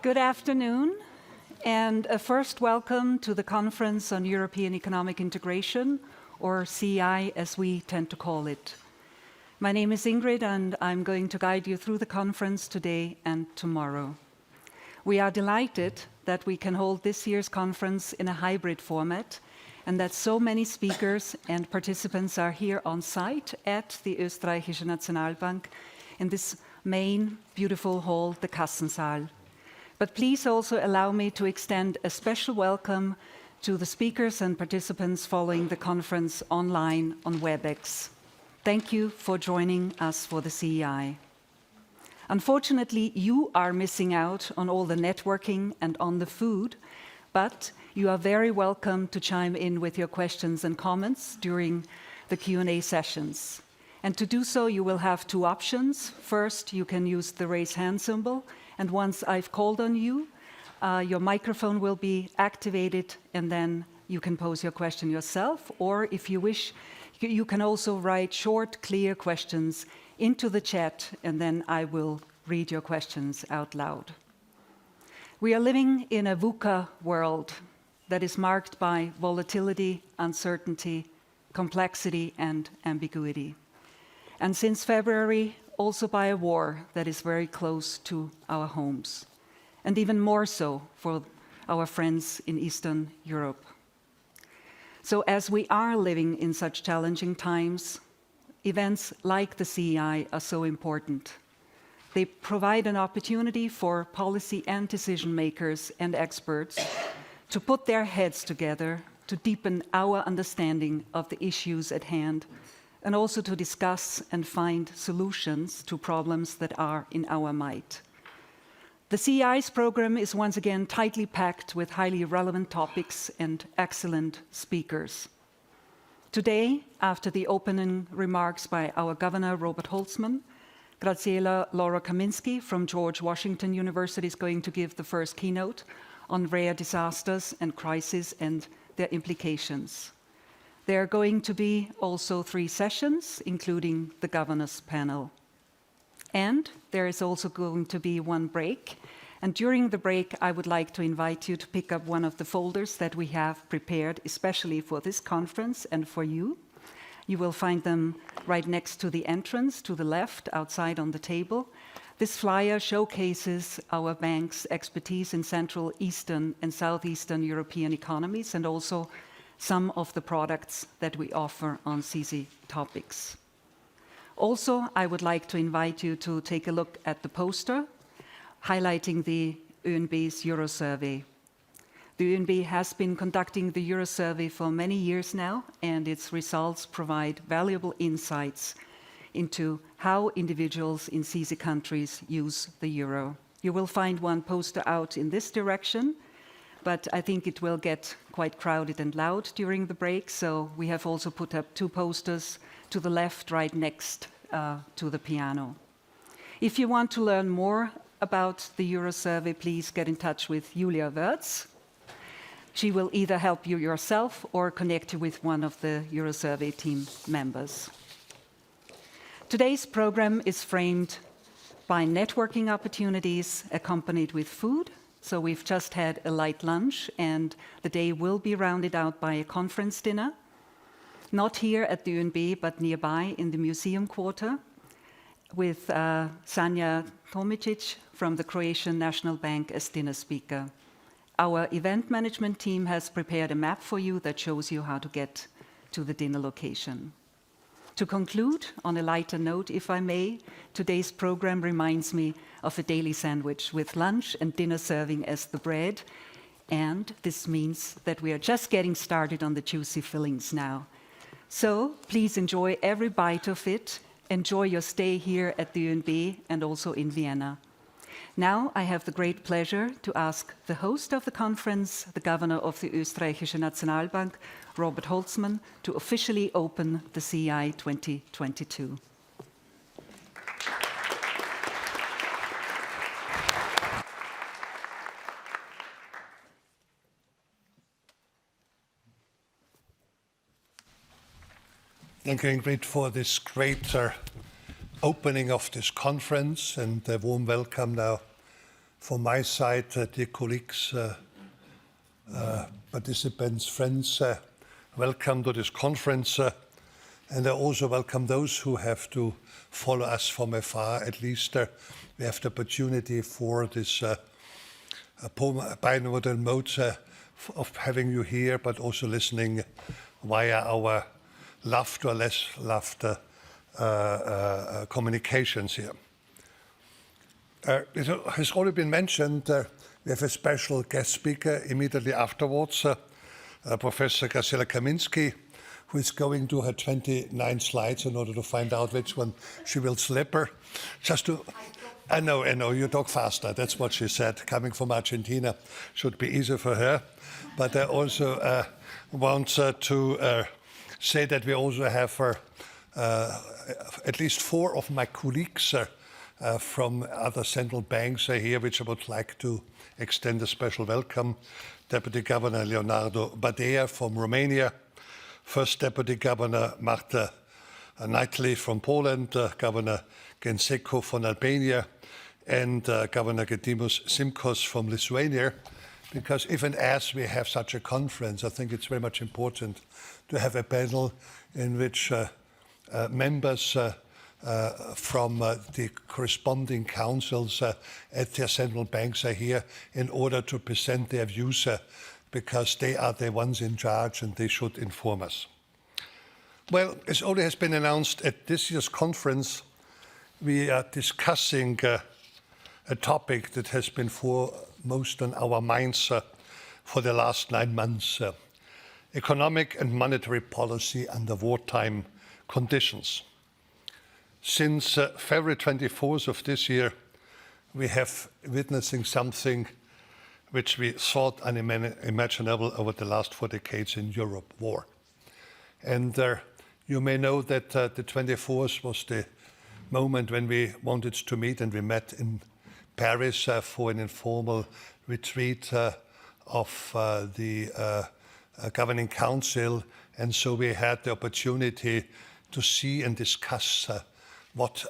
Good afternoon, and a first welcome to the Conference on European Economic Integration, or CEEI as we tend to call it. My name is Ingrid, and I'm going to guide you through the conference today and tomorrow. We are delighted that we can hold this year's conference in a hybrid format, and that so many speakers and participants are here on site at the Österreichische Nationalbank in this main beautiful hall, the Kassensaal. But please also allow me to extend a special welcome to the speakers and participants following the conference online on WebEx. Thank you for joining us for the CEEI. Unfortunately, you are missing out on all the networking and on the food, but you are very welcome to chime in with your questions and comments during the Q&A sessions. And to do so, you will have two options. First, you can use the raise hand symbol, and once I've called on you, your microphone will be activated, and then you can pose your question yourself, or if you wish, you can also write short, clear questions into the chat, and then I will read your questions out loud. We are living in a VUCA world that is marked by volatility, uncertainty, complexity, and ambiguity. And since February, also by a war that is very close to our homes, and even more so for our friends in Eastern Europe. So as we are living in such challenging times, events like the CEEI are so important. They provide an opportunity for policy and decision makers and experts to put their heads together to deepen our understanding of the issues at hand, and also to discuss and find solutions to problems that are in our might. The CEEI's program is once again tightly packed with highly relevant topics and excellent speakers. Today, after the opening remarks by our Governor, Robert Holzmann, Graziela Laura Kaminski from George Washington University is going to give the first keynote on rare disasters and crises and their implications. There are going to be also 3 sessions, including the governor's panel. And there is also going to be one break. And during the break, I would like to invite you to pick up one of the folders that we have prepared, especially for this conference and for you. You will find them right next to the entrance, to the left, outside on the table. This flyer showcases our bank's expertise in Central, Eastern, and Southeastern European economies, and also some of the products that we offer on CESEE topics. Also, I would like to invite you to take a look at the poster highlighting the OeNB's Euro Survey. The OeNB has been conducting the Euro Survey for many years now, and its results provide valuable insights into how individuals in CESEE countries use the euro. You will find one poster out in this direction, but I think it will get quite crowded and loud during the break, so we have also put up 2 posters to the left, right next to the piano. If you want to learn more about the Euro Survey, please get in touch with Julia Wörz. She will either help you yourself or connect you with one of the Euro Survey team members. Today's program is framed by networking opportunities accompanied with food. So we've just had a light lunch, and the day will be rounded out by a conference dinner, not here at the OeNB, but nearby in the museum quarter, with Sanja Tomicic from the Croatian Nationalbank as dinner speaker. Our event management team has prepared a map for you that shows you how to get to the dinner location. To conclude, on a lighter note, if I may, today's program reminds me of a daily sandwich with lunch and dinner serving as the bread. And this means that we are just getting started on the juicy fillings now. So please enjoy every bite of it. Enjoy your stay here at the OeNB and also in Vienna. Now I have the great pleasure to ask the host of the conference, the Governor of the Österreichische Nationalbank, Robert Holzmann, to officially open the CEEI 2022. Thank you, Ingrid, for this great opening of this conference, and a warm welcome now from my side, dear colleagues, participants, friends, welcome to this conference. And I also welcome those who have to follow us from afar. At least we have the opportunity for this bimodal mode of having you here, but also listening via our loved or less loved communications here. It has already been mentioned, we have a special guest speaker immediately afterwards, Professor Graciela Kaminski, who is going to her 29 slides in order to find out which one she will slip her. I know, you talk faster. That's what she said. Coming from Argentina should be easier for her. But I also want to say that we also have at least 4 of my colleagues from other central banks are here, which I would like to extend a special welcome. Deputy Governor Leonardo Badea from Romania, First Deputy Governor Marta Knightley from Poland, Governor Genseko from Albania, and Governor Gedimus Simkos from Lithuania. Because if and as we have such a conference, I think it's very much important to have a panel in which members from the corresponding councils at their central banks are here in order to present their views, because they are the ones in charge and they should inform us. Well, as already has been announced at this year's conference, we are discussing a topic that has been foremost on our minds for the last 9 months, economic and monetary policy under wartime conditions. Since February 24th of this year, we have witnessing something which we thought unimaginable over the last 4 decades in Europe, war. And you may know that the 24th was the moment when we wanted to meet, and we met in Paris for an informal retreat of the Governing Council. And so we had the opportunity to see and discuss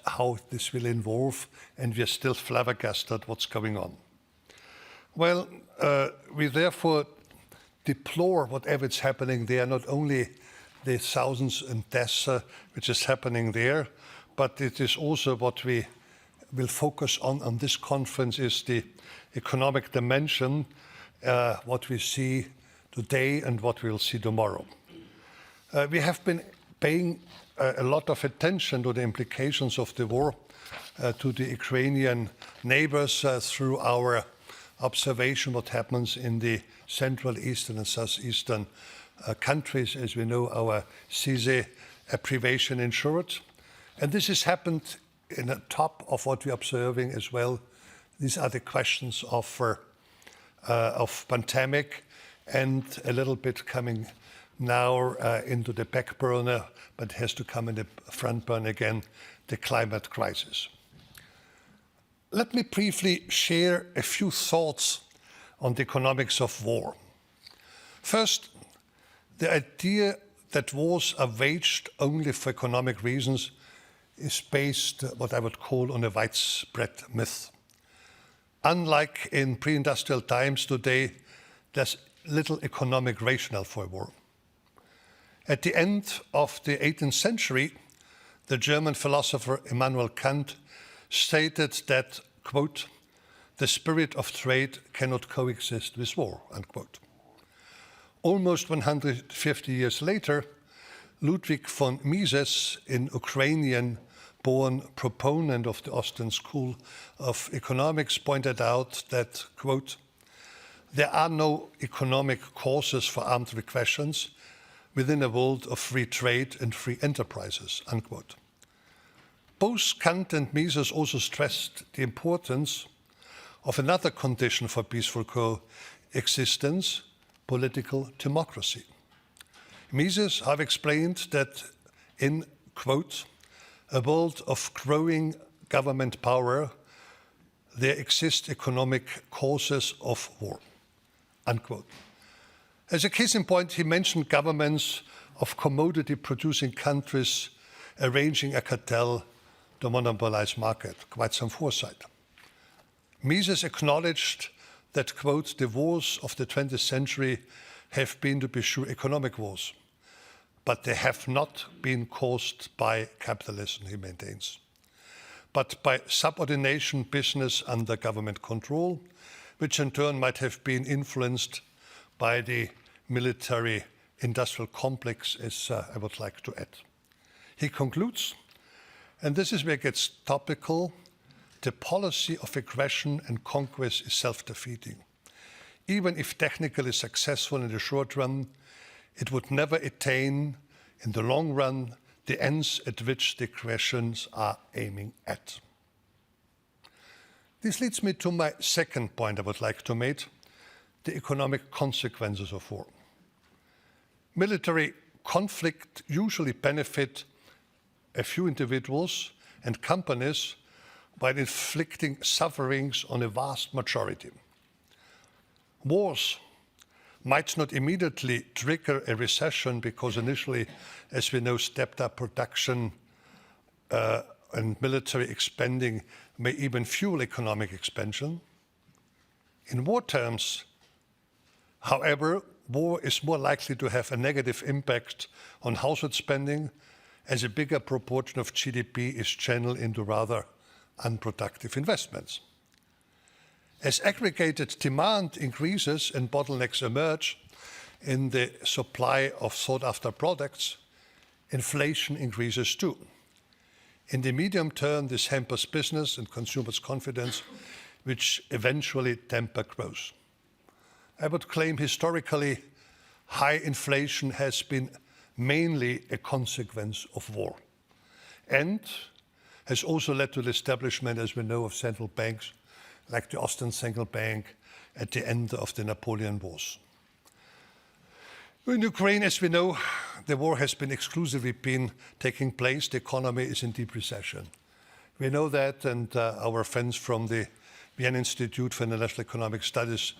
how this will evolve, and we are still flabbergasted what's going on. Well, we therefore deplore whatever is happening there, not only the thousands and deaths which is happening there, but it is also what we will focus on this conference is the economic dimension, what we see today and what we will see tomorrow. We have been paying a lot of attention to the implications of the war to the Ukrainian neighbors through our observation what happens in the Central, Eastern and Southeastern countries. As we know, our CESEE privation insured. And this has happened in the top of what we're observing as well. These are the questions of pandemic, and a little bit coming now into the back burner, but has to come in the front burner again, the climate crisis. Let me briefly share a few thoughts on the economics of war. First, the idea that wars are waged only for economic reasons is based, what I would call, on a widespread myth. Unlike in pre-industrial times today, there's little economic rationale for a war. At the end of the 18th century, the German philosopher Immanuel Kant stated that, quote, "the spirit of trade cannot coexist with war," unquote. Almost 150 years later, Ludwig von Mises, an Ukrainian-born proponent of the Austrian School of Economics, pointed out that, quote, "there are no economic causes for armed aggressions within a world of free trade and free enterprises," unquote. Both Kant and Mises also stressed the importance of another condition for peaceful coexistence, political democracy. Mises have explained that in, quote, "a world of growing government power, there exist economic causes of war," unquote. As a case in point, he mentioned governments of commodity-producing countries arranging a cartel to monopolize market. Quite some foresight. Mises acknowledged that, quote, the wars of the 20th century have been, to be sure, economic wars, but they have not been caused by capitalism, he maintains, but by subordination business under government control, which in turn might have been influenced by the military industrial complex, as I would like to add. He concludes, and this is where it gets topical, the policy of aggression and conquest is self-defeating. Even if technically successful in the short run, it would never attain, in the long run, the ends at which the aggressions are aiming at. This leads me to my second point I would like to make, the economic consequences of war. Military conflict usually benefit a few individuals and companies while inflicting sufferings on a vast majority. Wars might not immediately trigger a recession because initially, as we know, stepped up production and military expanding may even fuel economic expansion. In war terms, however, war is more likely to have a negative impact on household spending as a bigger proportion of GDP is channeled into rather unproductive investments. As aggregated demand increases and bottlenecks emerge in the supply of sought-after products, inflation increases too. In the medium term, this hampers business and consumers' confidence, which eventually temper growth. I would claim historically high inflation has been mainly a consequence of war and has also led to the establishment, as we know, of central banks like the Austrian Central Bank at the end of the Napoleon Wars. In Ukraine, as we know, the war has been exclusively taking place. The economy is in deep recession. We know that, and our friends from the Vienna Institute for International Economic Studies,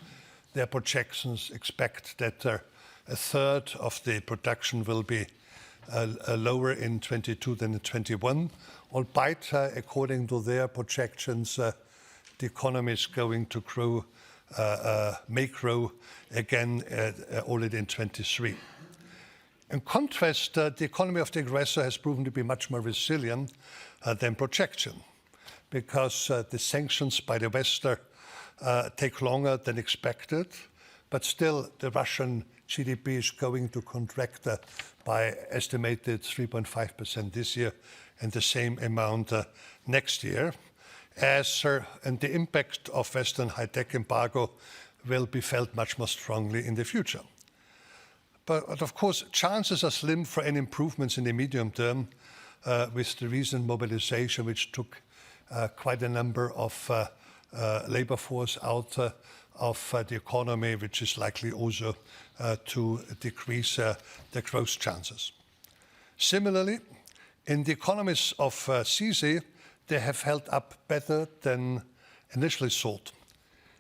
their projections expect that a third of the production will be lower in 22 than in 21, albeit, according to their projections, the economy is going to grow, may grow again already in 23. In contrast, the economy of the aggressor has proven to be much more resilient than projection, because the sanctions by the West take longer than expected, but still the Russian GDP is going to contract by estimated 3.5% this year and the same amount next year, and the impact of Western high-tech embargo will be felt much more strongly in the future. But of course, chances are slim for any improvements in the medium term with the recent mobilization, which took quite a number of labor force out of the economy, which is likely also to decrease the growth chances. Similarly, in the economies of CESEE, they have held up better than initially thought.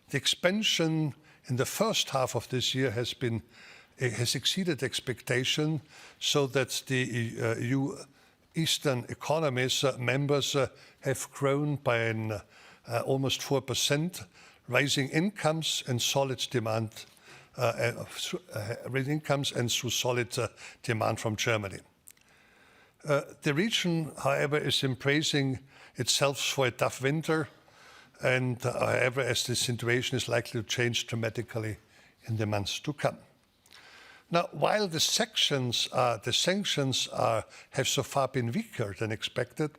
The expansion in the first half of this year has exceeded expectation, so that the EU Eastern economies members have grown by almost 4%, rising incomes and solid demand, rising incomes and through solid demand from Germany. The region, however, is embracing itself for a tough winter, and however, as the situation is likely to change dramatically in the months to come. Now, while the sanctions have so far been weaker than expected,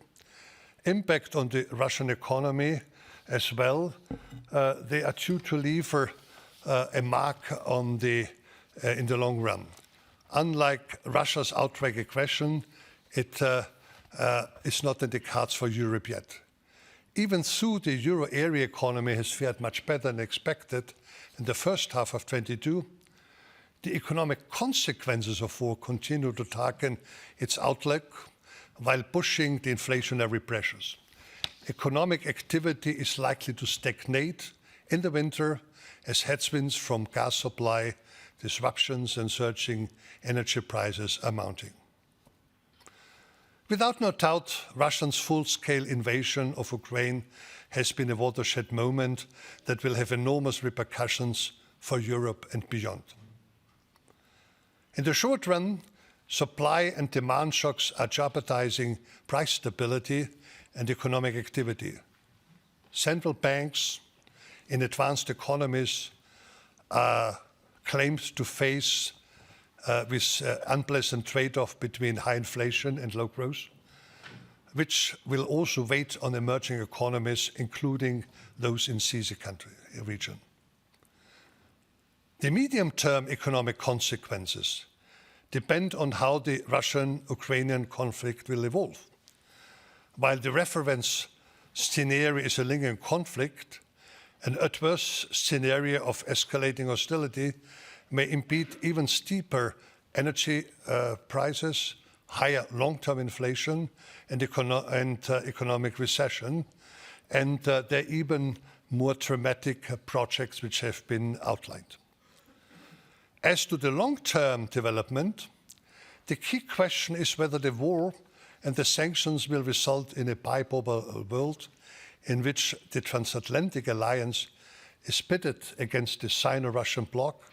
impact on the Russian economy as well, they are due to leave a mark on in the long run. Unlike Russia's outright aggression, it is not in the cards for Europe yet. Even though the euro area economy has fared much better than expected in the first half of 22, the economic consequences of war continue to darken its outlook while pushing the inflationary pressures. Economic activity is likely to stagnate in the winter as headwinds from gas supply disruptions and surging energy prices are mounting. Without no doubt, Russia's full-scale invasion of Ukraine has been a watershed moment that will have enormous repercussions for Europe and beyond. In the short run, supply and demand shocks are jeopardizing price stability and economic activity. Central banks in advanced economies are claimed to face with unpleasant trade-off between high inflation and low growth, which will also weigh on emerging economies, including those in CESEE region. The medium-term economic consequences depend on how the Russian-Ukrainian conflict will evolve. While the reference scenario is a lingering conflict, an adverse scenario of escalating hostility may impede even steeper energy prices, higher long-term inflation, and economic recession, and there are even more dramatic projects which have been outlined. As to the long-term development, the key question is whether the war and the sanctions will result in a bipolar world in which the transatlantic alliance is pitted against the Sino-Russian bloc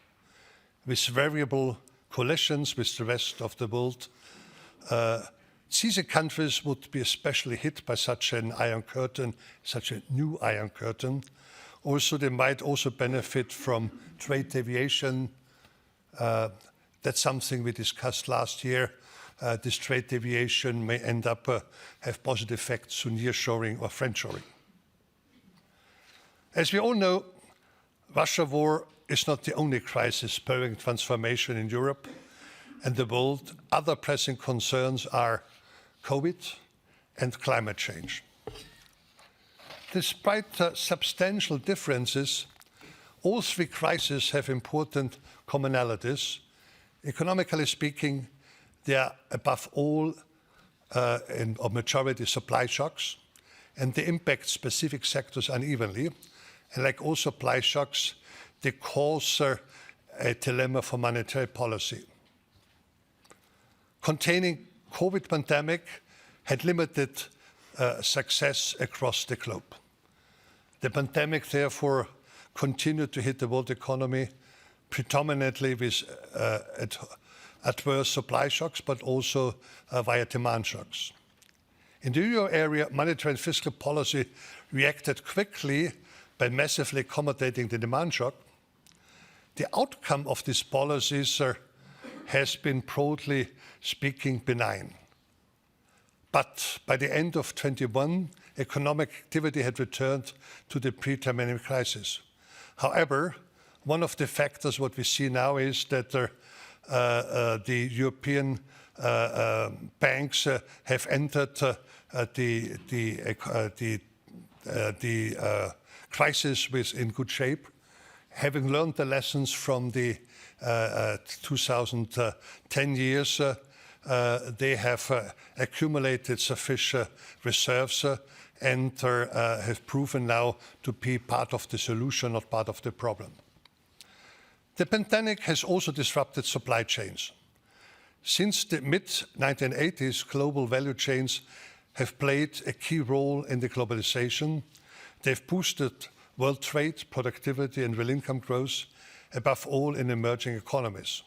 with variable coalitions with the rest of the world. CESEE countries would be especially hit by such an iron curtain, such a new iron curtain. Also, they might also benefit from trade deviation. That's something we discussed last year. This trade deviation may end up have positive effects on nearshoring or friendshoring. As we all know, Russia war is not the only crisis spurring transformation in Europe and the world. Other pressing concerns are COVID and climate change. Despite substantial differences, all three crises have important commonalities. Economically speaking, they are above all or majority supply shocks, and they impact specific sectors unevenly. And like all supply shocks, they cause a dilemma for monetary policy. Containing COVID pandemic had limited success across the globe. The pandemic, therefore, continued to hit the world economy predominantly with adverse supply shocks, but also via demand shocks. In the euro area, monetary and fiscal policy reacted quickly by massively accommodating the demand shock. The outcome of these policies has been, broadly speaking, benign. But by the end of 2021, economic activity had returned to the pre-pandemic crisis. However, one of the factors what we see now is that the European banks have entered the crisis in good shape, having learned the lessons from the 2010 years. They have accumulated sufficient reserves and have proven now to be part of the solution, not part of the problem. The pandemic has also disrupted supply chains. Since the mid-1980s, global value chains have played a key role in deglobalization. They've boosted world trade, productivity, and real income growth, above all in emerging economies.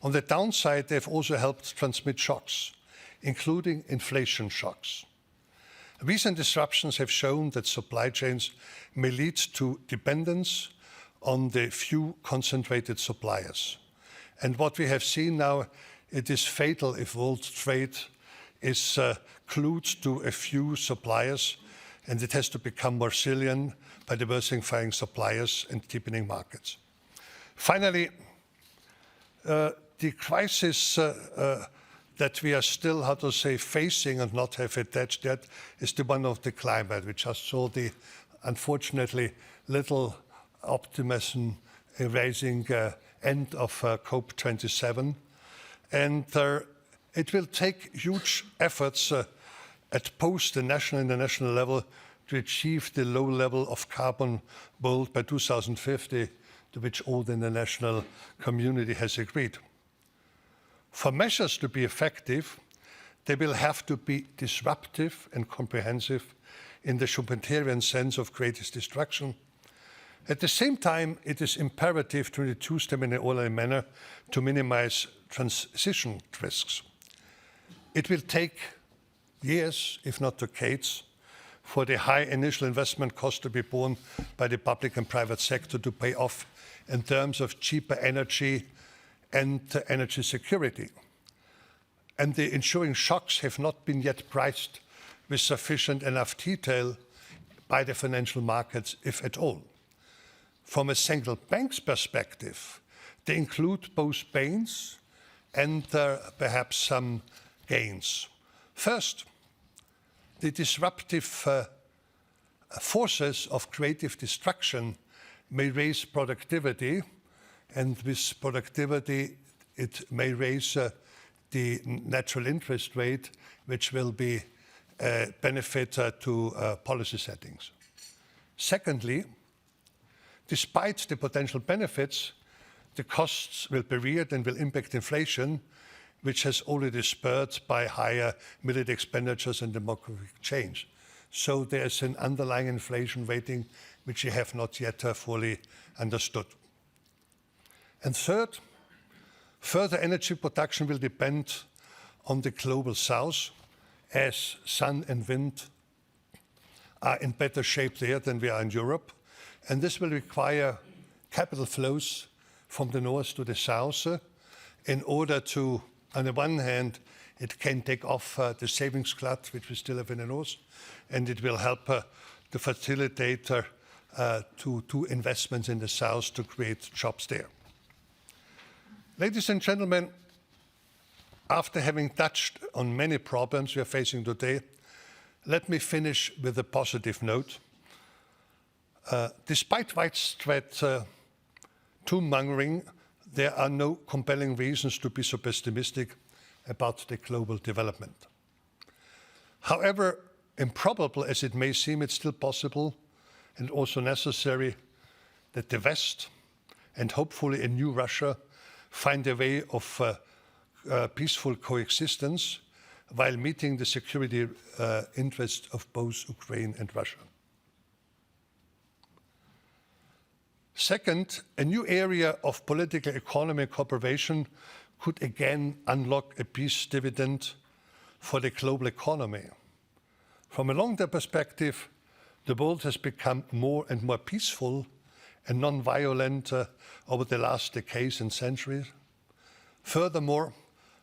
On the downside, they've also helped transmit shocks, including inflation shocks. Recent disruptions have shown that supply chains may lead to dependence on the few concentrated suppliers. And what we have seen now, it is fatal if world trade is glued to a few suppliers, and it has to become more resilient by diversifying suppliers and deepening markets. Finally, the crisis that we are still, facing and not have attached yet is the one of the climate. We just saw the, unfortunately, little optimism raising end of COP27. And it will take huge efforts at both the national and international level to achieve the low level of carbon world by 2050, to which all the international community has agreed. For measures to be effective, They will have to be disruptive and comprehensive in the Schumpeterian sense of greatest destruction. At the same time, it is imperative to reduce them in an orderly manner to minimize transition risks. It will take years, if not decades, for the high initial investment cost to be borne by the public and private sector to pay off in terms of cheaper energy and energy security. And the ensuing shocks have not been yet priced with sufficient enough detail by the financial markets, if at all. From a central bank's perspective, they include both pains and perhaps some gains. First, the disruptive forces of creative destruction may raise productivity, and with productivity, it may raise the natural interest rate, which will be a benefit to policy settings. Secondly, despite the potential benefits, the costs will be reared and will impact inflation, which has already spurred by higher military expenditures and demographic change. So there is an underlying inflation waiting, which we have not yet fully understood. And third, further energy production will depend on the global south, as sun and wind are in better shape there than we are in Europe. And this will require capital flows from the north to the south in order to, on the one hand, it can take off the savings glut, which we still have in the north, and it will help to facilitate to investments in the south to create jobs there. Ladies and gentlemen, after having touched on many problems we are facing today, let me finish with a positive note. Despite widespread doom-mongering, there are no compelling reasons to be so pessimistic about the global development. However improbable as it may seem, it's still possible and also necessary that the West, and hopefully a new Russia, find a way of peaceful coexistence while meeting the security interests of both Ukraine and Russia. Second, a new area of political economy cooperation could again unlock a peace dividend for the global economy. From a long-term perspective, the world has become more and more peaceful and non-violent over the last decades and centuries. Furthermore,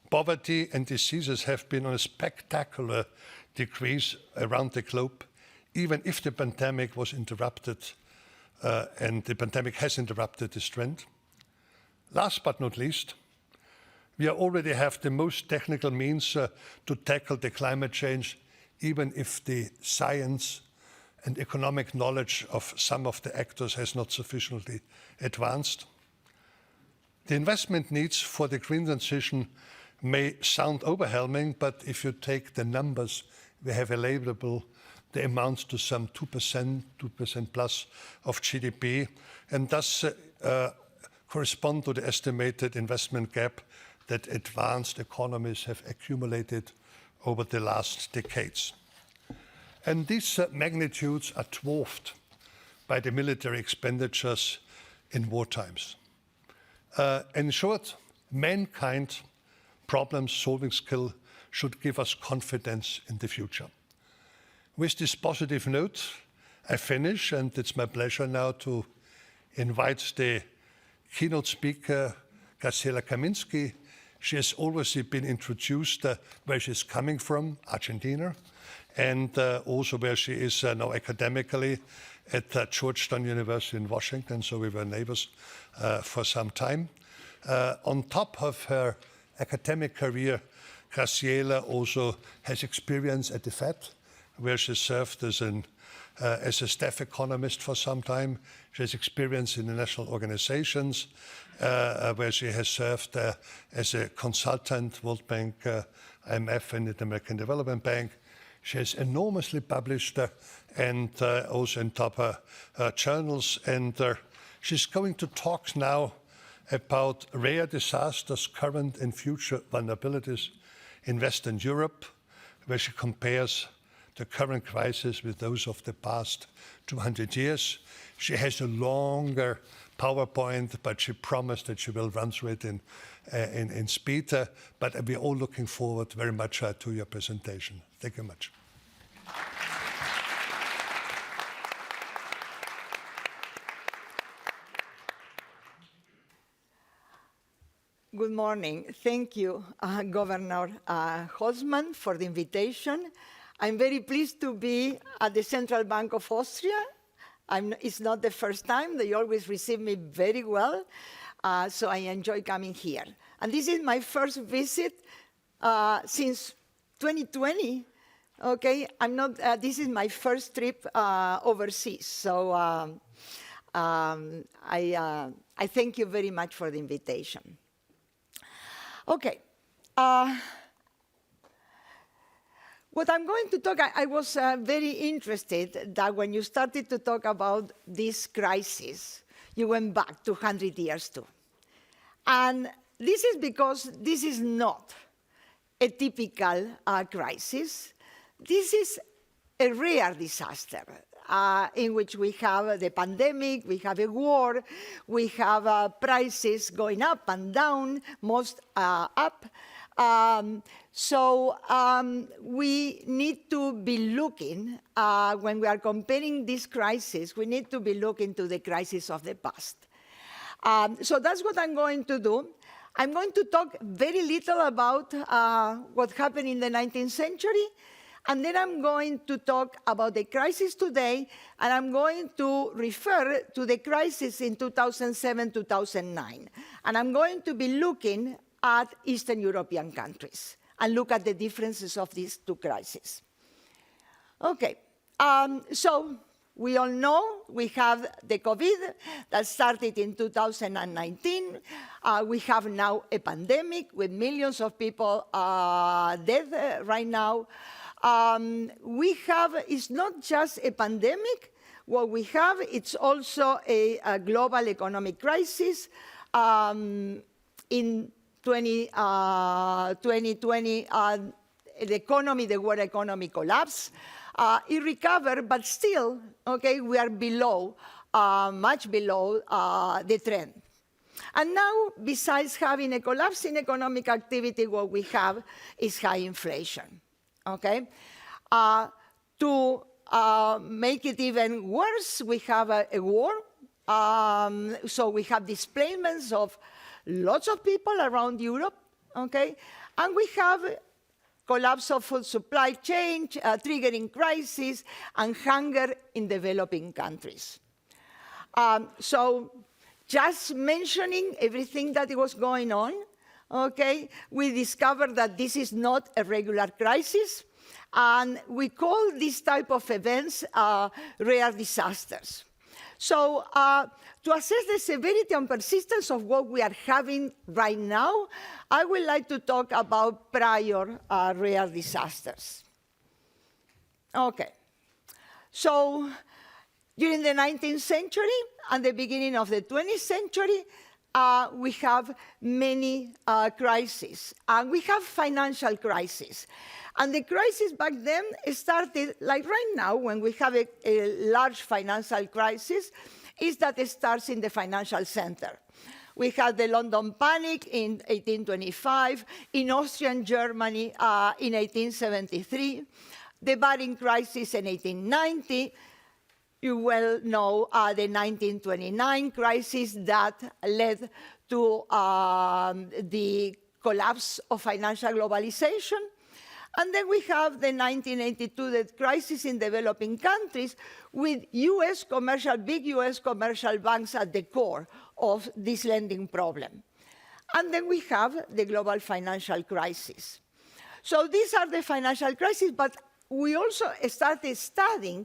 poverty and diseases have been on a spectacular decrease around the globe, even if the pandemic was interrupted, and the pandemic has interrupted this trend. Last but not least, we already have the most technical means to tackle the climate change, even if the science and economic knowledge of some of the actors has not sufficiently advanced. The investment needs for the green transition may sound overwhelming, but if you take the numbers we have available, they amount to some 2% plus of GDP, and thus correspond to the estimated investment gap that advanced economies have accumulated over the last decades. And these magnitudes are dwarfed by the military expenditures in war times. In short, mankind problem-solving skill should give us confidence in the future. With this positive note, I finish, and it's my pleasure now to invite the keynote speaker, Graciela Kaminski. She has always been introduced where she's coming from, Argentina, and also where she is now academically at Georgetown University in Washington, so we were neighbors for some time. On top of her academic career, Graciela also has experience at the Fed, where she served as a staff economist for some time. She has experience in the national organizations, where she has served as a consultant, World Bank, IMF, and the American Development Bank. She has enormously published and also in top journals. And she's going to talk now about rare disasters, current and future vulnerabilities in Western Europe, where she compares the current crisis with those of the past 200 years. She has a longer PowerPoint, but she promised that she will run through it in speed. But we're all looking forward very much to your presentation. Thank you much. Good morning. Thank you, Governor Holzmann, for the invitation. I'm very pleased to be at the Central Bank of Austria. It's not the first time. They always receive me very well, so I enjoy coming here. And this is my first visit since 2020. Okay, this is my first trip overseas, so I thank you very much for the invitation. Okay. What I'm going to talk, I was very interested that when you started to talk about this crisis, you went back 200 years too. And this is because this is not a typical crisis. This is a rare disaster in which we have the pandemic, we have a war, we have prices going up and down, most up. So we need to be looking, when we are comparing this crisis, we need to be looking to the crisis of the past. So that's what I'm going to do. I'm going to talk very little about what happened in the 19th century, and then I'm going to talk about the crisis today, and I'm going to refer to the crisis in 2007, 2009. And I'm going to be looking at Eastern European countries and look at the differences of these two crises. Okay, so we all know we have the COVID that started in 2019. We have now a pandemic with millions of people dead right now. It's not just a pandemic. What we have, it's also a global economic crisis. In 2020, the world economy collapsed. It recovered, but still, okay, we are below, much below the trend. And now, besides having a collapse in economic activity, what we have is high inflation, okay? To make it even worse, we have a war. So we have displacements of lots of people around Europe, okay? And we have collapse of food supply chain, triggering crisis, and hunger in developing countries. So just mentioning everything that was going on, okay, we discovered that this is not a regular crisis, and we call this type of events rare disasters. So to assess the severity and persistence of what we are having right now, I would like to talk about prior rare disasters. Okay. So during the 19th century and the beginning of the 20th century, we have many crises. And we have financial crises. And the crisis back then started, like right now, when we have a large financial crisis, is that it starts in the financial center. We had the London Panic in 1825, in Austrian Germany in 1873, the Baring Crisis in 1890. You well know the 1929 crisis that led to the collapse of financial globalization. And then we have the 1982 debt crisis in developing countries with big US commercial banks at the core of this lending problem. And then we have the global financial crisis. So these are the financial crises, but we also started studying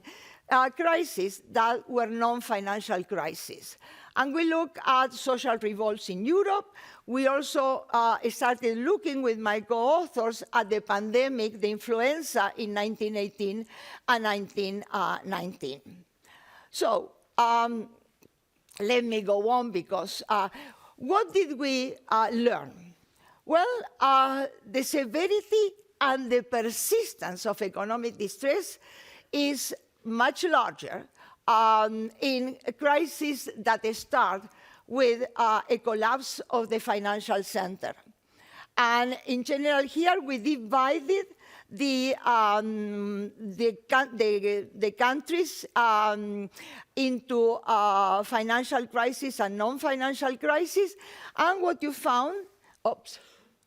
crises that were non-financial crises. And we look at social revolts in Europe. We also started looking with my co-authors at the pandemic, the influenza in 1918 and 1919. So let me go on, because what did we learn? Well, the severity and the persistence of economic distress is much larger in crises that start with a collapse of the financial center. And in general here, we divided the countries into financial crisis and non-financial crisis. And what you found, oops,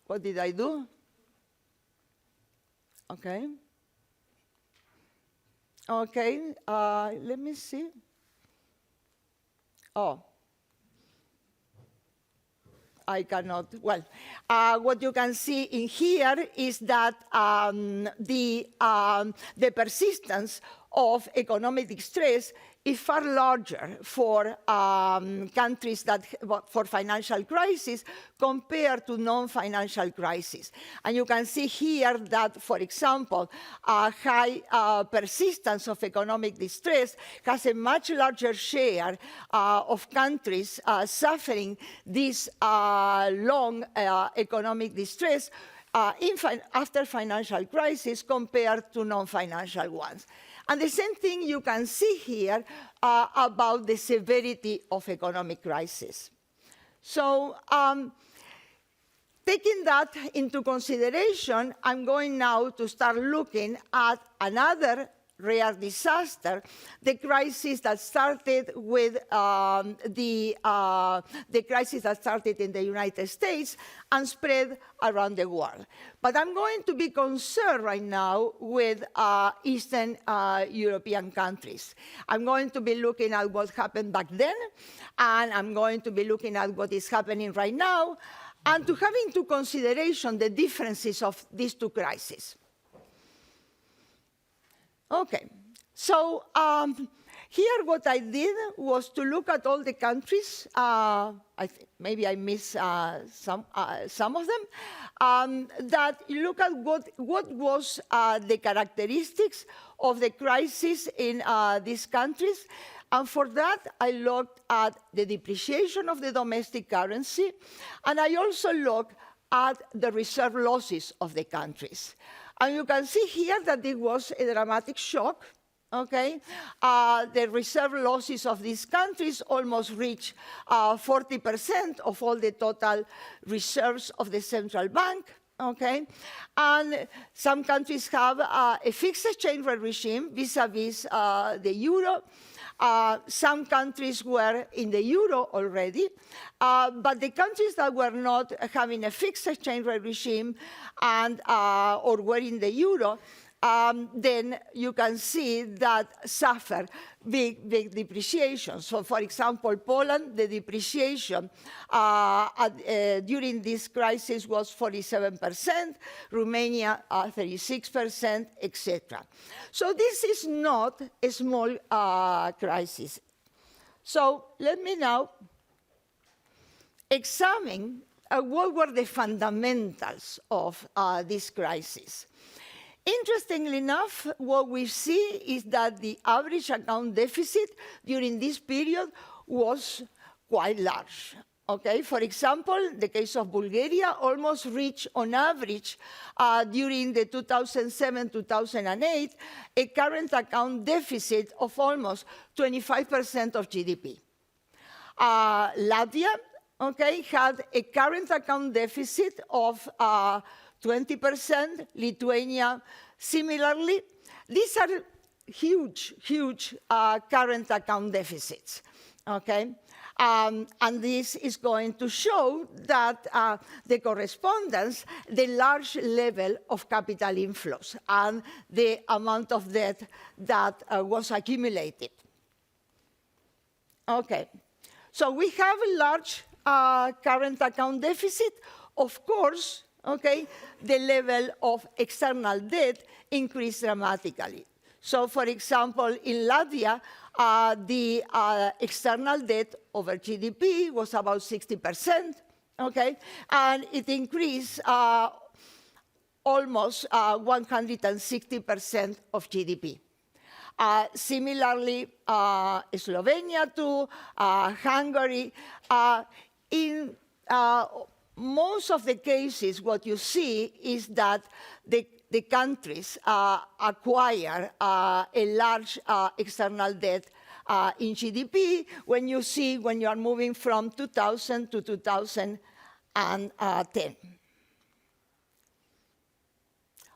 what did I do? Okay. Okay, let me see. Oh. I cannot, well, what you can see in here is that the persistence of economic distress is far larger for countries for financial crisis compared to non-financial crisis. And you can see here that, for example, high persistence of economic distress has a much larger share of countries suffering this long economic distress after financial crisis compared to non-financial ones. And the same thing you can see here about the severity of economic crisis. So taking that into consideration, I'm going now to start looking at another rare disaster, the crisis that started with the crisis that started in the United States and spread around the world. But I'm going to be concerned right now with Eastern European countries. I'm going to be looking at what happened back then, and I'm going to be looking at what is happening right now, and to have into consideration the differences of these two crises. Okay, so here what I did was to look at all the countries. Maybe I missed some of them. That you look at what was the characteristics of the crisis in these countries. And for that, I looked at the depreciation of the domestic currency, and I also looked at the reserve losses of the countries. And you can see here that it was a dramatic shock, okay? The reserve losses of these countries almost reached 40% of all the total reserves of the central bank, okay? And some countries have a fixed exchange rate regime vis-a-vis the euro. Some countries were in the euro already, but the countries that were not having a fixed exchange rate regime and, or were in the euro, then you can see that suffer big depreciation. So, for example, Poland, the depreciation during this crisis was 47%, Romania 36%, etc. So this is not a small crisis. So let me now examine what were the fundamentals of this crisis. Interestingly enough, what we see is that the average account deficit during this period was quite large. Okay, for example, the case of Bulgaria almost reached, on average, during the 2007-2008, a current account deficit of almost 25% of GDP. Latvia, okay, had a current account deficit of 20%, Lithuania similarly. These are huge current account deficits, okay? And this is going to show that the correspondence, the large level of capital inflows and the amount of debt that was accumulated. Okay, so we have a large current account deficit. Of course, okay, the level of external debt increased dramatically. So, for example, in Latvia, the external debt over GDP was about 60%, okay? And it increased almost 160% of GDP. Similarly, Slovenia too, Hungary. In most of the cases, what you see is that the the countries acquire a large external debt in GDP when you are moving from 2000 to 2010.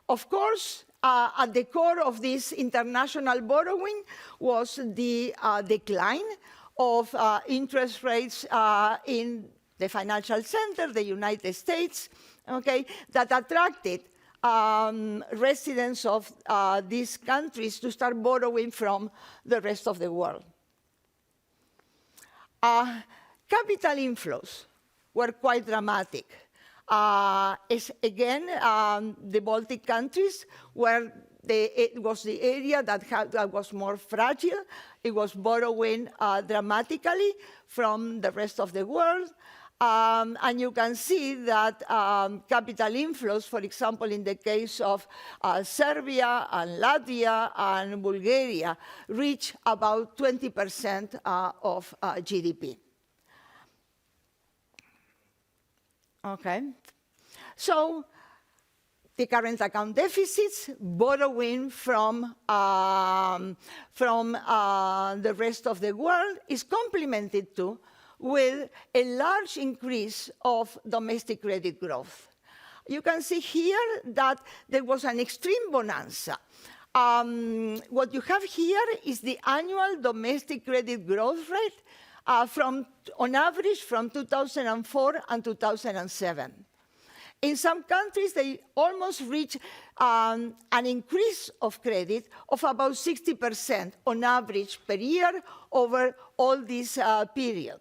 Of course, at the core of this international borrowing was the decline of interest rates in the financial center, the United States, okay, that attracted residents of these countries to start borrowing from the rest of the world. Capital inflows were quite dramatic. Again, the Baltic countries were it was the area that was more fragile. It was borrowing dramatically from the rest of the world. And you can see that capital inflows, for example, in the case of Serbia and Latvia and Bulgaria, reach about 20% of GDP. Okay, so the current account deficits, borrowing from the rest of the world, is complemented too with a large increase of domestic credit growth. You can see here that there was an extreme bonanza. What you have here is the annual domestic credit growth rate on average from 2004 and 2007. In some countries, they almost reach an increase of credit of about 60% on average per year over all this period.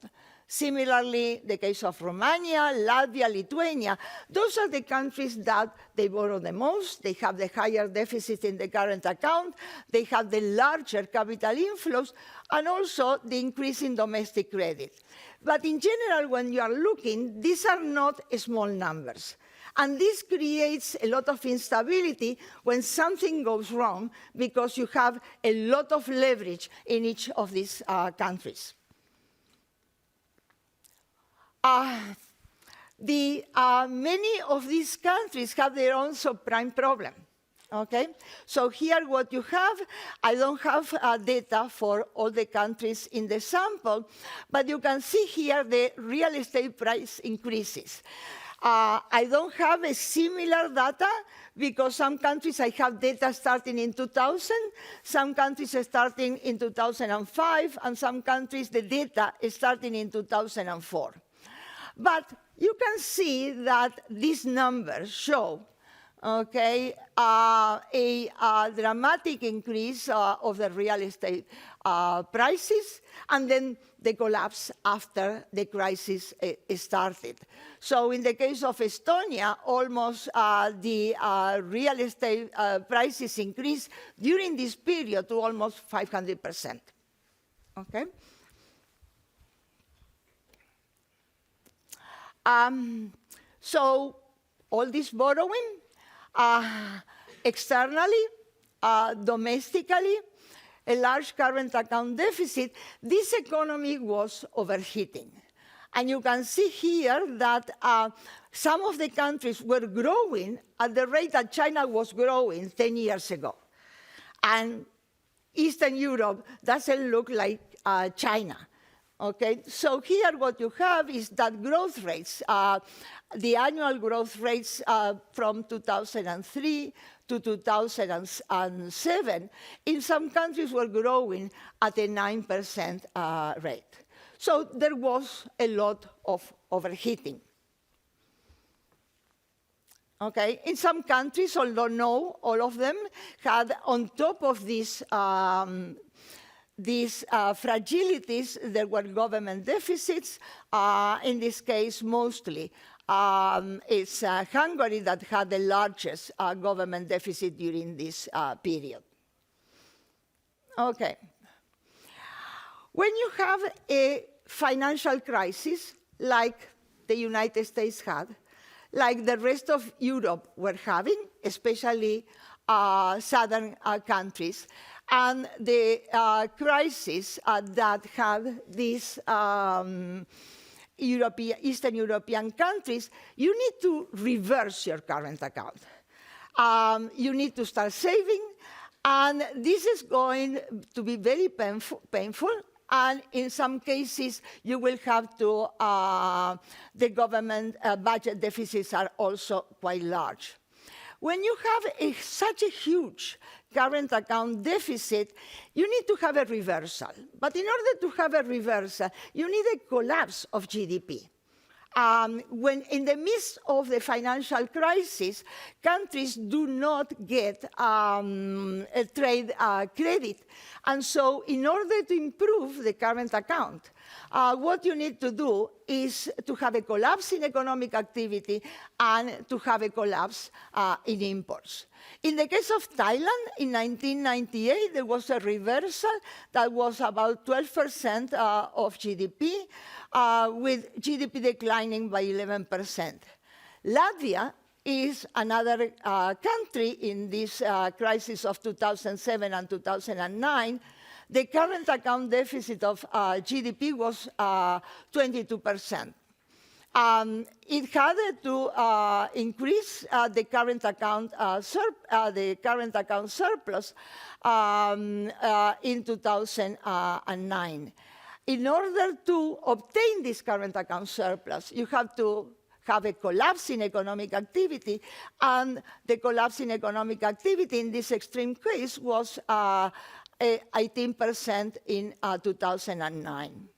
Similarly, the case of Romania, Latvia, Lithuania, those are the countries that they borrow the most. They have the higher deficit in the current account. They have the larger capital inflows, and also the increase in domestic credit. But in general, when you are looking, these are not small numbers. And this creates a lot of instability when something goes wrong, because you have a lot of leverage in each of these countries. Many of these countries have their own subprime problem. Okay, so here what you have, I don't have data for all the countries in the sample, but you can see here the real estate price increases. I don't have a similar data because some countries I have data starting in 2000, some countries are starting in 2005, and some countries the data is starting in 2004. But you can see that these numbers show, okay, a dramatic increase of the real estate prices, and then the collapse after the crisis started. So in the case of Estonia, almost the real estate prices increased during this period to almost 500%. Okay? So all this borrowing, externally, domestically, a large current account deficit, this economy was overheating. And you can see here that some of the countries were growing at the rate that China was growing 10 years ago. And Eastern Europe doesn't look like China. Okay, so here what you have is that growth rates, the annual growth rates from 2003 to 2007, in some countries were growing at a 9% rate. So there was a lot of overheating. Okay, in some countries, although not all of them, had on top of these fragilities, there were government deficits. In this case, mostly, it's Hungary that had the largest government deficit during this period. Okay. When you have a financial crisis, like the United States had, like the rest of Europe were having, especially southern countries, and the crisis that had these Eastern European countries, you need to reverse your current account. You need to start saving, and this is going to be very painful. And in some cases, you will have to, the government budget deficits are also quite large. When you have such a huge current account deficit, you need to have a reversal. But in order to have a reversal, you need a collapse of GDP. When in the midst of the financial crisis, countries do not get a trade credit. And so in order to improve the current account, what you need to do is to have a collapse in economic activity and to have a collapse in imports. In the case of Thailand, in 1998, there was a reversal that was about 12% of GDP, with GDP declining by 11%. Latvia is another country in this crisis of 2007 and 2009. The current account deficit of GDP was 22%. It had to increase the current account surplus in 2009. In order to obtain this current account surplus, you have to have a collapse in economic activity, and the collapse in economic activity in this extreme case was 18% in 2009.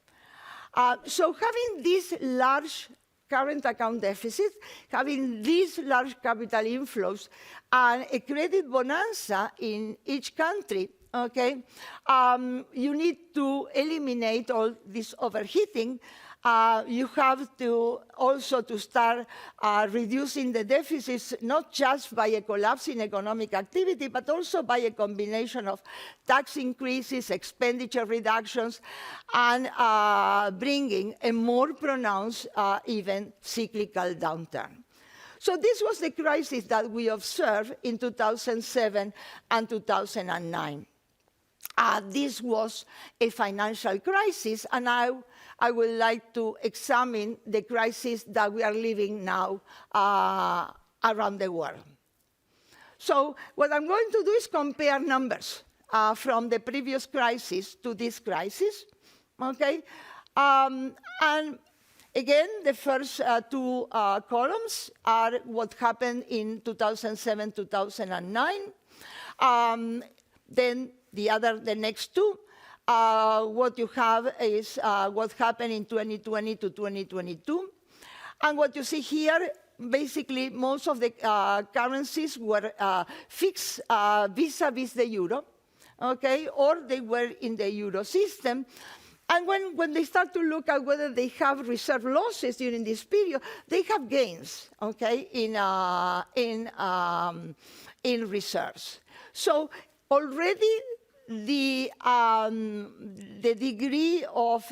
So having this large current account deficit, having these large capital inflows, and a credit bonanza in each country, okay, you need to eliminate all this overheating. You have to also to start reducing the deficits, not just by a collapse in economic activity, but also by a combination of tax increases, expenditure reductions, and bringing a more pronounced, even cyclical downturn. So this was the crisis that we observed in 2007 and 2009. This was a financial crisis, and I would like to examine the crisis that we are living now around the world. So what I'm going to do is compare numbers from the previous crisis to this crisis, okay? And again, the first two columns are what happened in 2007, 2009. Then the next two, what you have is what happened in 2020 to 2022. And what you see here, basically, most of the currencies were fixed vis-a-vis the euro, okay, or they were in the euro system. And when they start to look at whether they have reserve losses during this period, they have gains, okay, in reserves. So already the degree of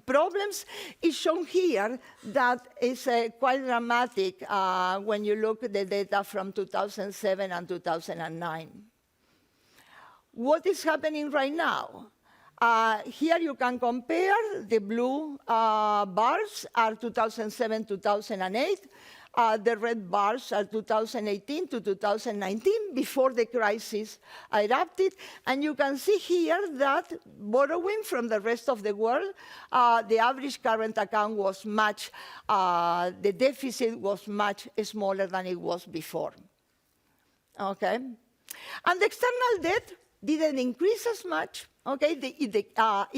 problems is shown here. That is quite dramatic when you look at the data from 2007 and 2009. What is happening right now? Here you can compare. The blue bars are 2007, 2008. The red bars are 2018 to 2019, before the crisis erupted. And you can see here that borrowing from the rest of the world, the average current account was much, the deficit was much smaller than it was before. Okay? And the external debt didn't increase as much. Okay, it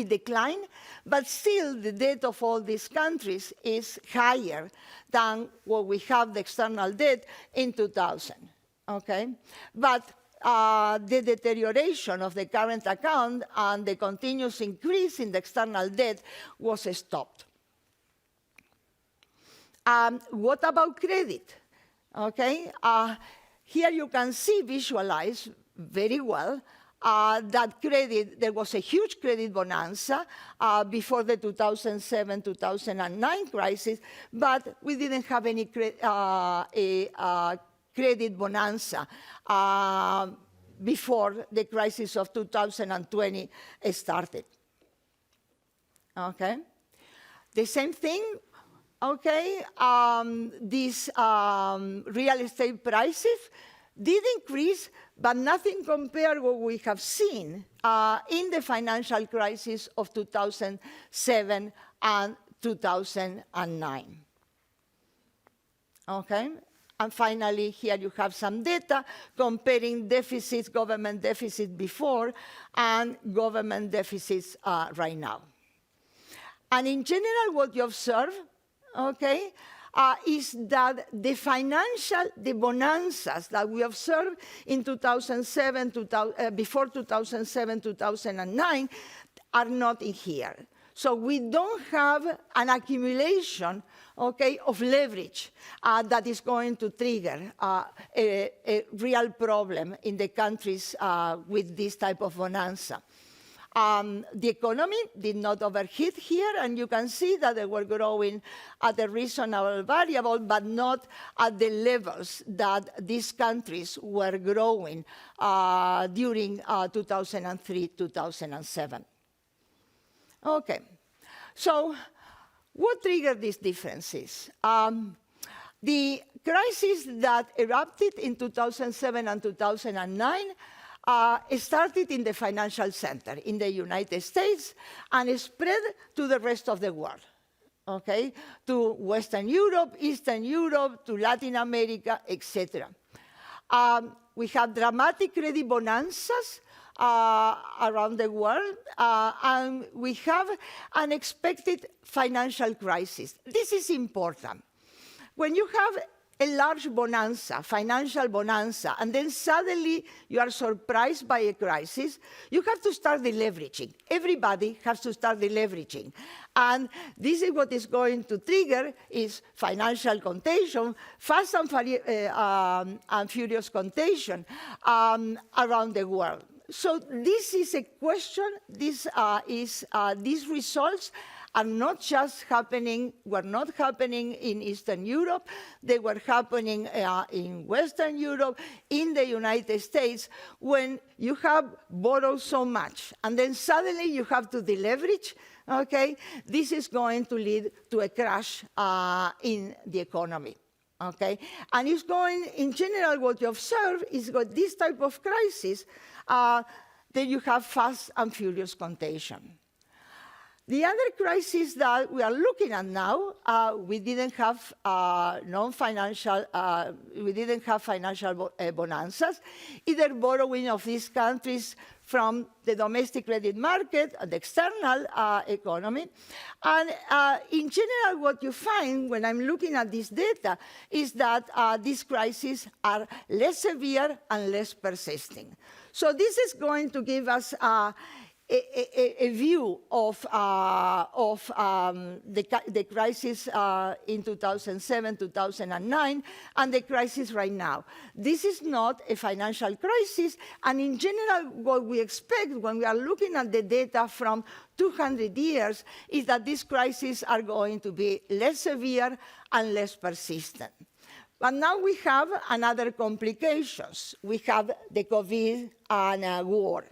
declined, but still the debt of all these countries is higher than what we have the external debt in 2000. Okay, but the deterioration of the current account and the continuous increase in the external debt was stopped. What about credit? Okay, here you can see, visualize very well, that credit, there was a huge credit bonanza before the 2007-2009 crisis, but we didn't have any credit bonanza before the crisis of 2020 started. Okay? The same thing okay, these real estate prices did increase, but nothing compared what we have seen in the financial crisis of 2007 and 2009. Okay? And finally, here you have some data comparing deficits, government deficits before, and government deficits right now. And in general, what you observe, okay, is that the bonanzas that we observed in 2007, before 2007, 2009, are not in here. So we don't have an accumulation, okay, of leverage that is going to trigger a real problem in the countries with this type of bonanza. The economy did not overheat here, and you can see that they were growing at a reasonable variable, but not at the levels that these countries were growing during 2003, 2007. Okay, so what triggered these differences? The crisis that erupted in 2007 and 2009 started in the financial center in the United States and spread to the rest of the world, okay, to Western Europe, Eastern Europe, to Latin America, etc. We have dramatic credit bonanzas around the world, and we have unexpected financial crisis. This is important. When you have a large bonanza, financial bonanza, and then suddenly you are surprised by a crisis, you have to start deleveraging. Everybody has to start deleveraging. And this is what is going to trigger is financial contagion, fast and furious contagion around the world. So this is a question, these results are not just happening, were not happening in Eastern Europe, they were happening in Western Europe, in the United States, when you have borrowed so much, and then suddenly you have to deleverage, okay? This is going to lead to a crash in the economy. Okay, and it's going, in general, what you observe is that this type of crisis, then you have fast and furious contagion. The other crisis that we are looking at now, we didn't have financial bonanzas, either borrowing of these countries from the domestic credit market and the external economy. And in general, what you find when I'm looking at this data is that these crises are less severe and less persisting. So this is going to give us a view of the crisis in 2007, 2009, and the crisis right now. This is not a financial crisis, and in general, what we expect when we are looking at the data from 200 years is that these crises are going to be less severe and less persistent. But now we have another complications. We have the COVID and war.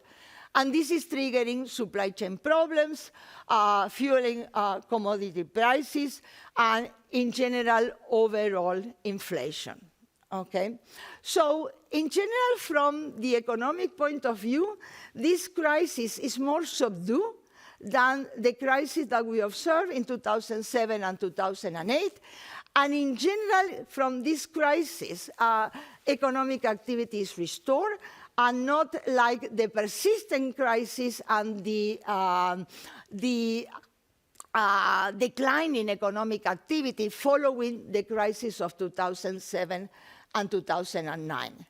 And this is triggering supply chain problems, fueling commodity prices, and in general, overall inflation. Okay? So in general, from the economic point of view, this crisis is more subdued than the crisis that we observed in 2007 and 2008. And in general, from this crisis, economic activity is restored, and not like the persistent crisis and the decline in economic activity following the crisis of 2007 and 2009.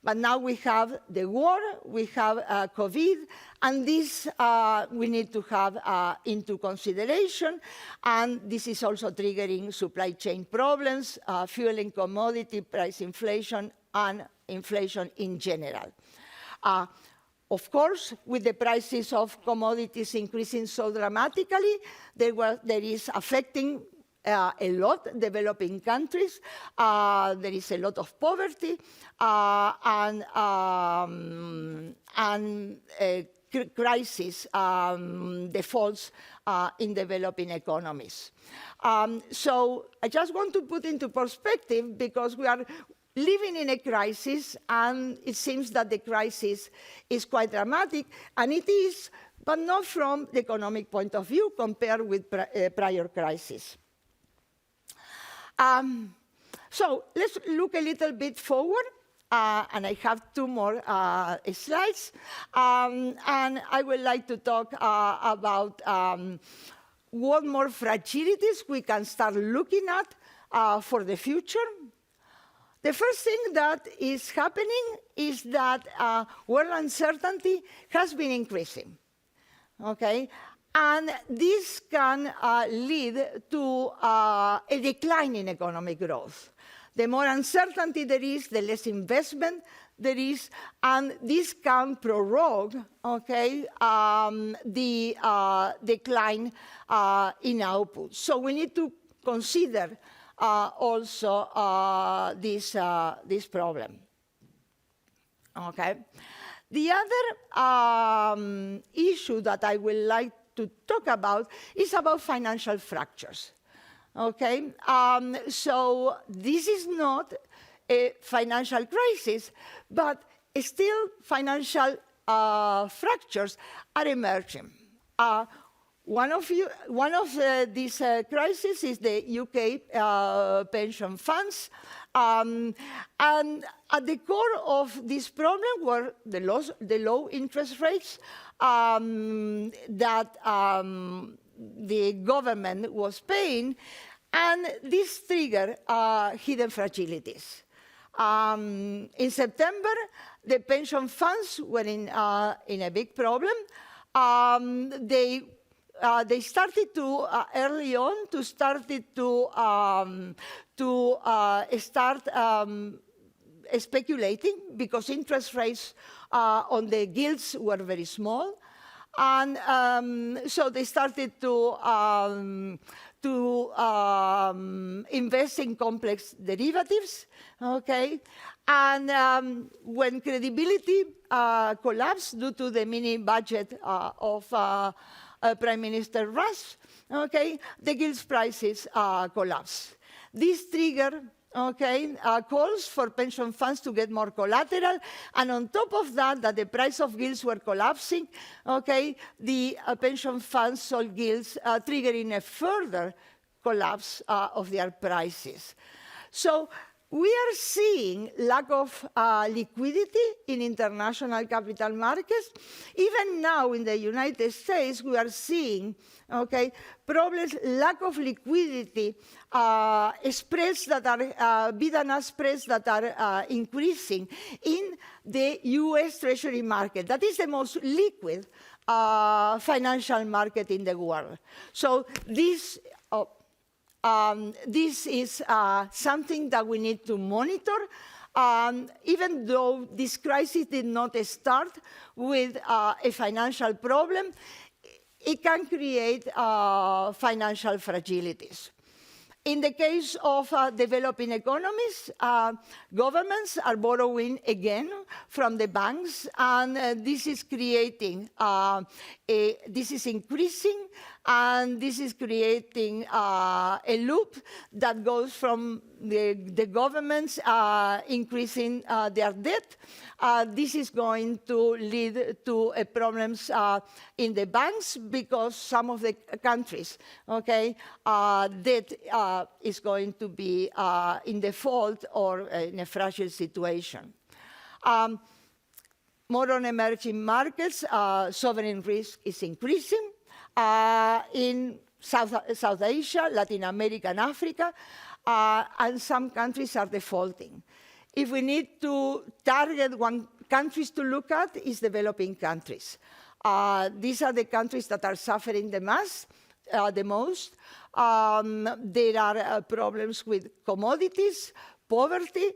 But now we have the war, we have COVID, and this we need to have into consideration. And this is also triggering supply chain problems, fueling commodity price inflation, and inflation in general. Of course, with the prices of commodities increasing so dramatically, there is affecting a lot developing countries. There is a lot of poverty and crisis defaults in developing economies. So I just want to put into perspective, because we are living in a crisis, and it seems that the crisis is quite dramatic, and it is, but not from the economic point of view compared with prior crises. So let's look a little bit forward. And I have two more slides. And I would like to talk about what more fragilities we can start looking at for the future. The first thing that is happening is that world uncertainty has been increasing. Okay? And this can lead to a decline in economic growth. The more uncertainty there is, the less investment there is, and this can prorogue, okay, the decline in output. So we need to consider also this problem. Okay. The other issue that I would like to talk about is about financial fractures. Okay, so this is not a financial crisis, but still financial fractures are emerging. One of these crises is the UK pension funds, and at the core of this problem were the low interest rates that the government was paying, and this triggered hidden fragilities. In September, the pension funds were in a big problem. They started to early on to start speculating, because interest rates on the gilts were very small. And so they started to invest in complex derivatives, okay? And when credibility collapsed due to the mini budget of Prime Minister Rush, okay, the gilts prices collapsed. This triggered, okay, calls for pension funds to get more collateral, and on top of that, that the price of gilts were collapsing, okay, the pension funds sold gilts, triggering a further collapse of their prices. So we are seeing lack of liquidity in international capital markets. Even now in the United States, we are seeing, okay, problems, lack of liquidity, spreads that are, bid and ask spreads that are increasing in the US Treasury market. That is the most liquid financial market in the world. So this is something that we need to monitor. Even though this crisis did not start with a financial problem, it can create financial fragilities. In the case of developing economies, governments are borrowing again from the banks, and this is creating, this is increasing, and this is creating a loop that goes from the governments increasing their debt. This is going to lead to problems in the banks, because some of the countries, okay, debt is going to be in default or in a fragile situation. More on emerging markets, sovereign risk is increasing. In South Asia, Latin America, and Africa, and some countries are defaulting. If we need to target one countries to look at, is developing countries. These are the countries that are suffering the most. There are problems with commodities, poverty,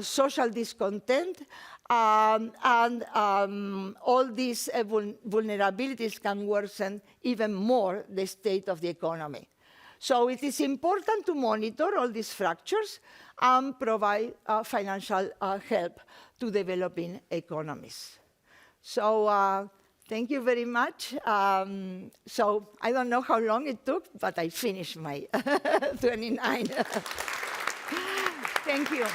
social discontent, and all these vulnerabilities can worsen even more the state of the economy. So it is important to monitor all these fractures and provide financial help to developing economies. So Thank you very much. So I don't know how long it took, but I finished my 29. Thank you.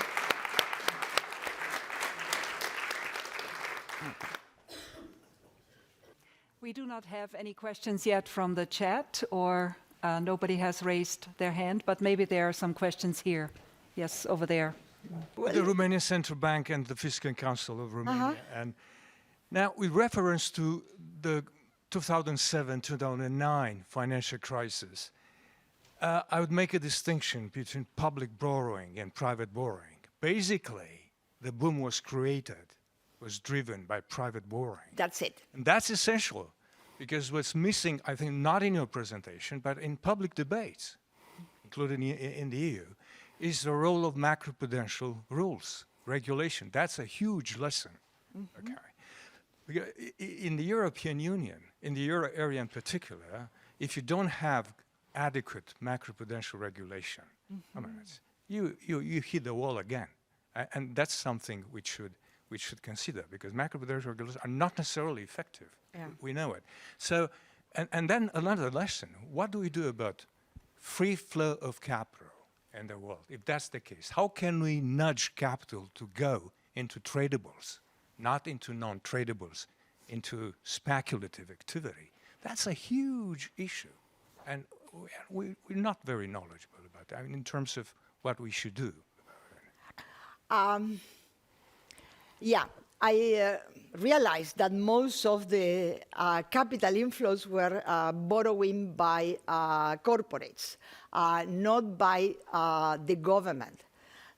We do not have any questions yet from the chat, or nobody has raised their hand, but maybe there are some questions here. Yes, over there. The Romanian Central Bank and the Fiscal Council of Romania. And now, with reference to the 2007-2009 financial crisis, I would make a distinction between public borrowing and private borrowing. Basically, the boom was driven by private borrowing. That's it. And that's essential, because what's missing, I think, not in your presentation, but in public debates, including in the EU, is the role of macroprudential rules, regulation. That's a huge lesson. Okay. Because in the European Union, in the euro area in particular, if you don't have adequate macroprudential regulation, I mean, you hit the wall again. And that's something we should consider, because macroprudential regulations are not necessarily effective. Yeah. We know it. So, and then another lesson, what do we do about free flow of capital in the world? If that's the case, how can we nudge capital to go into tradables, not into non-tradables, into speculative activity? That's a huge issue. And we're not very knowledgeable about that, I mean, in terms of what we should do. Yeah, I realized that most of the capital inflows were borrowing by corporates, not by the government.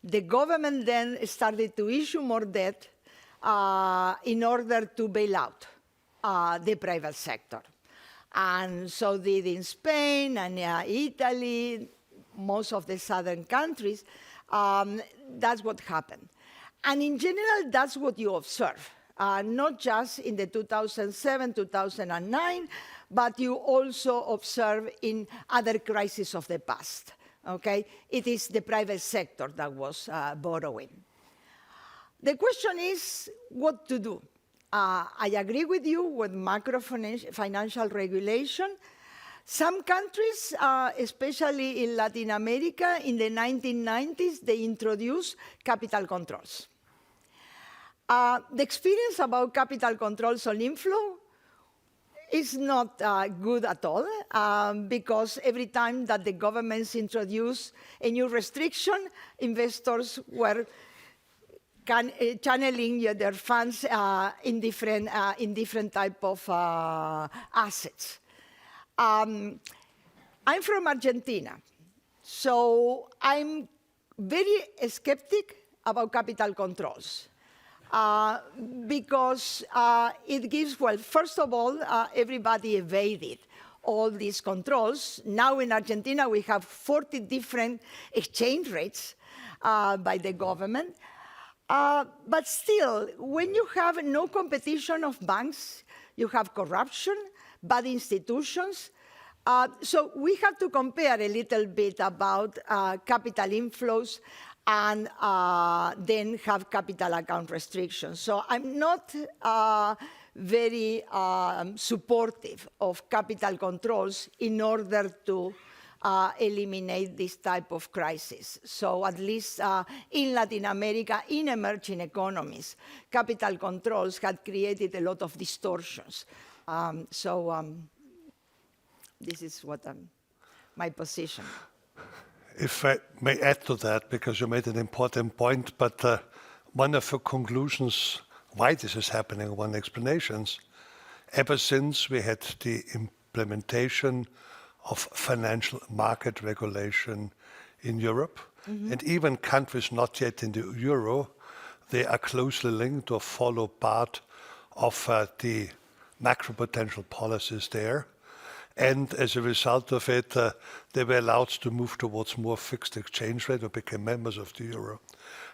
The government then started to issue more debt in order to bail out the private sector. And so did in Spain and Italy, most of the southern countries. That's what happened. And in general, that's what you observe, not just in the 2007, 2009, but you also observe in other crises of the past, okay? It is the private sector that was borrowing. The question is what to do. I agree with you with macro financial regulation. Some countries, especially in Latin America, in the 1990s, they introduced capital controls. The experience about capital controls on inflow is not good at all, because every time that the governments introduce a new restriction, investors were channeling their funds in different type of assets. I'm from Argentina, so I'm very skeptic about capital controls because it gives, well, first of all, everybody evaded all these controls. Now in Argentina, we have 40 different exchange rates by the government. But still, when you have no competition of banks, you have corruption, bad institutions. So we have to compare a little bit about capital inflows and then have capital account restrictions. So I'm not very supportive of capital controls in order to eliminate this type of crisis. So at least in Latin America, in emerging economies, capital controls had created a lot of distortions. This is what my position. If I may add to that, because you made an important point, but one of the conclusions why this is happening, one explanations, ever since we had the implementation of financial market regulation in Europe, and even countries not yet in the euro, they are closely linked or follow part of the macroprudential policies there. And as a result of it, they were allowed to move towards more fixed exchange rate or became members of the euro.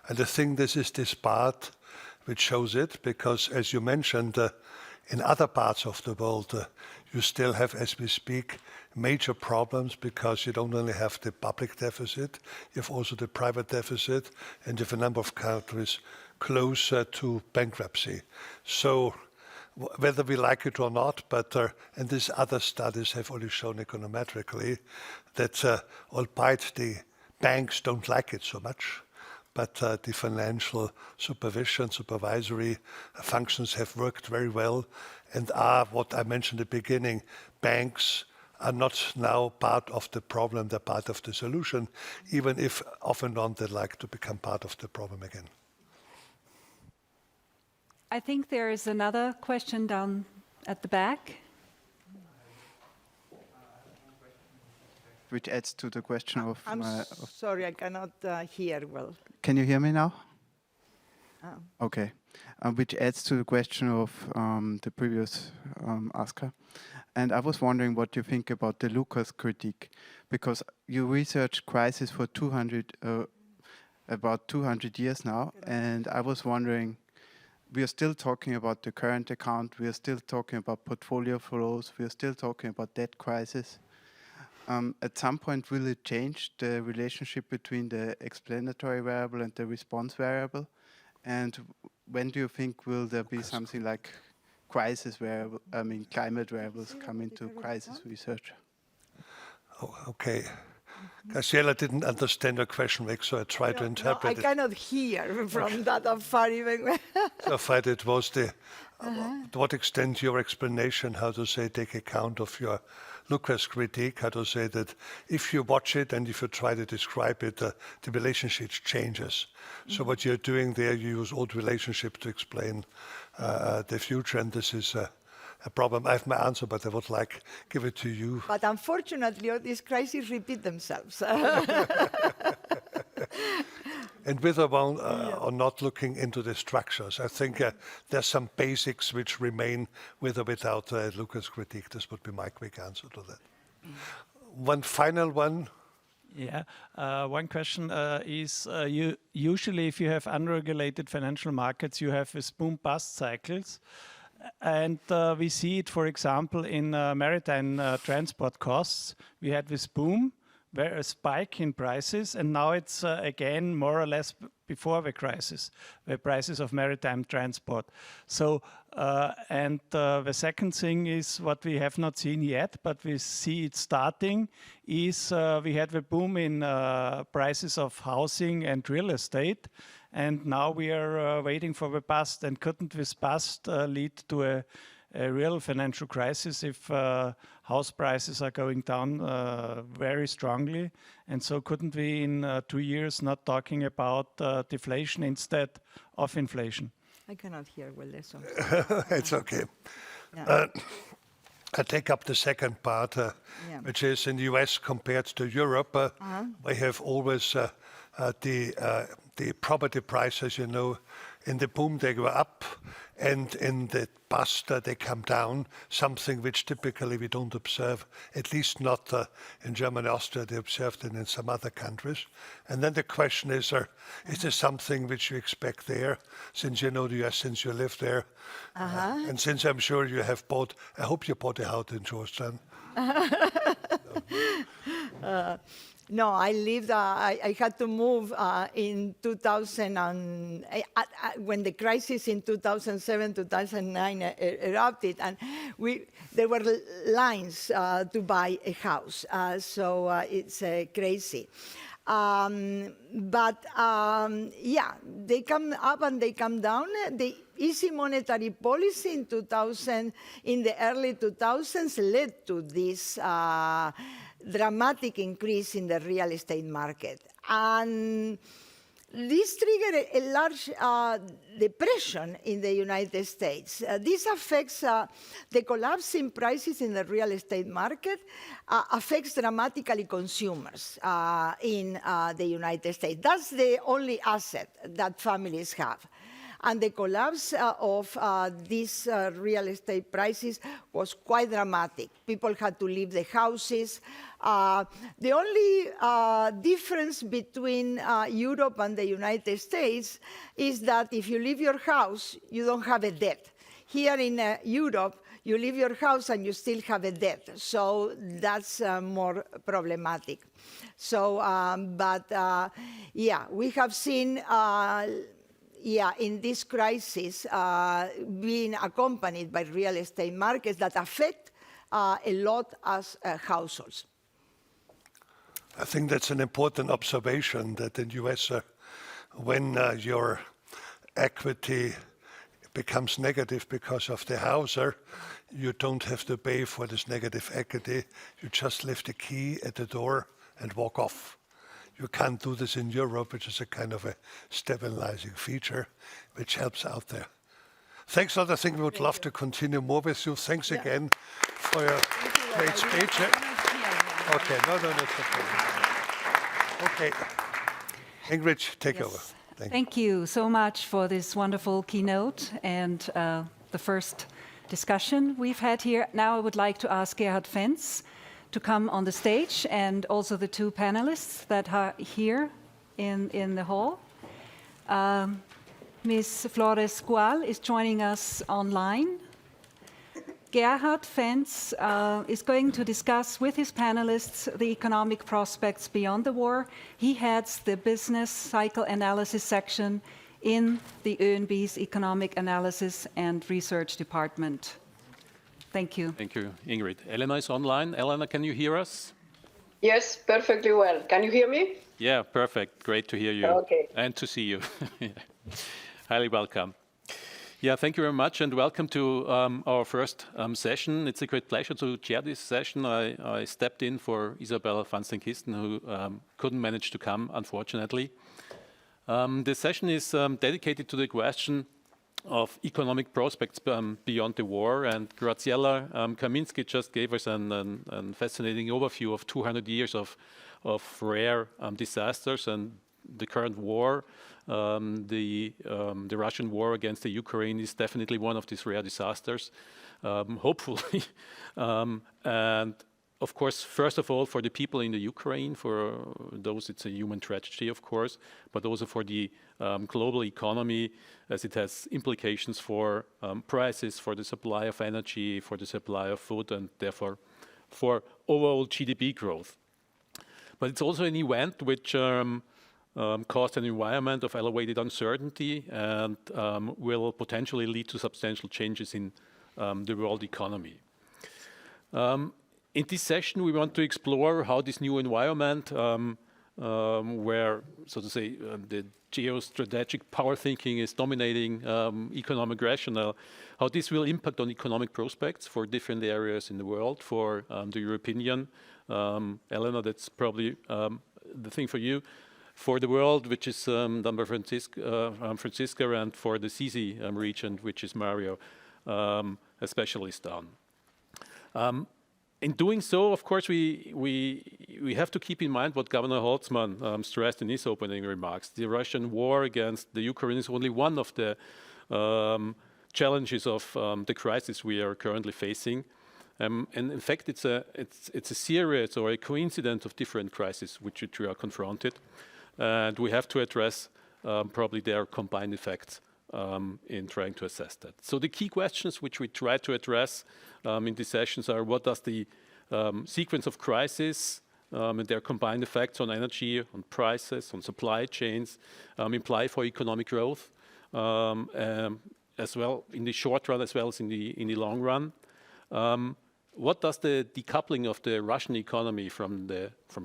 And I think this is this part which shows it, because as you mentioned, in other parts of the world, you still have, as we speak, major problems because you don't only have the public deficit, you have also the private deficit, and you have a number of countries closer to bankruptcy. So whether we like it or not, but and these other studies have already shown econometrically that albeit the banks don't like it so much, but the financial supervisory functions have worked very well and are what I mentioned at the beginning. Banks are not now part of the problem, they're part of the solution, even if off and on they like to become part of the problem again. I think there is another question down at the back. Which adds to the question of... Sorry, I cannot hear well. Can you hear me now? Oh. Okay. Which adds to the question of the previous asker. And I was wondering what you think about the Lucas critique, because you researched crisis for about 200 years now, and I was wondering, we are still talking about the current account, we are still talking about portfolio flows, we are still talking about debt crisis. At some point, will it change the relationship between the explanatory variable and the response variable? And when do you think will there be something like crisis variable, climate variables come into crisis research? Oh, okay. Graciela didn't understand your question, Vic, so I tried to interpret I it. cannot hear from that far even. So far it was to what extent your explanation, how to say, take account of your Lucas critique, how to say that if you watch it and if you try to describe it, the relationship changes. So what you're doing there, you use old relationship to explain the future, and this is a problem. I have my answer, but I would like give it to you. But unfortunately, all these crises repeat themselves. And with or one or not looking into the structures, I think there's some basics which remain with or without Lucas critique. This would be my quick answer to that. One final one. Yeah, one question is, you usually if you have unregulated financial markets, you have this boom-bust cycles. And we see it, for example, in maritime transport costs. We had this boom, a spike in prices, and now it's again more or less before the crisis, the prices of maritime transport. So, and the second thing is what we have not seen yet, but we see it starting, is we had the boom in prices of housing and real estate, and now we are waiting for the bust. And couldn't this bust lead to a real financial crisis if house prices are going down very strongly? And so couldn't we in 2 years not talking about deflation instead of inflation? I cannot hear well, so. It's okay. Yeah. I take up the second part, which is in the US compared to Europe. We have always the property prices, you know, in the boom they go up, and in the bust they come down, something which typically we don't observe, at least not in Germany, Austria, they observed it in some other countries. And then the question is this something which you expect there, since you know the US, since you live there, and since I'm sure you have bought, I hope you bought a house in Georgetown. No, I lived, I had to move in 2000, when the crisis in 2007, 2009 erupted, and there were lines to buy a house, so it's crazy. Yeah, they come up and they come down. The easy monetary policy in the early 2000s led to this dramatic increase in the real estate market. And this triggered a large depression in the United States. This affects the collapse in prices in the real estate market, affects dramatically consumers in the United States. That's the only asset that families have. And the collapse of these real estate prices was quite dramatic. People had to leave the houses. The only difference between Europe and the United States is that if you leave your house, you don't have a debt. Here in Europe, you leave your house and you still have a debt. So that's more problematic. So, yeah, we have seen yeah, in this crisis, being accompanied by real estate markets that affect a lot as households. I think that's an important observation that in US, when your equity becomes negative because of the houser, you don't have to pay for this negative equity. You just leave the key at the door and walk off. You can't do this in Europe, which is a kind of a stabilizing feature, which helps out there. Thanks a lot. I think we would love to continue more with you. Thanks again for your great speech. Okay, no, it's okay. Okay, Ingrid, take over. Thank you so much for this wonderful keynote and the first discussion we've had here. Now I would like to ask Gerhard Fenz to come on the stage, and also the two panelists that are here in the hall. Ms. Flores Gual is joining us online. Gerhard Fenz is going to discuss with his panelists the economic prospects beyond the war. He heads the business cycle analysis section in the OeNB's Economic Analysis and Research Department. Thank you. Thank you, Ingrid. Elena is online. Elena, can you hear us? Yes, perfectly well. Can you hear me? Yeah, perfect. Great to hear you. Okay. And to see you. Highly welcome. Yeah, thank you very much, and welcome to our first session. It's a great pleasure to chair this session. I stepped in for Isabel van Stenkisten, who couldn't manage to come, unfortunately. The session is dedicated to the question of economic prospects beyond the war, and Graziella Kaminski just gave us a fascinating overview of 200 years of rare disasters and the current war. The Russian war against the Ukraine is definitely one of these rare disasters, hopefully. And of course, first of all, for the people in the Ukraine, for those it's a human tragedy, of course, but also for the global economy, as it has implications for prices, for the supply of energy, for the supply of food, and therefore for overall GDP growth. But it's also an event which caused an environment of elevated uncertainty and will potentially lead to substantial changes in the world economy. In this session, we want to explore how this new environment, where, so to say, the geostrategic power thinking is dominating economic rationale, how this will impact on economic prospects for different areas in the world, for the European Union. Elena, that's probably the thing for you. For the world, which is done by Francisca, and for the CESEE region, which is Mario, a specialist on. In doing so, of course, we have to keep in mind what Governor Holtzman stressed in his opening remarks. The Russian war against the Ukraine is only one of the challenges of the crisis we are currently facing. And in fact, it's a series or a coincidence of different crises which we are confronted. And we have to address probably their combined effects in trying to assess that. So the key questions which we try to address in these sessions are: what does the sequence of crises and their combined effects on energy, on prices, on supply chains imply for economic growth, as well in the short run as well as in the long run? What does the decoupling of the Russian economy from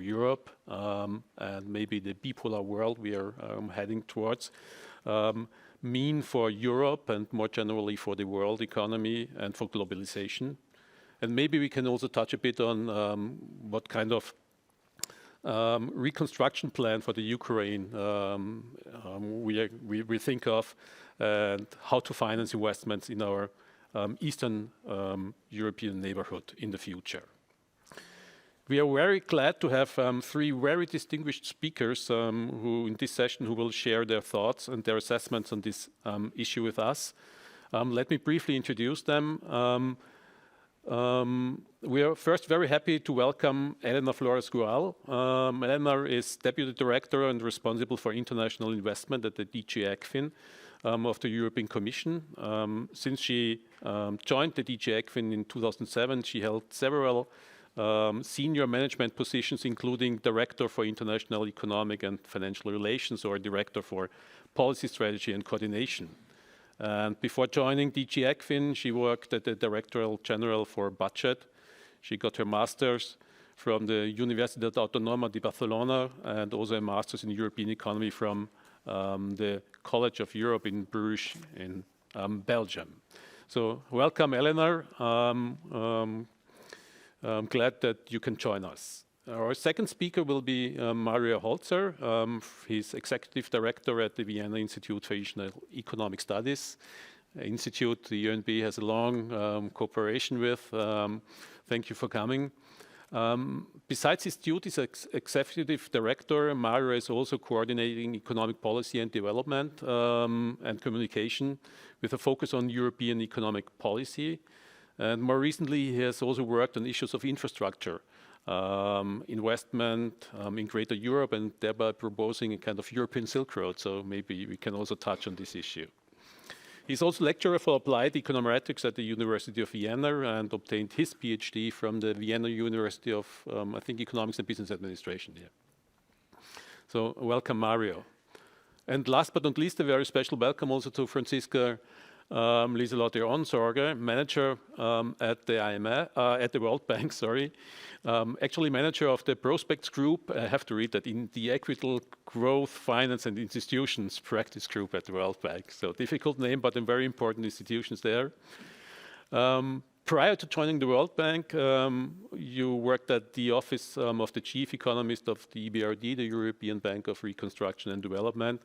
Europe and maybe the bipolar world we are heading towards mean for Europe and more generally for the world economy and for globalization? And maybe we can also touch a bit on what kind of reconstruction plan for the Ukraine we think of, and how to finance investments in our Eastern European neighborhood in the future. We are very glad to have three very distinguished speakers who in this session who will share their thoughts and their assessments on this issue with us. Let me briefly introduce them. We are first very happy to welcome Elena Flores Gual. Elena is Deputy Director and responsible for international investment at the DG ECFIN of the European Commission. Since she joined the DG ECFIN in 2007, she held several senior management positions, including Director for International Economic and Financial Relations or Director for Policy Strategy and Coordination. And before joining DG ECFIN, she worked at the Directorate General for Budget. She got her master's from the Universidad Autónoma de Barcelona and also a master's in European economy from the College of Europe in Bruges in Belgium. So welcome, Eleanor. I'm glad that you can join us. Our second speaker will be Mario Holzer. He's Executive Director at the Vienna Institute for Economic Studies, institute the OeNB has a long cooperation with. Thank you for coming. Besides his duties as Executive Director, Mario is also coordinating economic policy and development and communication with a focus on European economic policy. And more recently, he has also worked on issues of infrastructure, investment in Greater Europe, and thereby proposing a kind of European Silk Road. So maybe we can also touch on this issue. He's also lecturer for applied econometrics at the University of Vienna and obtained his PhD from the Vienna University of, I think, Economics and Business Administration. Yeah. So welcome, Mario. And last but not least, a very special welcome also to Franziska Lieselotte Onsorge, manager at the at the World Bank, sorry. Actually manager of the Prospects Group, I have to read that, in the Equitable Growth, Finance and Institutions Practice Group at the World Bank. So difficult name, but in very important institutions there. Prior to joining the World Bank, you worked at the office of the chief economist of the EBRD, the European Bank of Reconstruction and Development,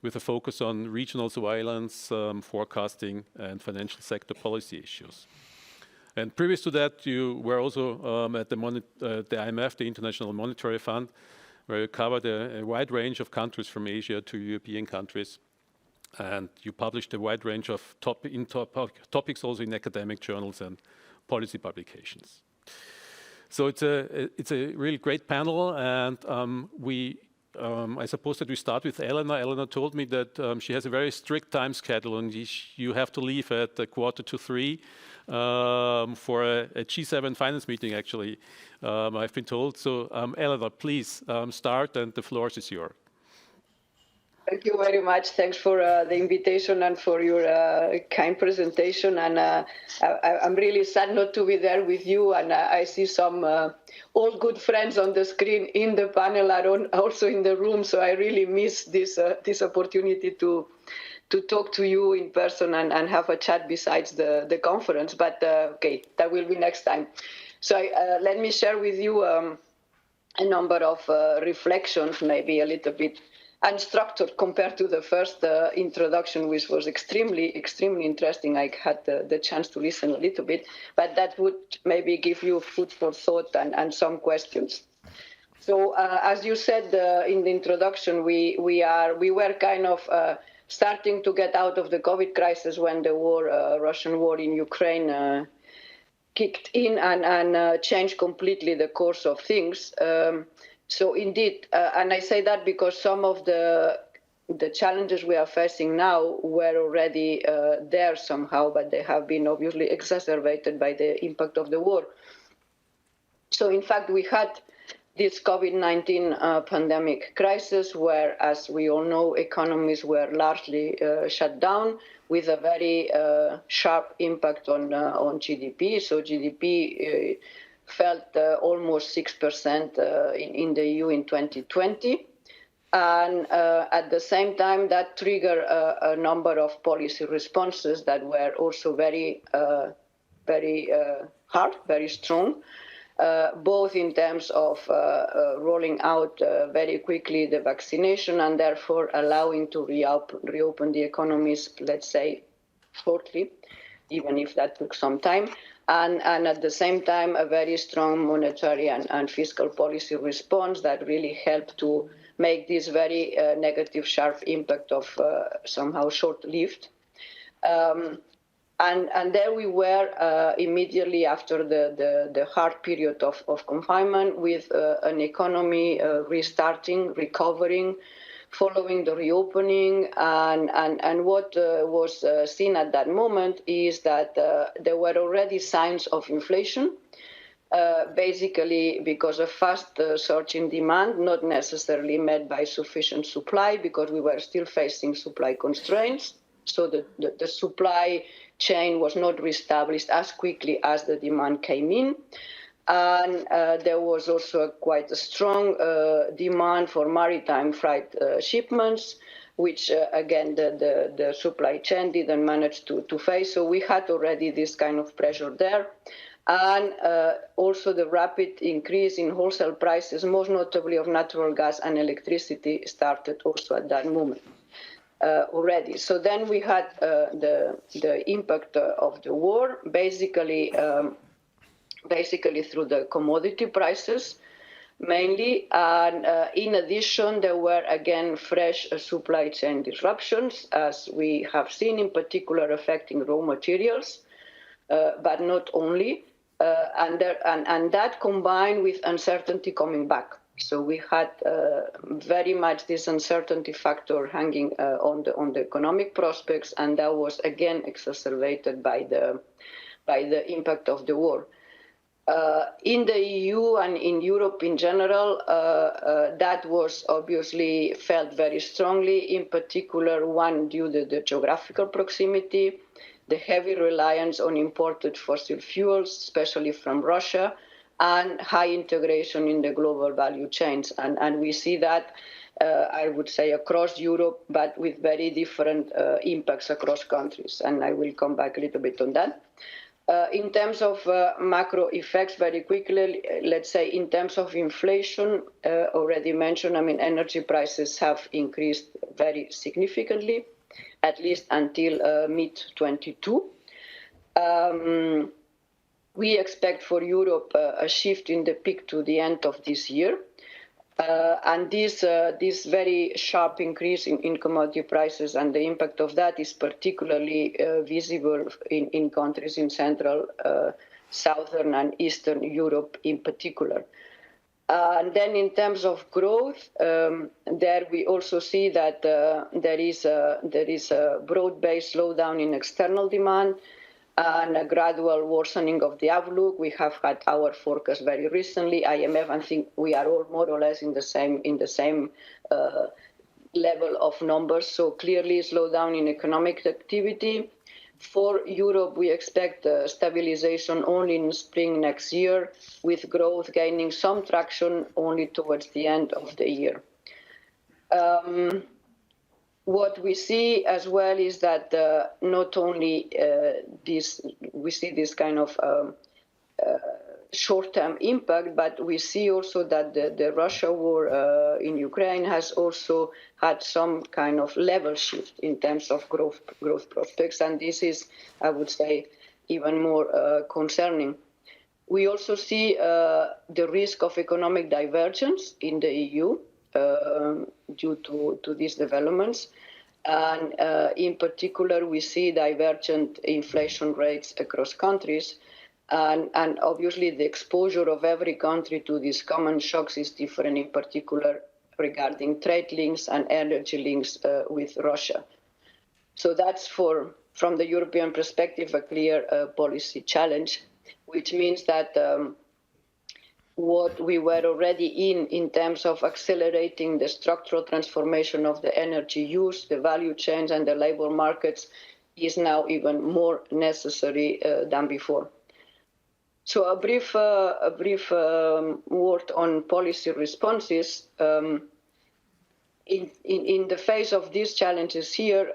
with a focus on regional surveillance, forecasting, and financial sector policy issues. And previous to that, you were also at the IMF, the International Monetary Fund, where you covered a wide range of countries from Asia to European countries. And you published a wide range of topics also in academic journals and policy publications. So it's a really great panel, and I suppose that we start with Eleanor. Eleanor told me that she has a very strict time schedule, and you have to leave at 2:45 for a G7 finance meeting, actually, I've been told. So Eleanor, please start, and the floor is yours. Thank you very much. Thanks for the invitation and for your kind presentation. And I'm really sad not to be there with you. And I see some old good friends on the screen in the panel, are also in the room. So I really miss this opportunity to talk to you in person and have a chat besides the conference. But okay, that will be next time. So let me share with you a number of reflections, maybe a little bit unstructured compared to the first introduction, which was extremely interesting. I had the chance to listen a little bit, but that would maybe give you food for thought and some questions. So as you said in the introduction, we were kind of starting to get out of the COVID crisis when the Russian war in Ukraine kicked in and changed completely the course of things. So indeed, and I say that because some of the challenges we are facing now were already there somehow, but they have been obviously exacerbated by the impact of the war. So in fact, we had this COVID-19 pandemic crisis where, as we all know, economies were largely shut down with a very sharp impact on GDP. So GDP felt almost 6% in the EU in 2020. And at the same time, that triggered a number of policy responses that were also very hard, very strong, both in terms of rolling out very quickly the vaccination and therefore allowing to reopen the economies, let's say, shortly, even if that took some time. And at the same time, a very strong monetary and fiscal policy response that really helped to make this very negative, sharp impact of somehow short-lived. And there we were immediately after the hard period of confinement with an economy restarting, recovering, following the reopening, and what was seen at that moment is that there were already signs of inflation, basically because of fast surge in demand, not necessarily met by sufficient supply, because we were still facing supply constraints. So the supply chain was not reestablished as quickly as the demand came in. And there was also quite a strong demand for maritime freight shipments, which again the supply chain didn't manage to face. So we had already this kind of pressure there. And also the rapid increase in wholesale prices, most notably of natural gas and electricity, started also at that moment already. So then we had the impact of the war, basically through the commodity prices mainly. And in addition, there were again fresh supply chain disruptions, as we have seen, in particular affecting raw materials, but not only. And that combined with uncertainty coming back. So we had very much this uncertainty factor hanging on the economic prospects, and that was again exacerbated by the impact of the war. In the EU and in Europe in general, that was obviously felt very strongly, in particular, one, due to the geographical proximity, the heavy reliance on imported fossil fuels, especially from Russia, and high integration in the global value chains. And we see that, I would say, across Europe, but with very different impacts across countries. And I will come back a little bit on that. In terms of macro effects, very quickly, let's say in terms of inflation, already mentioned, I mean, energy prices have increased very significantly, at least until mid-22. We expect for Europe a shift in the peak to the end of this year. And this very sharp increase in commodity prices and the impact of that is particularly visible in countries in Central, Southern and Eastern Europe in particular. And then in terms of growth, there we also see that there is a broad-based slowdown in external demand and a gradual worsening of the outlook. We have had our forecast very recently. IMF, I think we are all more or less in the same level of numbers. So clearly slowdown in economic activity. For Europe, we expect stabilization only in spring next year, with growth gaining some traction only towards the end of the year. What we see as well is that not only we see this kind of short-term impact, but we see also that the Russia war in Ukraine has also had some kind of level shift in terms of growth prospects, and this is, I would say, even more concerning. We also see the risk of economic divergence in the EU due to these developments. And in particular, we see divergent inflation rates across countries. And obviously, the exposure of every country to these common shocks is different, in particular regarding trade links and energy links with Russia. So that's from the European perspective, a clear policy challenge, which means that what we were already in terms of accelerating the structural transformation of the energy use, the value chains and the labor markets is now even more necessary than before. So a brief word on policy responses. In the face of these challenges here,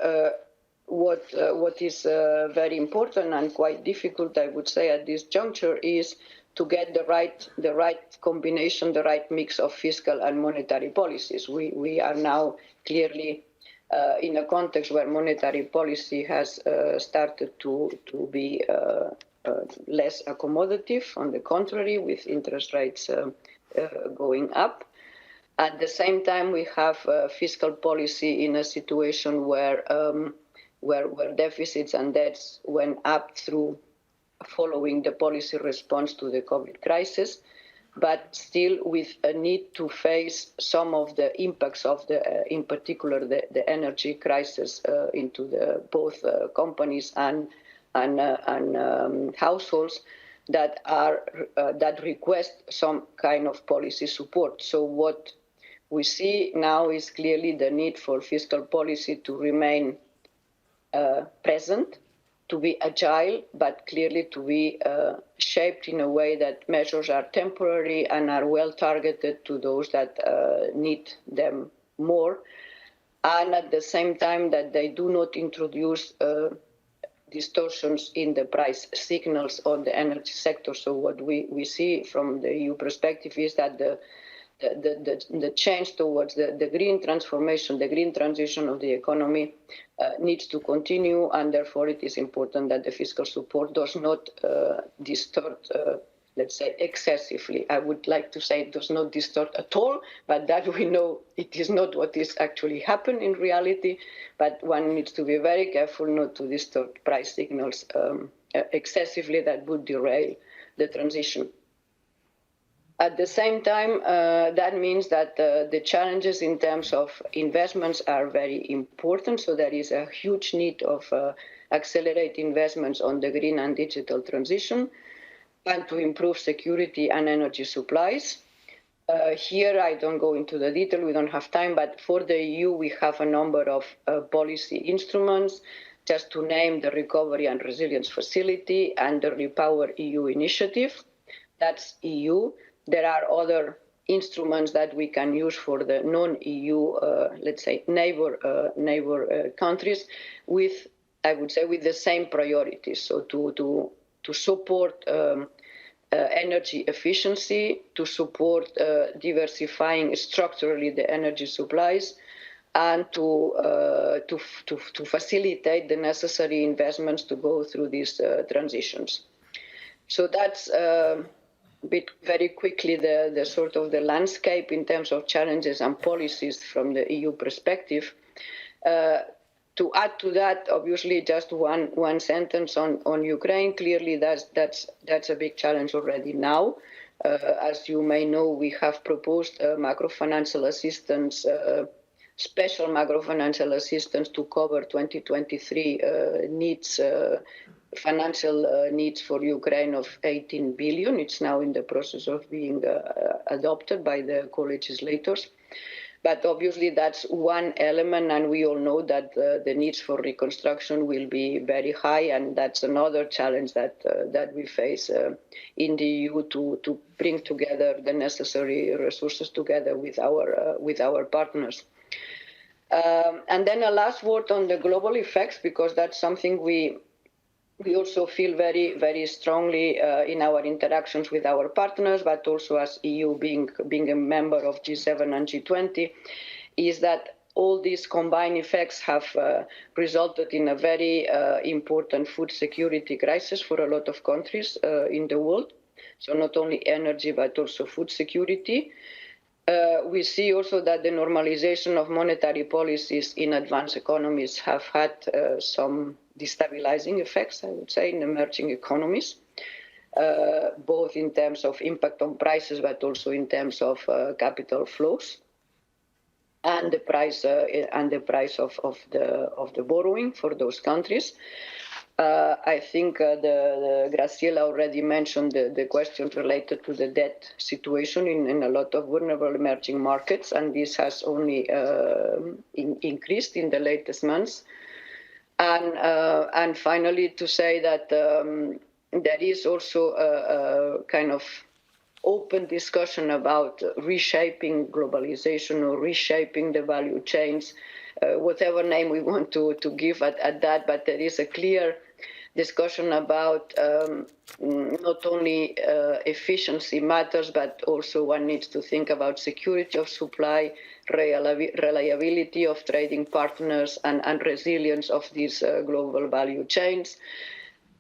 what is very important and quite difficult, I would say, at this juncture is to get the right combination, the right mix of fiscal and monetary policies. We are now clearly in a context where monetary policy has started to be less accommodative, on the contrary, with interest rates going up. At the same time, we have fiscal policy in a situation where deficits and debts went up through following the policy response to the COVID crisis, but still with a need to face some of the impacts of in particular, the energy crisis into both companies and households. that request some kind of policy support. So what we see now is clearly the need for fiscal policy to remain present, to be agile, but clearly to be shaped in a way that measures are temporary and are well targeted to those that need them more, and at the same time that they do not introduce distortions in the price signals on the energy sector. So what we see from the EU perspective is that the change towards the green transformation, the green transition of the economy needs to continue, and therefore it is important that the fiscal support does not distort, let's say, excessively. I would like to say it does not distort at all, but that we know it is not what is actually happening in reality, but one needs to be very careful not to distort price signals excessively. That would derail the transition. At the same time, that means that the challenges in terms of investments are very important. So there is a huge need of accelerate investments on the green and digital transition and to improve security and energy supplies. Here, I don't go into the detail, we don't have time, but for the EU, we have a number of policy instruments, just to name the Recovery and Resilience Facility and the Repower EU initiative. That's EU. There are other instruments that we can use for the non-EU, let's say, neighbor countries with, I would say, with the same priorities. So to support energy efficiency, to support diversifying structurally the energy supplies, and to facilitate the necessary investments to go through these transitions. So that's very quickly the sort of the landscape in terms of challenges and policies from the EU perspective. To add to that, obviously, just one sentence on Ukraine. Clearly, that's a big challenge already now. As you may know, we have proposed macrofinancial assistance, special macrofinancial assistance to cover 2023 needs. Financial needs for Ukraine of 18 billion. It's now in the process of being adopted by the co-legislators. But obviously that's one element, and we all know that the needs for reconstruction will be very high, and that's another challenge that we face in the EU to bring together the necessary resources together with our partners. And then a last word on the global effects, because that's something we also feel very, very strongly in our interactions with our partners, but also as EU being a member of G7 and G20, is that all these combined effects have resulted in a very important food security crisis for a lot of countries in the world. So not only energy, but also food security. We see also that the normalization of monetary policies in advanced economies have had some destabilizing effects, I would say, in emerging economies, both in terms of impact on prices, but also in terms of capital flows and the price of the borrowing for those countries. I think Graciela already mentioned the question related to the debt situation in a lot of vulnerable emerging markets, and this has only increased in the latest months. And finally, to say that there is also a kind of open discussion about reshaping globalization or reshaping the value chains, whatever name we want to give at that, but there is a clear discussion about not only efficiency matters, but also one needs to think about security of supply, reliability of trading partners, and resilience of these global value chains.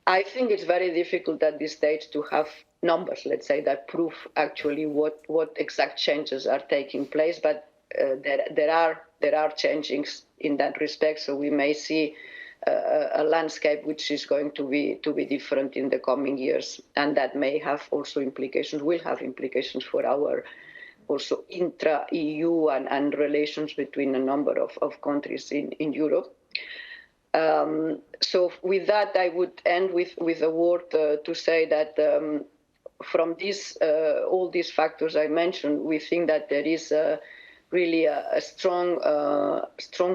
I think it's very difficult at this stage to have numbers, let's say, that prove actually what exact changes are taking place, but there are changes in that respect, so we may see a landscape which is going to be different in the coming years, and that may have also implications, will have implications for our also intra-EU and relations between a number of countries in Europe. So with that, I would end with a word to say that from all these factors I mentioned, we think that there is really a strong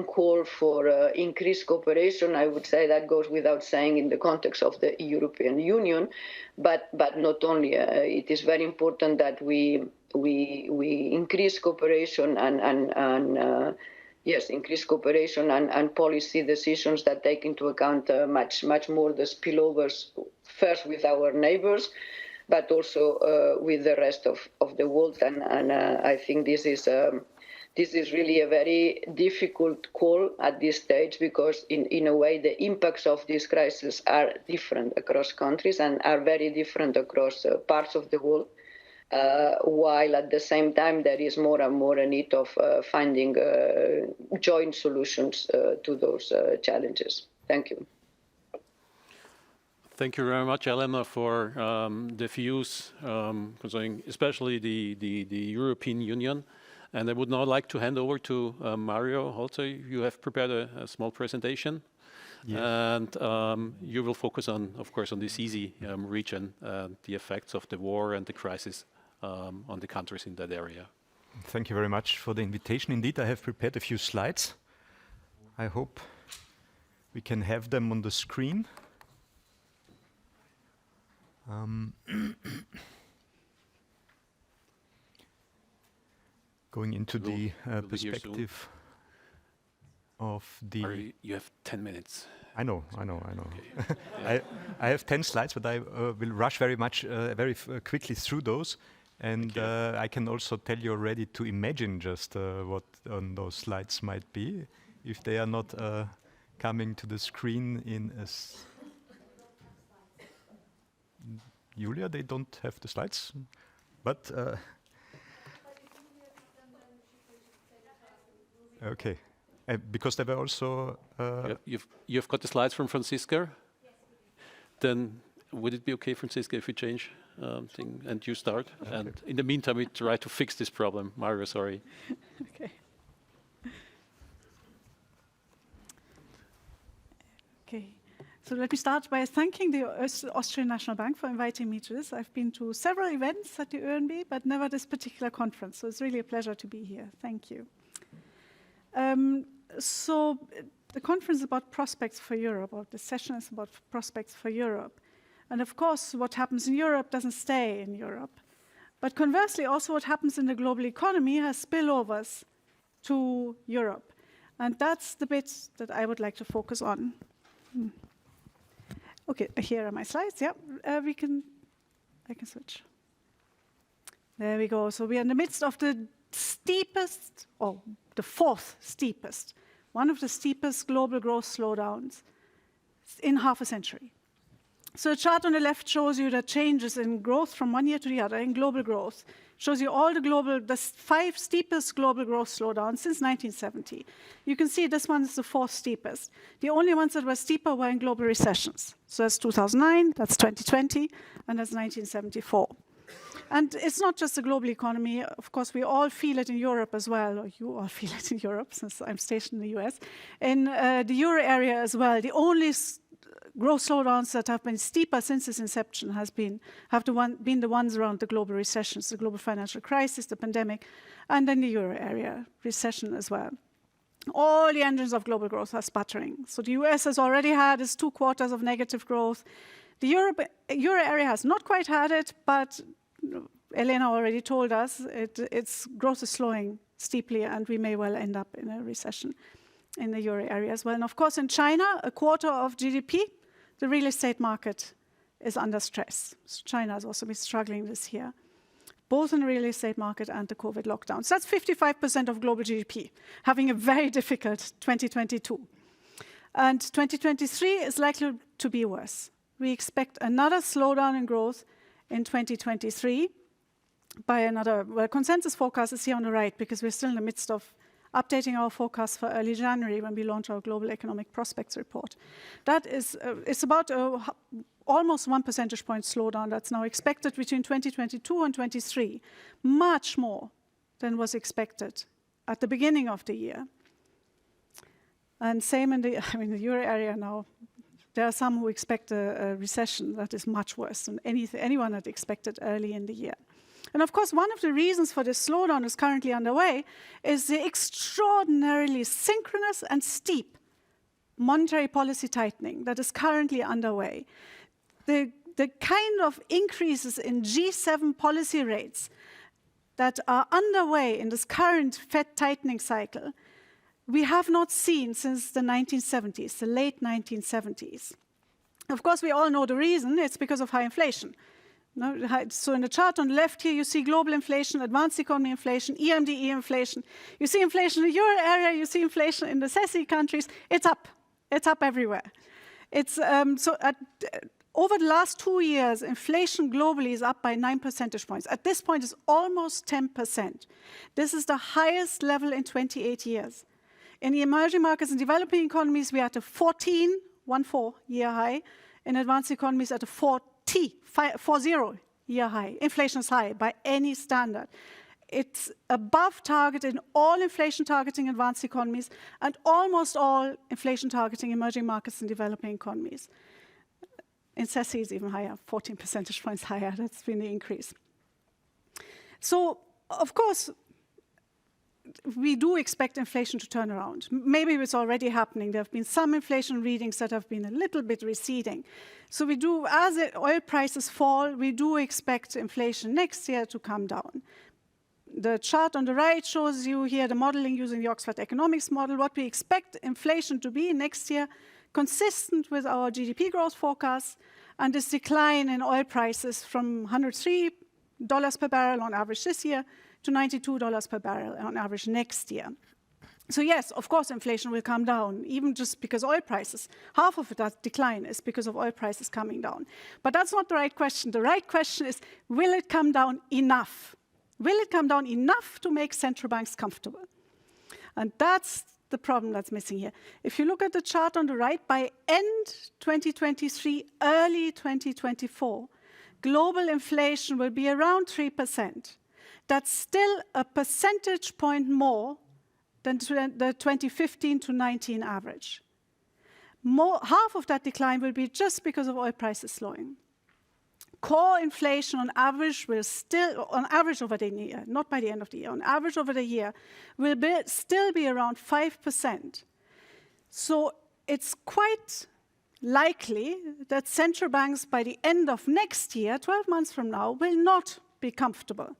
call for increased cooperation. I would say that goes without saying in the context of the European Union, but not only. It is very important that we increase cooperation and increase cooperation and policy decisions that take into account much more the spillovers, first with our neighbors, but also with the rest of the world. And I think this is really a very difficult call at this stage, because in a way the impacts of this crisis are different across countries and are very different across parts of the world. While at the same time there is more and more a need of finding joint solutions to those challenges. Thank you. Thank you very much, Elena, for the views concerning especially the European Union. And I would now like to hand over to Mario Holzer. You have prepared a small presentation. Yes. And you will focus on, of course, on the CESEE region, the effects of the war and the crisis on the countries in that area. Thank you very much for the invitation. Indeed, I have prepared a few slides. I hope we can have them on the screen. Going into the perspective of the... You have 10 minutes. I know. Okay. I have 10 slides, but I will rush very quickly through those. And I can also tell you already to imagine just what on those slides might be, if they are not coming to the screen in a... Julia, they don't have the slides, but... okay, because they were also... You've got the slides from Franziska? Yes. Then would it be okay, Franziska, if we change thing and you start? Okay. And in the meantime, we try to fix this problem. Mario, sorry. Okay. Okay. So let me start by thanking the Austrian National Bank for inviting me to this. I've been to several events at the OeNB, but never this particular conference. So it's really a pleasure to be here. Thank you. So the conference is about prospects for Europe, or the session is about prospects for Europe. And of course, what happens in Europe doesn't stay in Europe. But conversely, also what happens in the global economy has spillovers to Europe. And that's the bit that I would like to focus on. Okay, here are my slides. Yeah, I can switch. There we go. So we are in the midst of the steepest, or the fourth steepest, one of the steepest global growth slowdowns in half a century. So the chart on the left shows you the changes in growth from one year to the other in global growth. Shows you all the 5 steepest global growth slowdowns since 1970. You can see this one is the 4th steepest. The only ones that were steeper were in global recessions. So that's 2009, that's 2020, and that's 1974. And it's not just the global economy. Of course, we all feel it in Europe as well, or you all feel it in Europe, since I'm stationed in the US. In the euro area as well, the only growth slowdowns that have been steeper since its inception have been the ones around the global recessions, the global financial crisis, the pandemic, and then the euro area recession as well. All the engines of global growth are sputtering. So the US has already had its 2 quarters of negative growth. The euro area has not quite had it, but Elena already told us its growth is slowing steeply, and we may well end up in a recession in the euro area as well. And of course, in China, a quarter of GDP, the real estate market is under stress. So China has also been struggling this year, both in the real estate market and the COVID lockdowns. That's 55% of global GDP, having a very difficult 2022. And 2023 is likely to be worse. We expect another slowdown in growth in 2023 by another, well, consensus forecast is here on the right, because we're still in the midst of updating our forecast for early January when we launch our Global Economic Prospects report. That is, it's about almost 1 percentage point slowdown that's now expected between 2022 and 2023, much more than was expected at the beginning of the year. And same in the euro area now. There are some who expect a recession that is much worse than anyone had expected early in the year. And of course, one of the reasons for this slowdown is currently underway is the extraordinarily synchronous and steep monetary policy tightening that is currently underway. The kind of increases in G7 policy rates that are underway in this current Fed tightening cycle, we have not seen since the 1970s, the late 1970s. Of course, we all know the reason. It's because of high inflation. So in the chart on the left here, you see global inflation, advanced economy inflation, EMDE inflation. You see inflation in the euro area, you see inflation in the CESEE countries. It's up. It's up everywhere. Over the last 2 years, inflation globally is up by 9 percentage points. At this point, it's almost 10%. This is the highest level in 28 years. In the emerging markets and developing economies, we are at a 14-year high. In advanced economies, at a 40-year high. Inflation is high by any standard. It's above target in all inflation targeting advanced economies and almost all inflation targeting emerging markets and developing economies. In CESEE is even higher, 14 percentage points higher. That's been the increase. So, of course, we do expect inflation to turn around. Maybe it's already happening. There have been some inflation readings that have been a little bit receding. So we do, as oil prices fall, we do expect inflation next year to come down. The chart on the right shows you here the modeling using the Oxford Economics model, what we expect inflation to be next year, consistent with our GDP growth forecasts, and this decline in oil prices from $103 per barrel on average this year to $92 per barrel on average next year. So yes, of course, inflation will come down, even just because oil prices, half of that decline is because of oil prices coming down. But that's not the right question. The right question is, will it come down enough? Will it come down enough to make central banks comfortable? And that's the problem that's missing here. If you look at the chart on the right, by end 2023, early 2024, global inflation will be around 3%. That's still a percentage point more than the 2015 to 19 average. Half of that decline will be just because of oil prices slowing. Core inflation on average will still, on average over the year, not by the end of the year, on average over the year, will still be around 5%. So it's quite likely that central banks by the end of next year, 12 months from now, will not be comfortable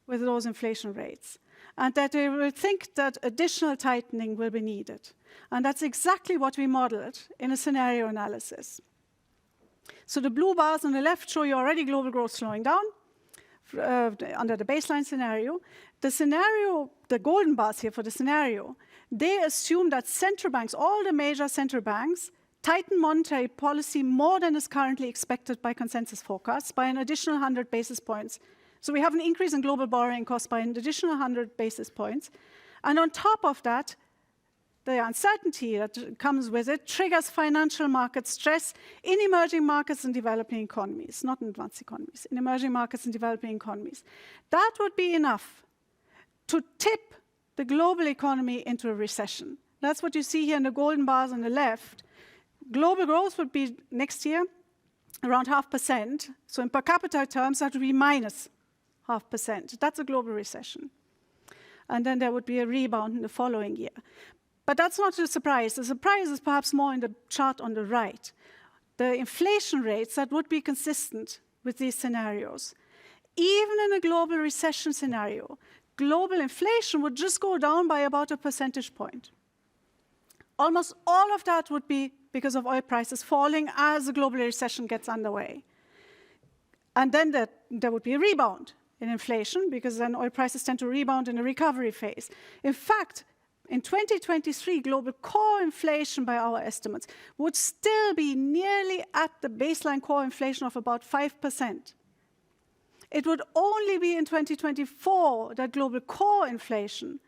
with those inflation rates, and that they will think that additional tightening will be needed. And that's exactly what we modeled in a scenario analysis. So the blue bars on the left show you already global growth slowing down under the baseline scenario. The golden bars here for the scenario, they assume that central banks, all the major central banks, tighten monetary policy more than is currently expected by consensus forecasts by an additional 100 basis points. So we have an increase in global borrowing costs by an additional 100 basis points. And on top of that, the uncertainty that comes with it triggers financial market stress in emerging markets and developing economies, not in advanced economies, in emerging markets and developing economies. That would be enough to tip the global economy into a recession. That's what you see here in the golden bars on the left. Global growth would be next year around 0.5%. So in per capita terms, that would be minus 0.5%. That's a global recession. And then there would be a rebound in the following year. But that's not a surprise. The surprise is perhaps more in the chart on the right. The inflation rates that would be consistent with these scenarios. Even in a global recession scenario, global inflation would just go down by about a percentage point. Almost all of that would be because of oil prices falling as the global recession gets underway. And then there would be a rebound in inflation, because then oil prices tend to rebound in the recovery phase. In fact, in 2023, global core inflation, by our estimates, would still be nearly at the baseline core inflation of about 5%. It would only be in 2024 that global core inflation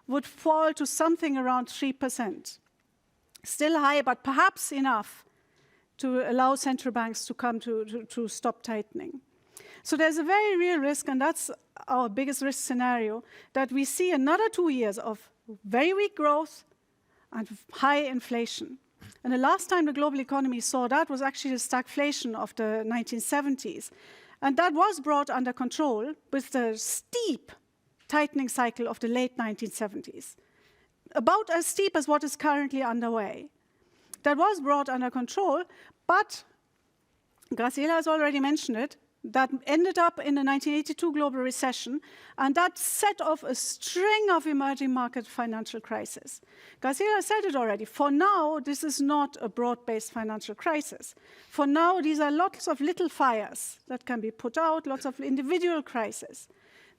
would fall to something around 3%. Still high, but perhaps enough to allow central banks to come to stop tightening. So there's a very real risk, and that's our biggest risk scenario, that we see another 2 years of very weak growth and high inflation. And the last time the global economy saw that was actually the stagflation of the 1970s. And that was brought under control with the steep tightening cycle of the late 1970s, about as steep as what is currently underway. That was brought under control, but Graciela has already mentioned it, that ended up in the 1982 global recession, and that set off a string of emerging market financial crises. Graciela said it already. For now, this is not a broad-based financial crisis. For now, these are lots of little fires that can be put out, lots of individual crises.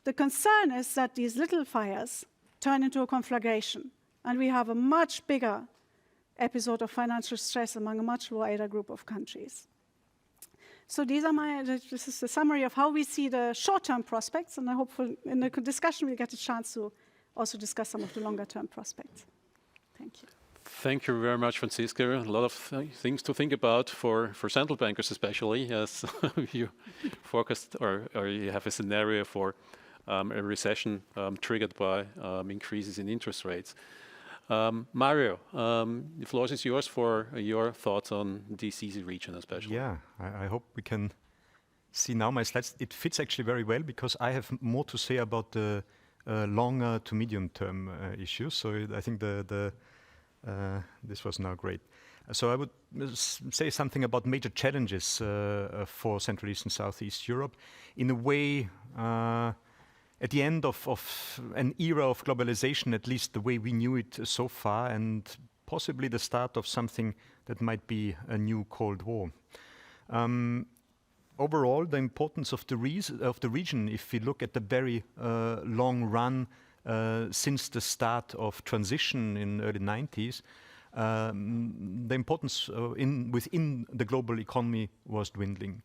The concern is that these little fires turn into a conflagration, and we have a much bigger episode of financial stress among a much wider group of countries. So this is the summary of how we see the short-term prospects, and I hope in the discussion we'll get a chance to also discuss some of the longer-term prospects. Thank you. Thank you very much, Franziska. A lot of things to think about for central bankers, especially as you forecast or you have a scenario for a recession triggered by increases in interest rates. Mario, the floor is yours for your thoughts on the CESEE region especially. Yeah, I hope we can see now my slides. It fits actually very well because I have more to say about the longer to medium term issues. So I think this was now great. So I would say something about major challenges for Central East and Southeast Europe. In a way, at the end of an era of globalization, at least the way we knew it so far, and possibly the start of something that might be a new Cold War. Overall, the importance of the region, if we look at the very long run since the start of transition in the early 90s, the importance within the global economy was dwindling.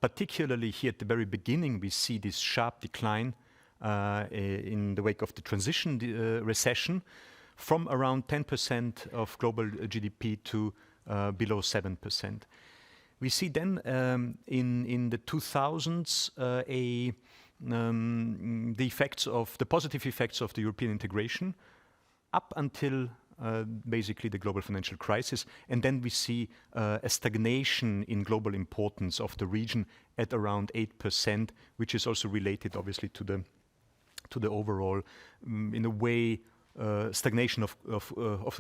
Particularly here at the very beginning, we see this sharp decline in the wake of the transition recession from around 10% of global GDP to below 7%. We see then in the 2000s the positive effects of the European integration up until basically the global financial crisis, and then we see a stagnation in global importance of the region at around 8%, which is also related, obviously, to the overall, in a way, stagnation of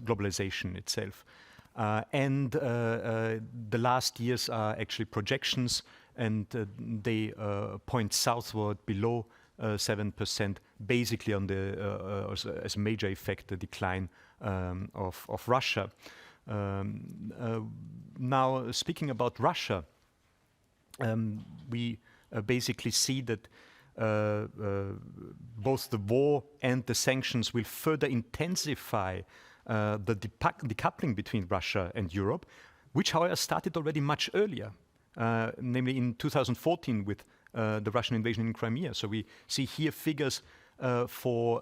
globalization itself. And the last years are actually projections, and they point southward below 7%, basically on as a major effect, the decline of Russia. Now, speaking about Russia, we basically see that both the war and the sanctions will further intensify the decoupling between Russia and Europe, which, however, started already much earlier, namely in 2014 with the Russian invasion in Crimea. So we see here figures for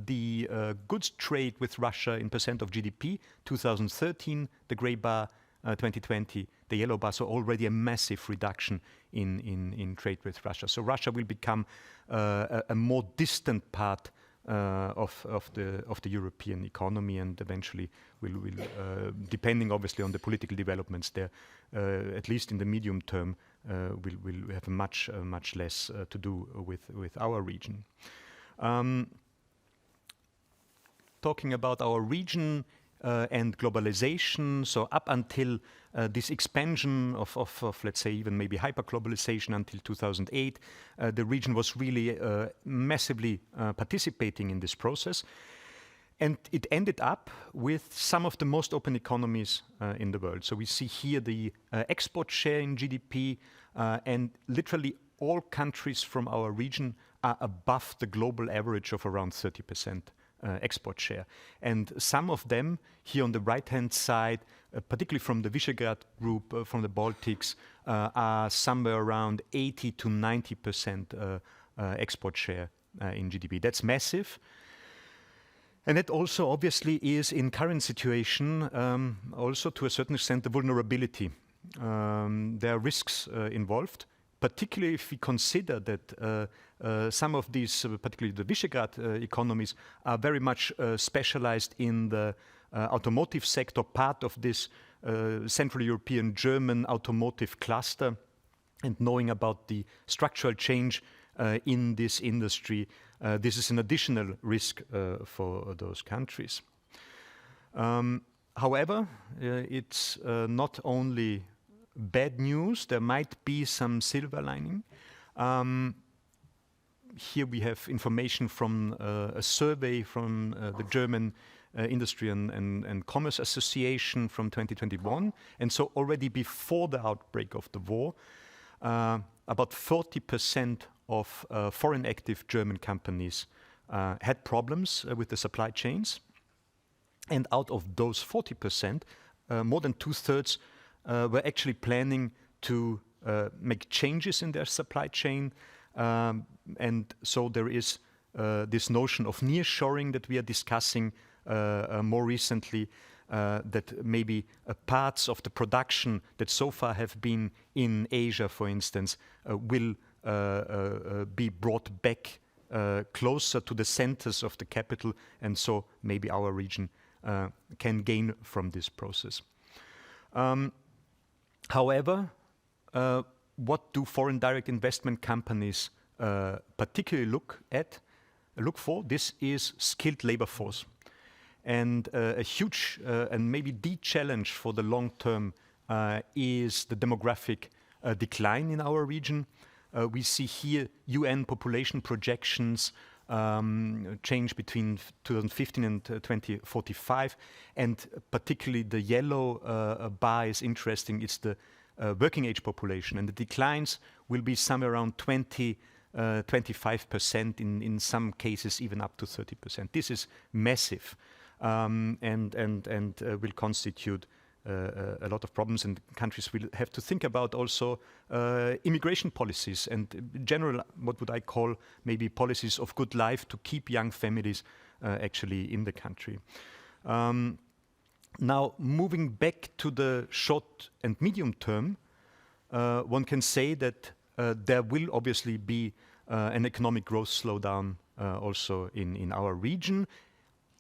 the goods trade with Russia in percent of GDP, 2013, the gray bar, 2020, the yellow bar, so already a massive reduction in trade with Russia. So Russia will become a more distant part of the European economy, and eventually will depending obviously on the political developments there, at least in the medium term, will have much less to do with our region. Talking about our region and globalization, so up until this expansion of let's say even maybe hyperglobalization until 2008, the region was really massively participating in this process. And it ended up with some of the most open economies in the world. So we see here the export share in GDP, and literally all countries from our region are above the global average of around 30% export share. And some of them, here on the right-hand side, particularly from the Visegrad group, from the Baltics, are somewhere around 80 to 90% export share in GDP. That's massive. And it also obviously is, in current situation, also to a certain extent, the vulnerability. There are risks involved, particularly if we consider that some of these, particularly the Visegrad economies, are very much specialized in the automotive sector, part of this Central European German automotive cluster, and knowing about the structural change in this industry, this is an additional risk for those countries. However, it's not only bad news, there might be some silver lining. Here we have information from a survey from the German Industry and Commerce Association from 2021. And so already before the outbreak of the war, about 40% of foreign active German companies had problems with the supply chains. And out of those 40%, more than 2/3 were actually planning to make changes in their supply chain. And so there is this notion of nearshoring that we are discussing more recently, that maybe parts of the production that so far have been in Asia, for instance, will be brought back closer to the centers of the capital, and so maybe our region can gain from this process. However, what do foreign direct investment companies particularly look for? This is skilled labor force. And a huge and maybe the challenge for the long term is the demographic decline in our region. We see here UN population projections change between 2015 and 2045, and particularly the yellow bar is interesting. It's the working age population, and the declines will be somewhere around 25%, in some cases even up to 30%. This is massive, and will constitute a lot of problems, and countries will have to think about also immigration policies and general, what would I call maybe policies of good life to keep young families actually in the country. Now, moving back to the short and medium term, one can say that there will obviously be an economic growth slowdown also in our region,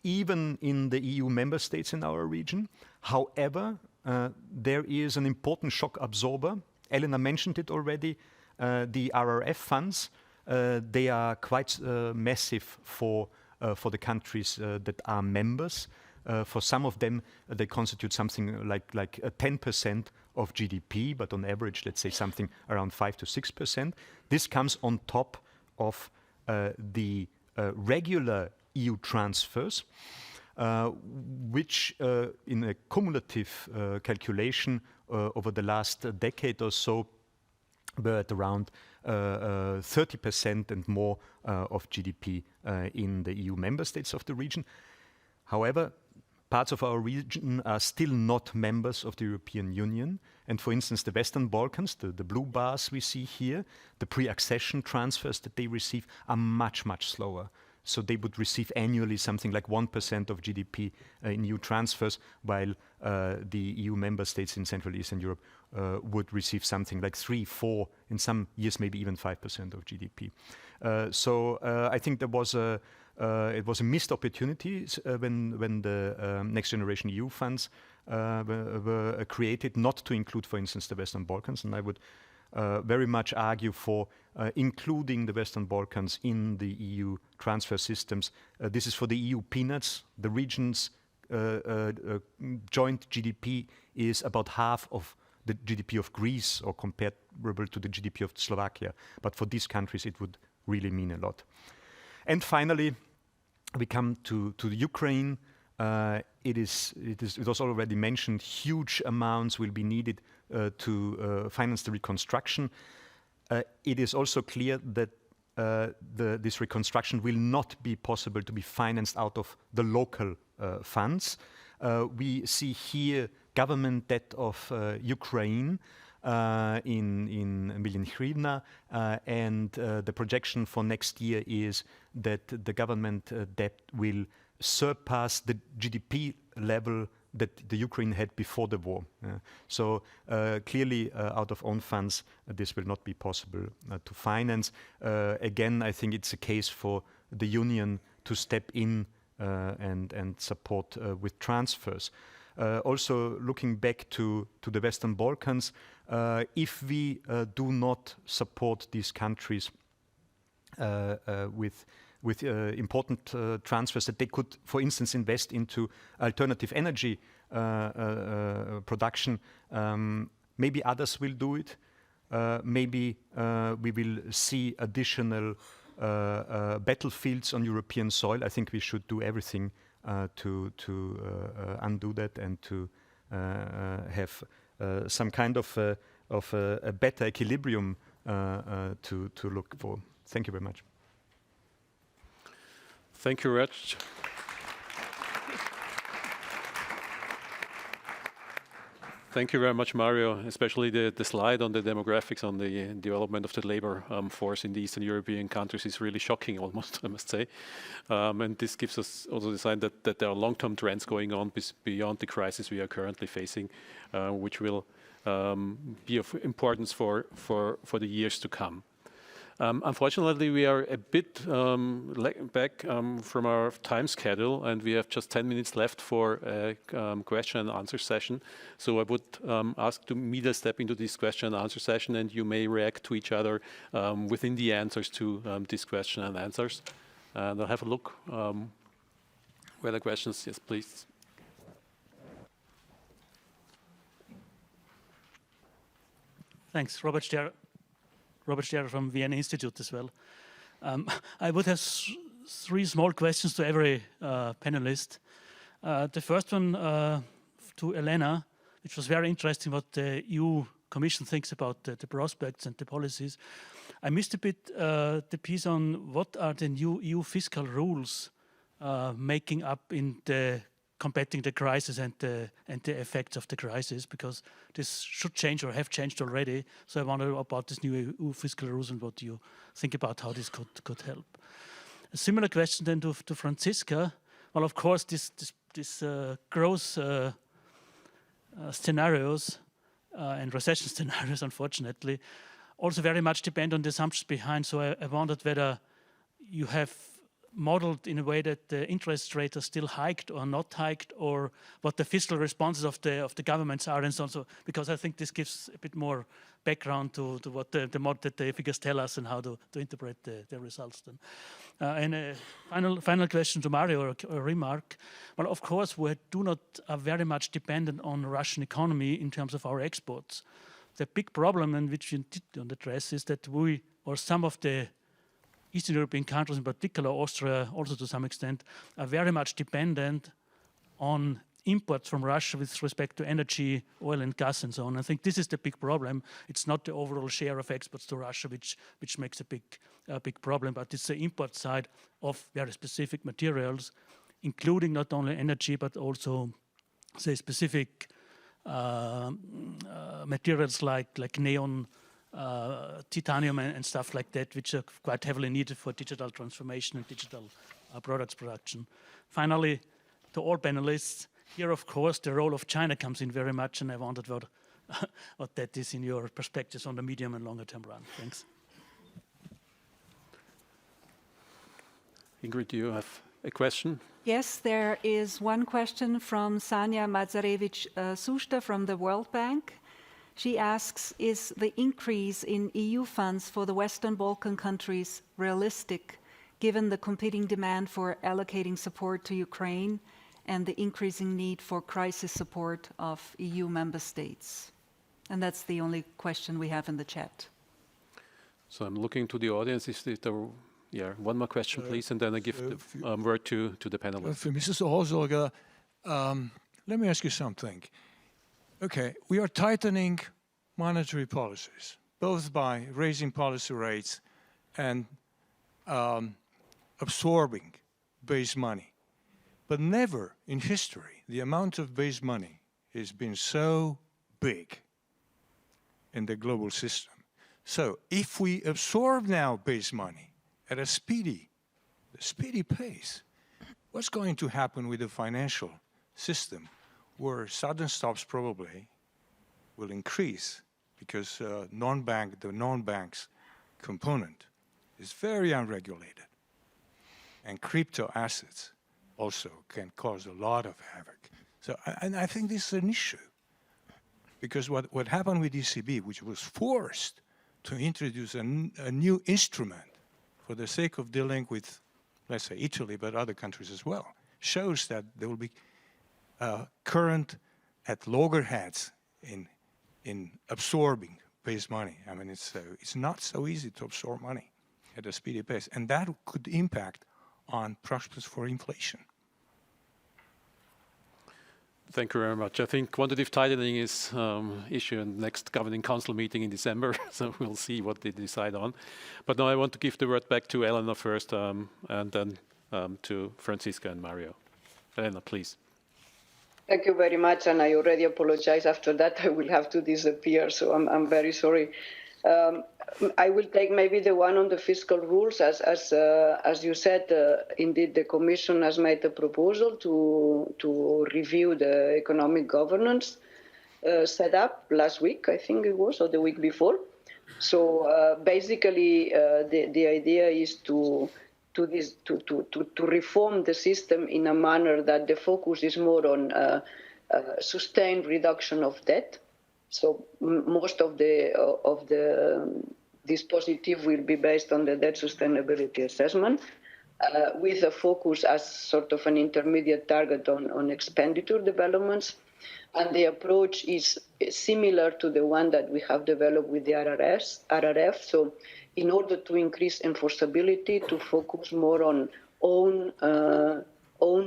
even in the EU member states in our region. However, there is an important shock absorber. Elena mentioned it already, the RRF funds. They are quite massive for the countries that are members. For some of them, they constitute something like 10% of GDP, but on average, let's say something around 5 to 6%. This comes on top of the regular EU transfers, which in a cumulative calculation over the last decade or so were at around 30% and more of GDP in the EU member states of the region. However, parts of our region are still not members of the European Union. And for instance, the Western Balkans, the blue bars we see here, the pre-accession transfers that they receive are much, much slower. So they would receive annually something like 1% of GDP in EU transfers, while the EU member states in Central and Eastern Europe would receive something like 3, 4, in some years maybe even 5% of GDP. So I think there was it was a missed opportunity when the Next Generation EU funds were created, not to include, for instance, the Western Balkans. And I would very much argue for including the Western Balkans in the EU transfer systems. This is for the EU peanuts. The region's joint GDP is about half of the GDP of Greece, or comparable to the GDP of Slovakia. But for these countries, it would really mean a lot. And finally, we come to the Ukraine. It was already mentioned, huge amounts will be needed to finance the reconstruction. It is also clear that this reconstruction will not be possible to be financed out of the local funds. We see here government debt of Ukraine in million hryvnia, and the projection for next year is that the government debt will surpass the GDP level that the Ukraine had before the war. So clearly, out of own funds, this will not be possible to finance. Again, I think it's a case for the Union to step in and support with transfers. Also looking back to the Western Balkans, if we do not support these countries with important transfers that they could, for instance, invest into alternative energy production, maybe others will do it. Maybe we will see additional battlefields on European soil. I think we should do everything to undo that and to have some kind of a better equilibrium to look for. Thank you very much. Thank you, Rich. Thank you very much, Mario. Especially the slide on the demographics, on the development of the labor force in the Eastern European countries is really shocking, almost, I must say. And this gives us also the sign that there are long-term trends going on beyond the crisis we are currently facing, which will be of importance for the years to come. Unfortunately, we are a bit back from our time schedule, and we have just 10 minutes left for a question and answer session. So I would ask to Mida step into this question and answer session, and you may react to each other within the answers to this question and answers. And I'll have a look. Were there questions? Yes, please. Thanks, Robert Sterer from Vienna Institute as well. I would have three small questions to every panelist. The first one to Elena, which was very interesting what the EU Commission thinks about the prospects and the policies. I missed a bit the piece on what are the new EU fiscal rules making up in the combating the crisis and the effects of the crisis, because this should change or have changed already. So I wonder about this new EU fiscal rules and what you think about how this could help. A similar question then to Franziska. Well, of course, this growth scenarios and recession scenarios, unfortunately, also very much depend on the assumptions behind. So I wondered whether you have modeled in a way that the interest rates are still hiked or not hiked, or what the fiscal responses of the governments are, and so on. So, because I think this gives a bit more background to what the figures tell us and how to interpret the results then. And a final question to Mario, or a remark. Well, of course, we are very much dependent on the Russian economy in terms of our exports. The big problem, and which you didn't address, is that we, or some of the Eastern European countries, in particular Austria, also to some extent, are very much dependent on imports from Russia with respect to energy, oil and gas and so on. I think this is the big problem. It's not the overall share of exports to Russia which makes a big problem, but it's the import side of very specific materials, including not only energy, but also, say, specific materials like neon, titanium and stuff like that, which are quite heavily needed for digital transformation and digital products production. Finally, to all panelists, here, of course, the role of China comes in very much, and I wondered what that is in your perspectives on the medium and longer term run. Thanks. Ingrid, do you have a question? Yes, there is one question from Sanja Mazarevich-Susta from the World Bank. She asks, is the increase in EU funds for the Western Balkan countries realistic, given the competing demand for allocating support to Ukraine and the increasing need for crisis support of EU member states? And that's the only question we have in the chat. So I'm looking to the audience. One more question, please, and then I give the word to the panelists. For Mrs. Ohrzolger, let me ask you something. Okay, we are tightening monetary policies, both by raising policy rates and absorbing base money. But never in history, the amount of base money has been so big in the global system. So if we absorb now base money at a speedy pace, what's going to happen with the financial system, where sudden stops probably will increase because the non-banks component is very unregulated, and crypto assets also can cause a lot of havoc. So, and I think this is an issue. Because what happened with ECB, which was forced to introduce a new instrument for the sake of dealing with, let's say, Italy, but other countries as well, shows that there will be current at loggerheads in absorbing base money. I mean, it's not so easy to absorb money at a speedy pace, and that could impact on prospects for inflation. Thank you very much. I think quantitative tightening is issue in the next governing council meeting in December, so we'll see what they decide on. But now I want to give the word back to Elena first, and then to Franziska and Mario. Elena, please. Thank you very much, and I already apologize. After that, I will have to disappear, so I'm very sorry. I will take maybe the one on the fiscal rules. As you said, indeed, the Commission has made a proposal to review the economic governance set up last week, I think it was, or the week before. So basically, the idea is to reform the system in a manner that the focus is more on sustained reduction of debt. So most of the dispositive will be based on the debt sustainability assessment, with a focus as sort of an intermediate target on expenditure developments. And the approach is similar to the one that we have developed with the RRF. So in order to increase enforceability, to focus more on own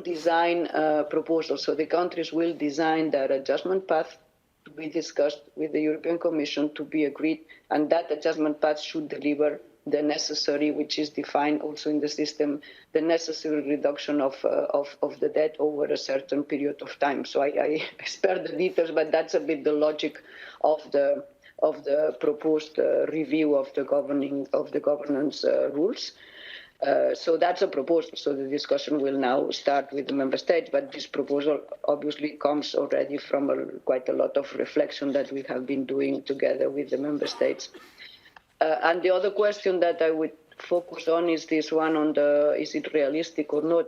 design proposals. So the countries will design their adjustment path to be discussed with the European Commission, to be agreed, and that adjustment path should deliver the necessary, which is defined also in the system, the necessary reduction of the debt over a certain period of time. So I spare the details, but that's a bit the logic of the proposed review of the governance rules. So that's a proposal. So the discussion will now start with the member states, but this proposal obviously comes already from quite a lot of reflection that we have been doing together with the member states. And the other question that I would focus on is this one on is it realistic or not?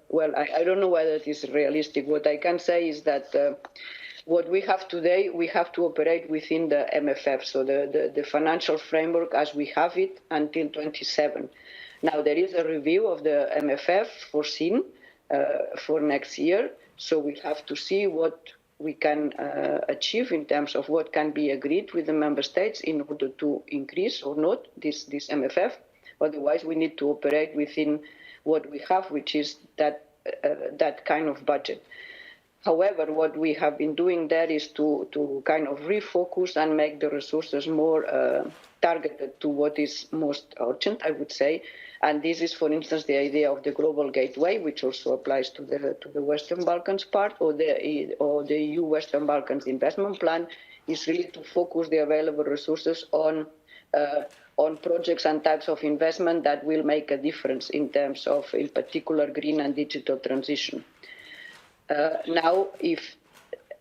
Well, I don't know whether it is realistic. What I can say is that what we have today, we have to operate within the MFF, so the financial framework as we have it until 27. Now, there is a review of the MFF foreseen for next year, so we have to see what we can achieve in terms of what can be agreed with the member states in order to increase or not this MFF. Otherwise, we need to operate within what we have, which is that kind of budget. However, what we have been doing there is to kind of refocus and make the resources more targeted to what is most urgent, I would say. And this is, for instance, the idea of the global gateway, which also applies to the Western Balkans part, or the EU Western Balkans investment plan, is really to focus the available resources on projects and types of investment that will make a difference in terms of, in particular, green and digital transition. Now, if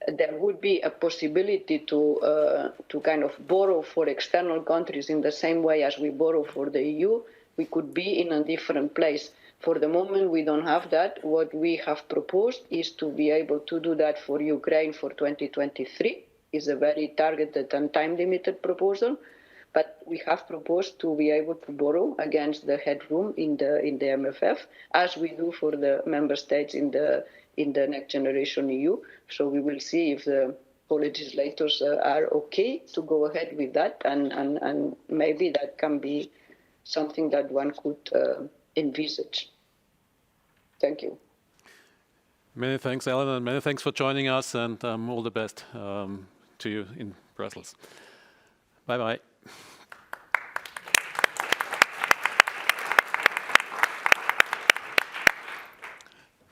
there would be a possibility to kind of borrow for external countries in the same way as we borrow for the EU, we could be in a different place. For the moment, we don't have that. What we have proposed is to be able to do that for Ukraine for 2023. It's a very targeted and time-limited proposal, but we have proposed to be able to borrow against the headroom in the MFF, as we do for the member states in the Next Generation EU. So we will see if the co-legislators are okay to go ahead with that, and maybe that can be something that one could envisage. Thank you. Many thanks, Ellen, and many thanks for joining us, and all the best to you in Brussels. Bye-bye.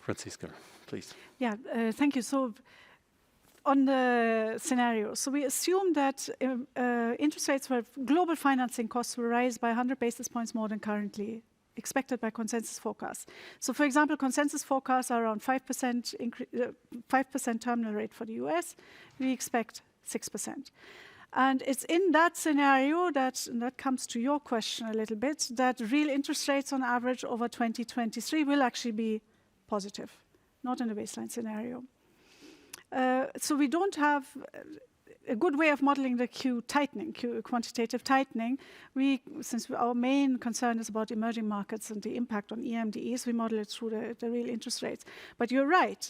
Franziska, please. Yeah, thank you. So on the scenario, so we assume that interest rates for global financing costs will rise by 100 basis points more than currently expected by consensus forecasts. So for example, consensus forecasts are around 5% terminal rate for the US. We expect 6%. And it's in that scenario that comes to your question a little bit, that real interest rates on average over 2023 will actually be positive, not in the baseline scenario. So we don't have a good way of modeling the quantitative tightening. Since our main concern is about emerging markets and the impact on EMDEs, we model it through the real interest rates. But you're right,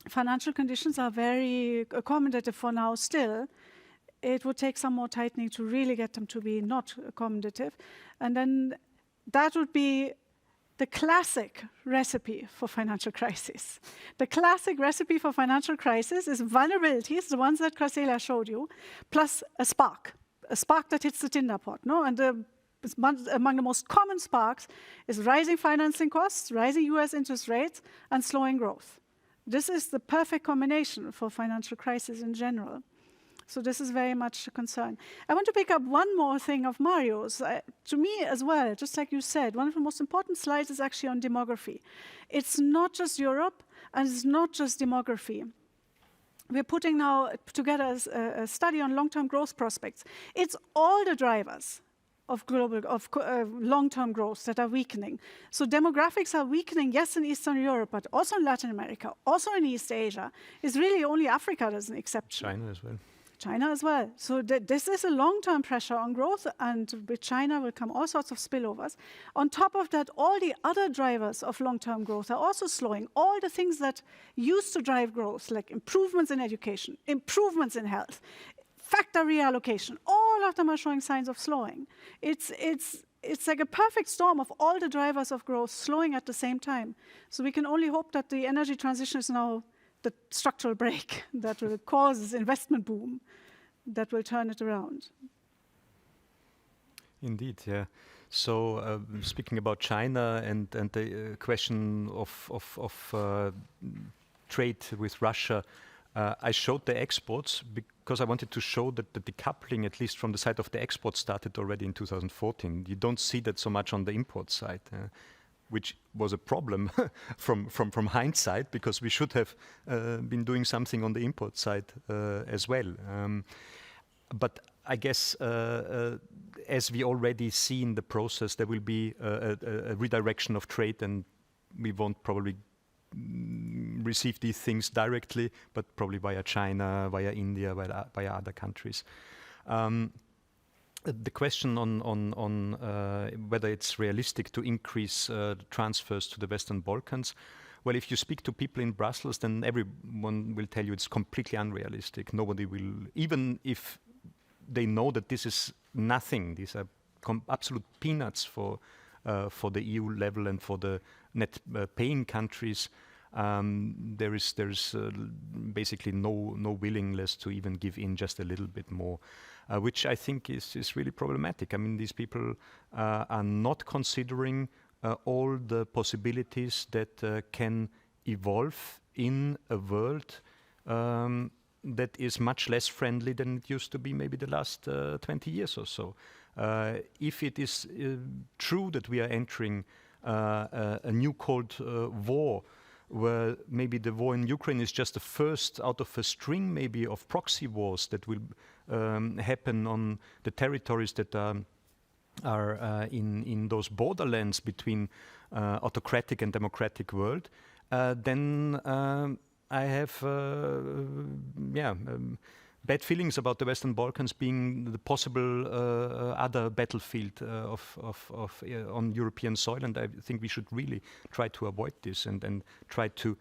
financial conditions are very accommodative for now still. It would take some more tightening to really get them to be not accommodative. And then that would be the classic recipe for financial crisis. The classic recipe for financial crisis is vulnerabilities, the ones that Graciela showed you, plus a spark that hits the tinder pot. No? And among the most common sparks is rising financing costs, rising US interest rates, and slowing growth. This is the perfect combination for financial crisis in general. So this is very much a concern. I want to pick up one more thing of Mario's. To me as well, just like you said, one of the most important slides is actually on demography. It's not just Europe, and it's not just demography. We're putting now together a study on long-term growth prospects. It's all the drivers of long-term growth that are weakening. So demographics are weakening, yes, in Eastern Europe, but also in Latin America, also in East Asia. It's really only Africa that's an exception. China as well. China as well. So this is a long-term pressure on growth, and with China will come all sorts of spillovers. On top of that, all the other drivers of long-term growth are also slowing. All the things that used to drive growth, like improvements in education, improvements in health, factor reallocation, all of them are showing signs of slowing. It's like a perfect storm of all the drivers of growth slowing at the same time. So we can only hope that the energy transition is now the structural break that will cause this investment boom that will turn it around. Indeed, yeah. So speaking about China and the question of trade with Russia, I showed the exports because I wanted to show that the decoupling, at least from the side of the exports, started already in 2014. You don't see that so much on the import side, which was a problem from hindsight, because we should have been doing something on the import side as well. But I guess as we already see in the process, there will be a redirection of trade, and we won't probably receive these things directly, but probably via China, via India, via other countries. The question on whether it's realistic to increase transfers to the Western Balkans, well, if you speak to people in Brussels, then everyone will tell you it's completely unrealistic. Nobody will, even if they know that this is nothing, these are absolute peanuts for the EU level and for the net paying countries. There is basically no willingness to even give in just a little bit more, which I think is really problematic. I mean, these people are not considering all the possibilities that can evolve in a world that is much less friendly than it used to be maybe the last 20 years or so. If it is true that we are entering a new Cold War, where maybe the war in Ukraine is just the first out of a string maybe of proxy wars that will happen on the territories that are in those borderlands between autocratic and democratic world, then I have bad feelings about the Western Balkans being the possible other battlefield on European soil, and I think we should really try to avoid this and try to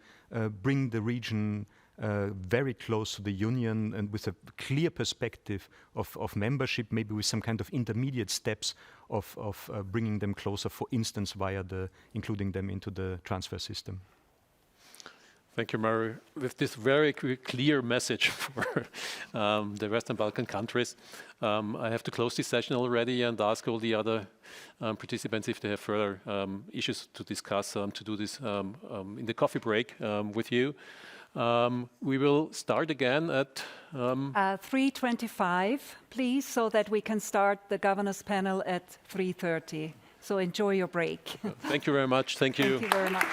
bring the region very close to the Union, and with a clear perspective of membership, maybe with some kind of intermediate steps of bringing them closer, for instance, via including them into the transfer system. Thank you, Mario. With this very clear message for the Western Balkan countries, I have to close this session already and ask all the other participants if they have further issues to discuss, to do this in the coffee break with you. We will start again at 3:25, please, so that we can start the governors panel at 3:30. So enjoy your break. Thank you very much. Thank you. Thank you very much.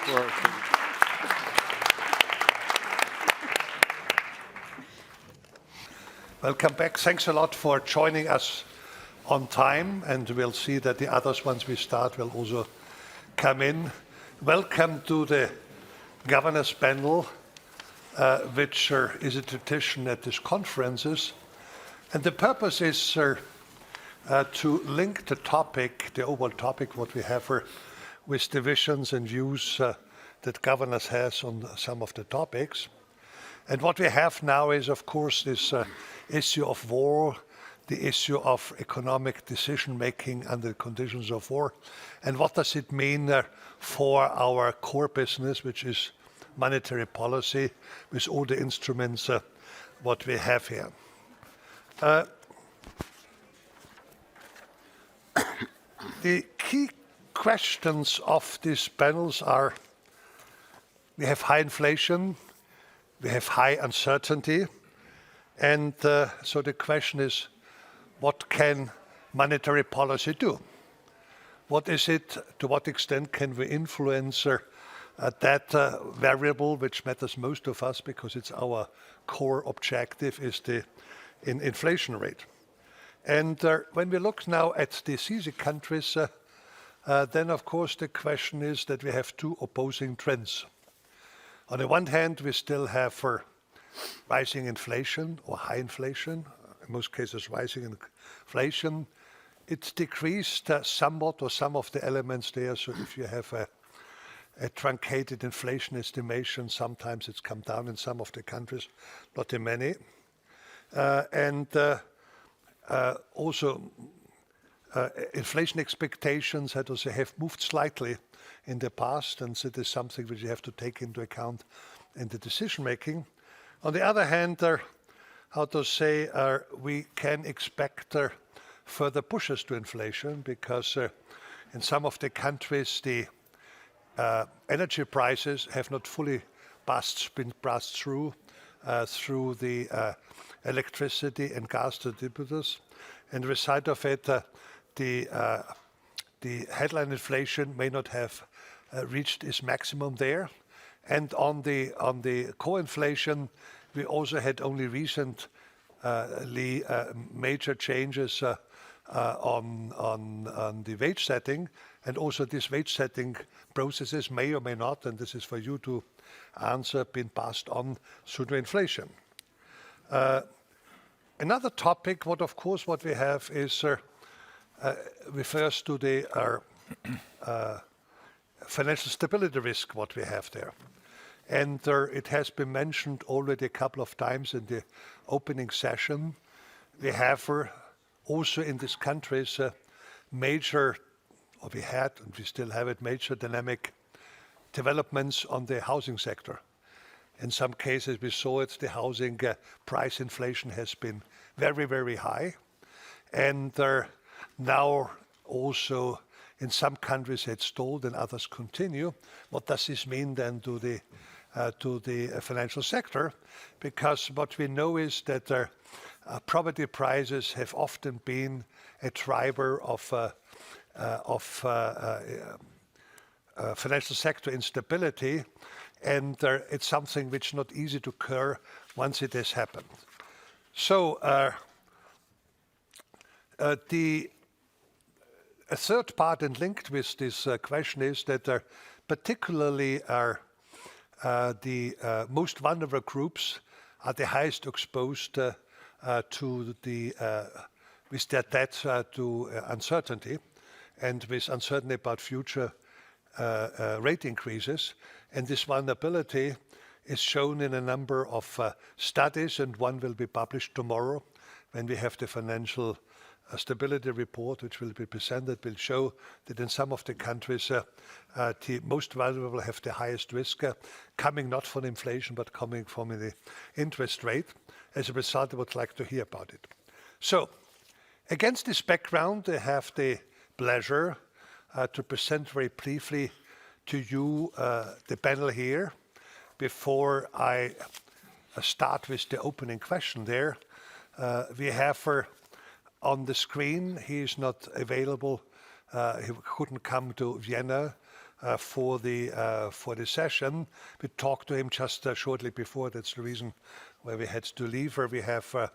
Welcome back. Thanks a lot for joining us on time, and we'll see that the others, once we start, will also come in. Welcome to the governors panel, which is a tradition at these conferences. And the purpose is to link the topic, the overall topic, what we have with the visions and views that governors has on some of the topics. And what we have now is, of course, this issue of war, the issue of economic decision-making under the conditions of war, and what does it mean for our core business, which is monetary policy, with all the instruments what we have here. The key questions of these panels are, we have high inflation, we have high uncertainty, and so the question is, what can monetary policy do? What is it, to what extent can we influence that variable which matters most of us because it's our core objective is the inflation rate. And when we look now at the CESEE countries, then of course the question is that we have two opposing trends. On the one hand, we still have rising inflation or high inflation, in most cases rising inflation. It's decreased somewhat, or some of the elements there. So if you have a truncated inflation estimation, sometimes it's come down in some of the countries, not in many. Also, inflation expectations have moved slightly in the past, and so it is something which you have to take into account in the decision making. On the other hand, we can expect further pushes to inflation because in some of the countries the energy prices have not fully been passed through the electricity and gas distributors, and the result of it, the headline inflation may not have reached its maximum there. And on the core inflation, we also had only recently major changes on the wage setting, and also these wage setting processes may or may not, and this is for you to answer, been passed on through the inflation. Another topic, what we have is refers to the financial stability risk, what we have there. And it has been mentioned already a couple of times in the opening session. We have also in these countries major, or we had, and we still have it, major dynamic developments on the housing sector. In some cases, we saw it, the housing price inflation has been very, very high. And now also in some countries it's stalled and others continue. What does this mean then to the financial sector? Because what we know is that property prices have often been a driver of financial sector instability, and it's something which is not easy to cure once it has happened. So a third part and linked with this question is that particularly the most vulnerable groups are the highest exposed to with their debt to uncertainty, and with uncertainty about future rate increases. And this vulnerability is shown in a number of studies, and one will be published tomorrow when we have the financial stability report, which will be presented, will show that in some of the countries, the most vulnerable have the highest risk, coming not from inflation, but coming from the interest rate. As a result, I would like to hear about it. So, against this background, I have the pleasure to present very briefly to you the panel here. Before I start with the opening question there, we have on the screen, he is not available, he couldn't come to Vienna for the session. We talked to him just shortly before, that's the reason why we had to leave. We have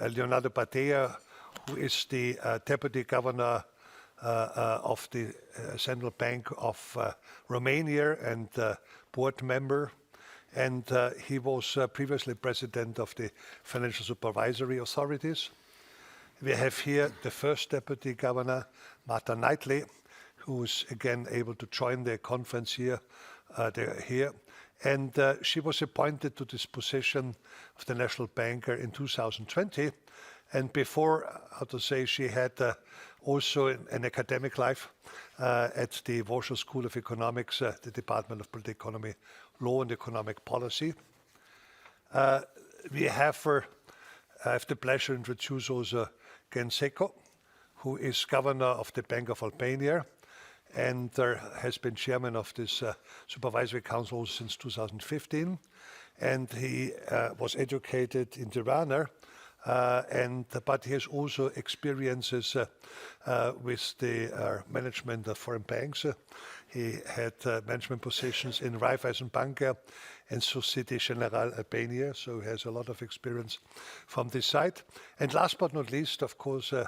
Leonardo Badea, who is the Deputy Governor of the Central Bank of Romania and board member. And he was previously president of the Financial Supervisory Authorities. We have here the first deputy governor, Martha Knightley, who is again able to join the conference here. And she was appointed to this position of the national banker in 2020. And before, she had also an academic life at the Warsaw School of Economics, the Department of Political Economy, Law and Economic Policy. We have I have the pleasure to introduce also Gen Seko, who is governor of the Bank of Albania and has been chairman of this supervisory council since 2015. And he was educated in Tirana, but he has also experiences with the management of foreign banks. He had management positions in Raiffeisenbank and Societe Generale Albania, so he has a lot of experience from this side. And last but not least, of course, a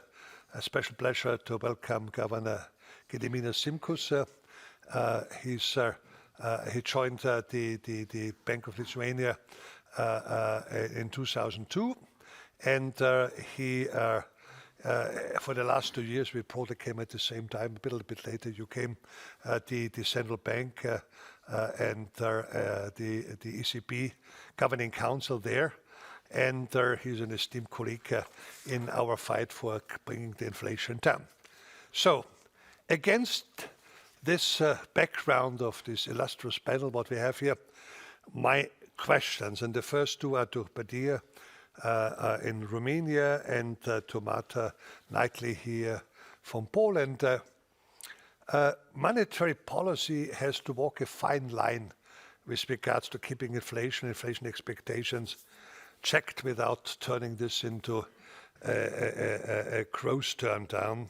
special pleasure to welcome Governor Gediminas Simkus. He joined the Bank of Lithuania in 2002, and he for the last 2 years, we probably came at the same time, a little bit later you came, the Central Bank and the ECB Governing Council there. And he's an esteemed colleague in our fight for bringing the inflation down. So, against this background of this illustrious panel, what we have here, my questions, and the first two are to Badir in Romania and to Martha Knightley here from Poland. Monetary policy has to walk a fine line with regards to keeping inflation expectations checked without turning this into a growth turn down.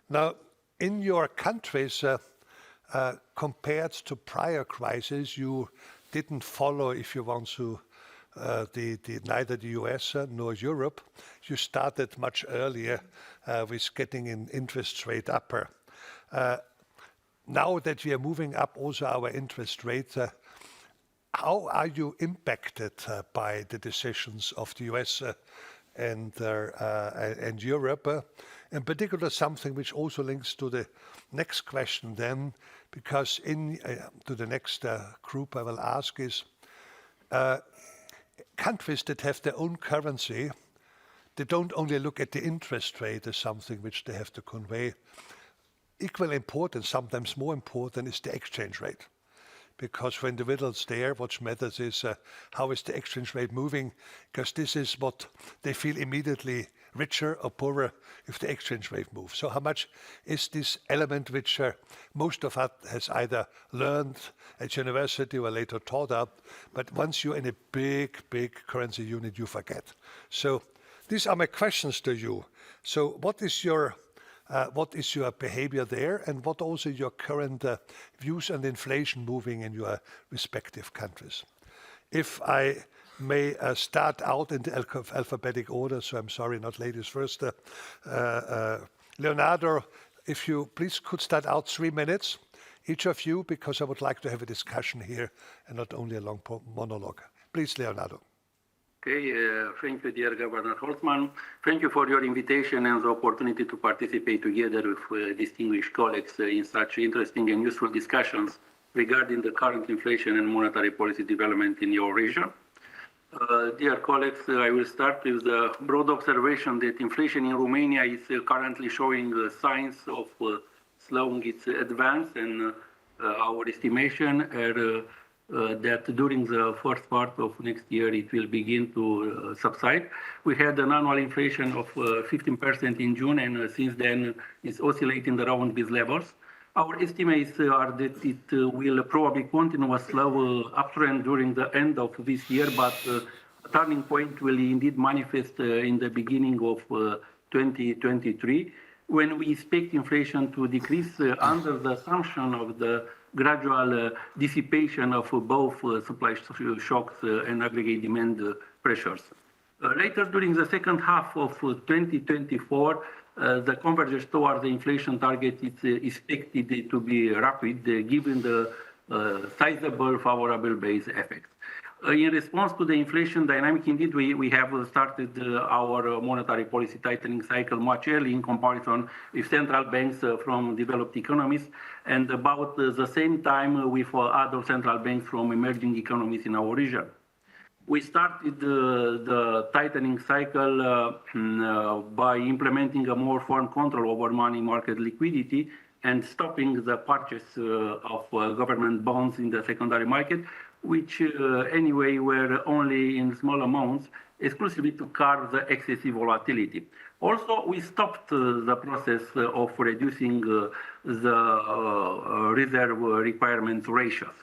Now, in your countries, compared to prior crises, you didn't follow, if you want to, neither the US nor Europe. You started much earlier with getting an interest rate upper. Now that we are moving up also our interest rate, how are you impacted by the decisions of the US and Europe? In particular, something which also links to the next question then, because to the next group I will ask is, countries that have their own currency, they don't only look at the interest rate as something which they have to convey. Equally important, sometimes more important, is the exchange rate. Because for individuals there, what matters is how is the exchange rate moving, because this is what they feel immediately richer or poorer if the exchange rate moves. So how much is this element which most of us has either learned at university or later taught up, but once you're in a big currency unit, you forget. So these are my questions to you. So what is your behavior there, and what also your current views on inflation moving in your respective countries? If I may start out in the alphabetic order, so I'm sorry, not ladies first. Leonardo, if you please could start out 3 minutes, each of you, because I would like to have a discussion here and not only a long monologue. Please, Leonardo. Okay, thank you, dear Governor Holtzman. Thank you for your invitation and the opportunity to participate together with distinguished colleagues in such interesting and useful discussions regarding the current inflation and monetary policy development in your region. Dear colleagues, I will start with the broad observation that inflation in Romania is currently showing signs of slowing its advance, and our estimation are that during the first part of next year it will begin to subside. We had an annual inflation of 15% in June, and since then it's oscillating around these levels. Our estimates are that it will probably continue a slow uptrend during the end of this year, but a turning point will indeed manifest in the beginning of 2023, when we expect inflation to decrease under the assumption of the gradual dissipation of both supply shocks and aggregate demand pressures. Later during the second half of 2024, the convergence towards the inflation target is expected to be rapid, given the sizable favorable base effects. In response to the inflation dynamic, indeed, we have started our monetary policy tightening cycle much early in comparison with central banks from developed economies, and about the same time with other central banks from emerging economies in our region. We started the tightening cycle by implementing a more firm control over money market liquidity and stopping the purchase of government bonds in the secondary market, which anyway were only in small amounts, exclusively to curb the excessive volatility. Also, we stopped the process of reducing the reserve requirement ratios.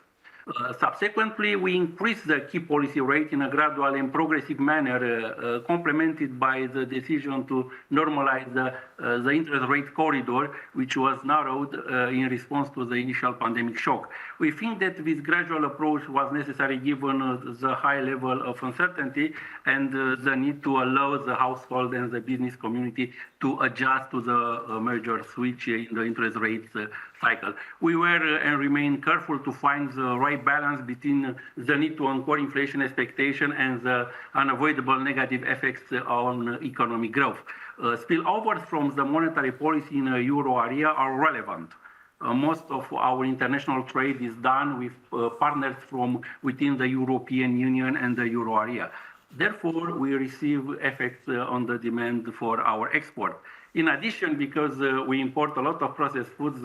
Subsequently, we increased the key policy rate in a gradual and progressive manner, complemented by the decision to normalize the interest rate corridor, which was narrowed in response to the initial pandemic shock. We think that this gradual approach was necessary given the high level of uncertainty and the need to allow the household and the business community to adjust to the major switch in the interest rates cycle. We were and remain careful to find the right balance between the need to anchor inflation expectation and the unavoidable negative effects on economic growth. Spillovers from the monetary policy in the euro area are relevant. Most of our international trade is done with partners from within the European Union and the euro area. Therefore, we receive effects on the demand for our export. In addition, because we import a lot of processed foods,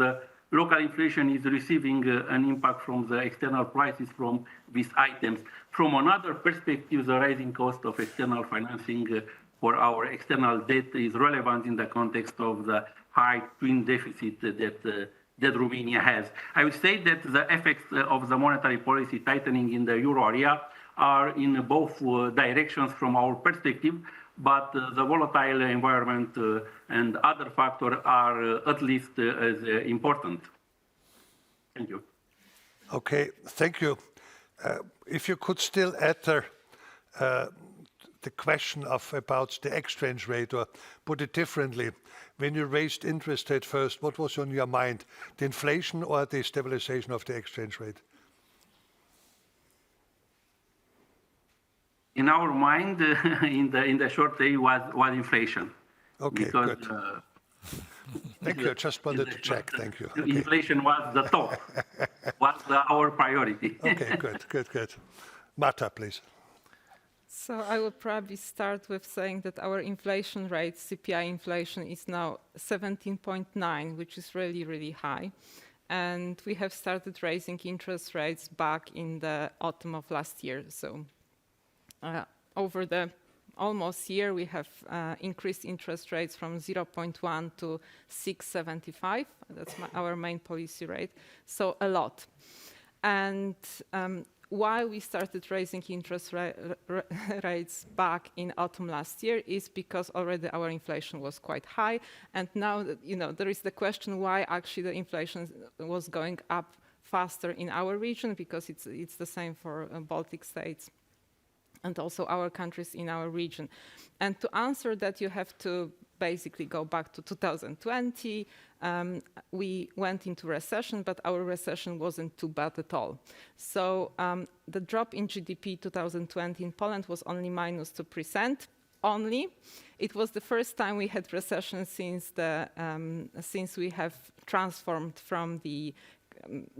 local inflation is receiving an impact from the external prices from these items. From another perspective, the rising cost of external financing for our external debt is relevant in the context of the high twin deficit that Romania has. I would say that the effects of the monetary policy tightening in the euro area are in both directions from our perspective, but the volatile environment and other factors are at least as important. Thank you. Okay, thank you. If you could still add the question about the exchange rate, or put it differently, when you raised interest rate first, what was on your mind, the inflation or the stabilization of the exchange rate? In our mind, in the short term, was inflation. Okay, because, good. Thank you. I just wanted to check. Thank you. Okay. Inflation was the top, was our priority. Okay, good. Marta, please. So I would probably start with saying that our inflation rate, CPI inflation, is now 17.9, which is really, really high. And we have started raising interest rates back in the autumn of last year. So over the almost year, we have increased interest rates from 0.1 to 6.75. That's our main policy rate. So a lot. And why we started raising interest rates back in autumn last year is because already our inflation was quite high. And now, there is the question why actually the inflation was going up faster in our region, because it's the same for Baltic states and also our countries in our region. And to answer that, you have to basically go back to 2020. We went into recession, but our recession wasn't too bad at all. So the drop in GDP 2020 in Poland was only minus 2%. Only. It was the first time we had recession since we have transformed from the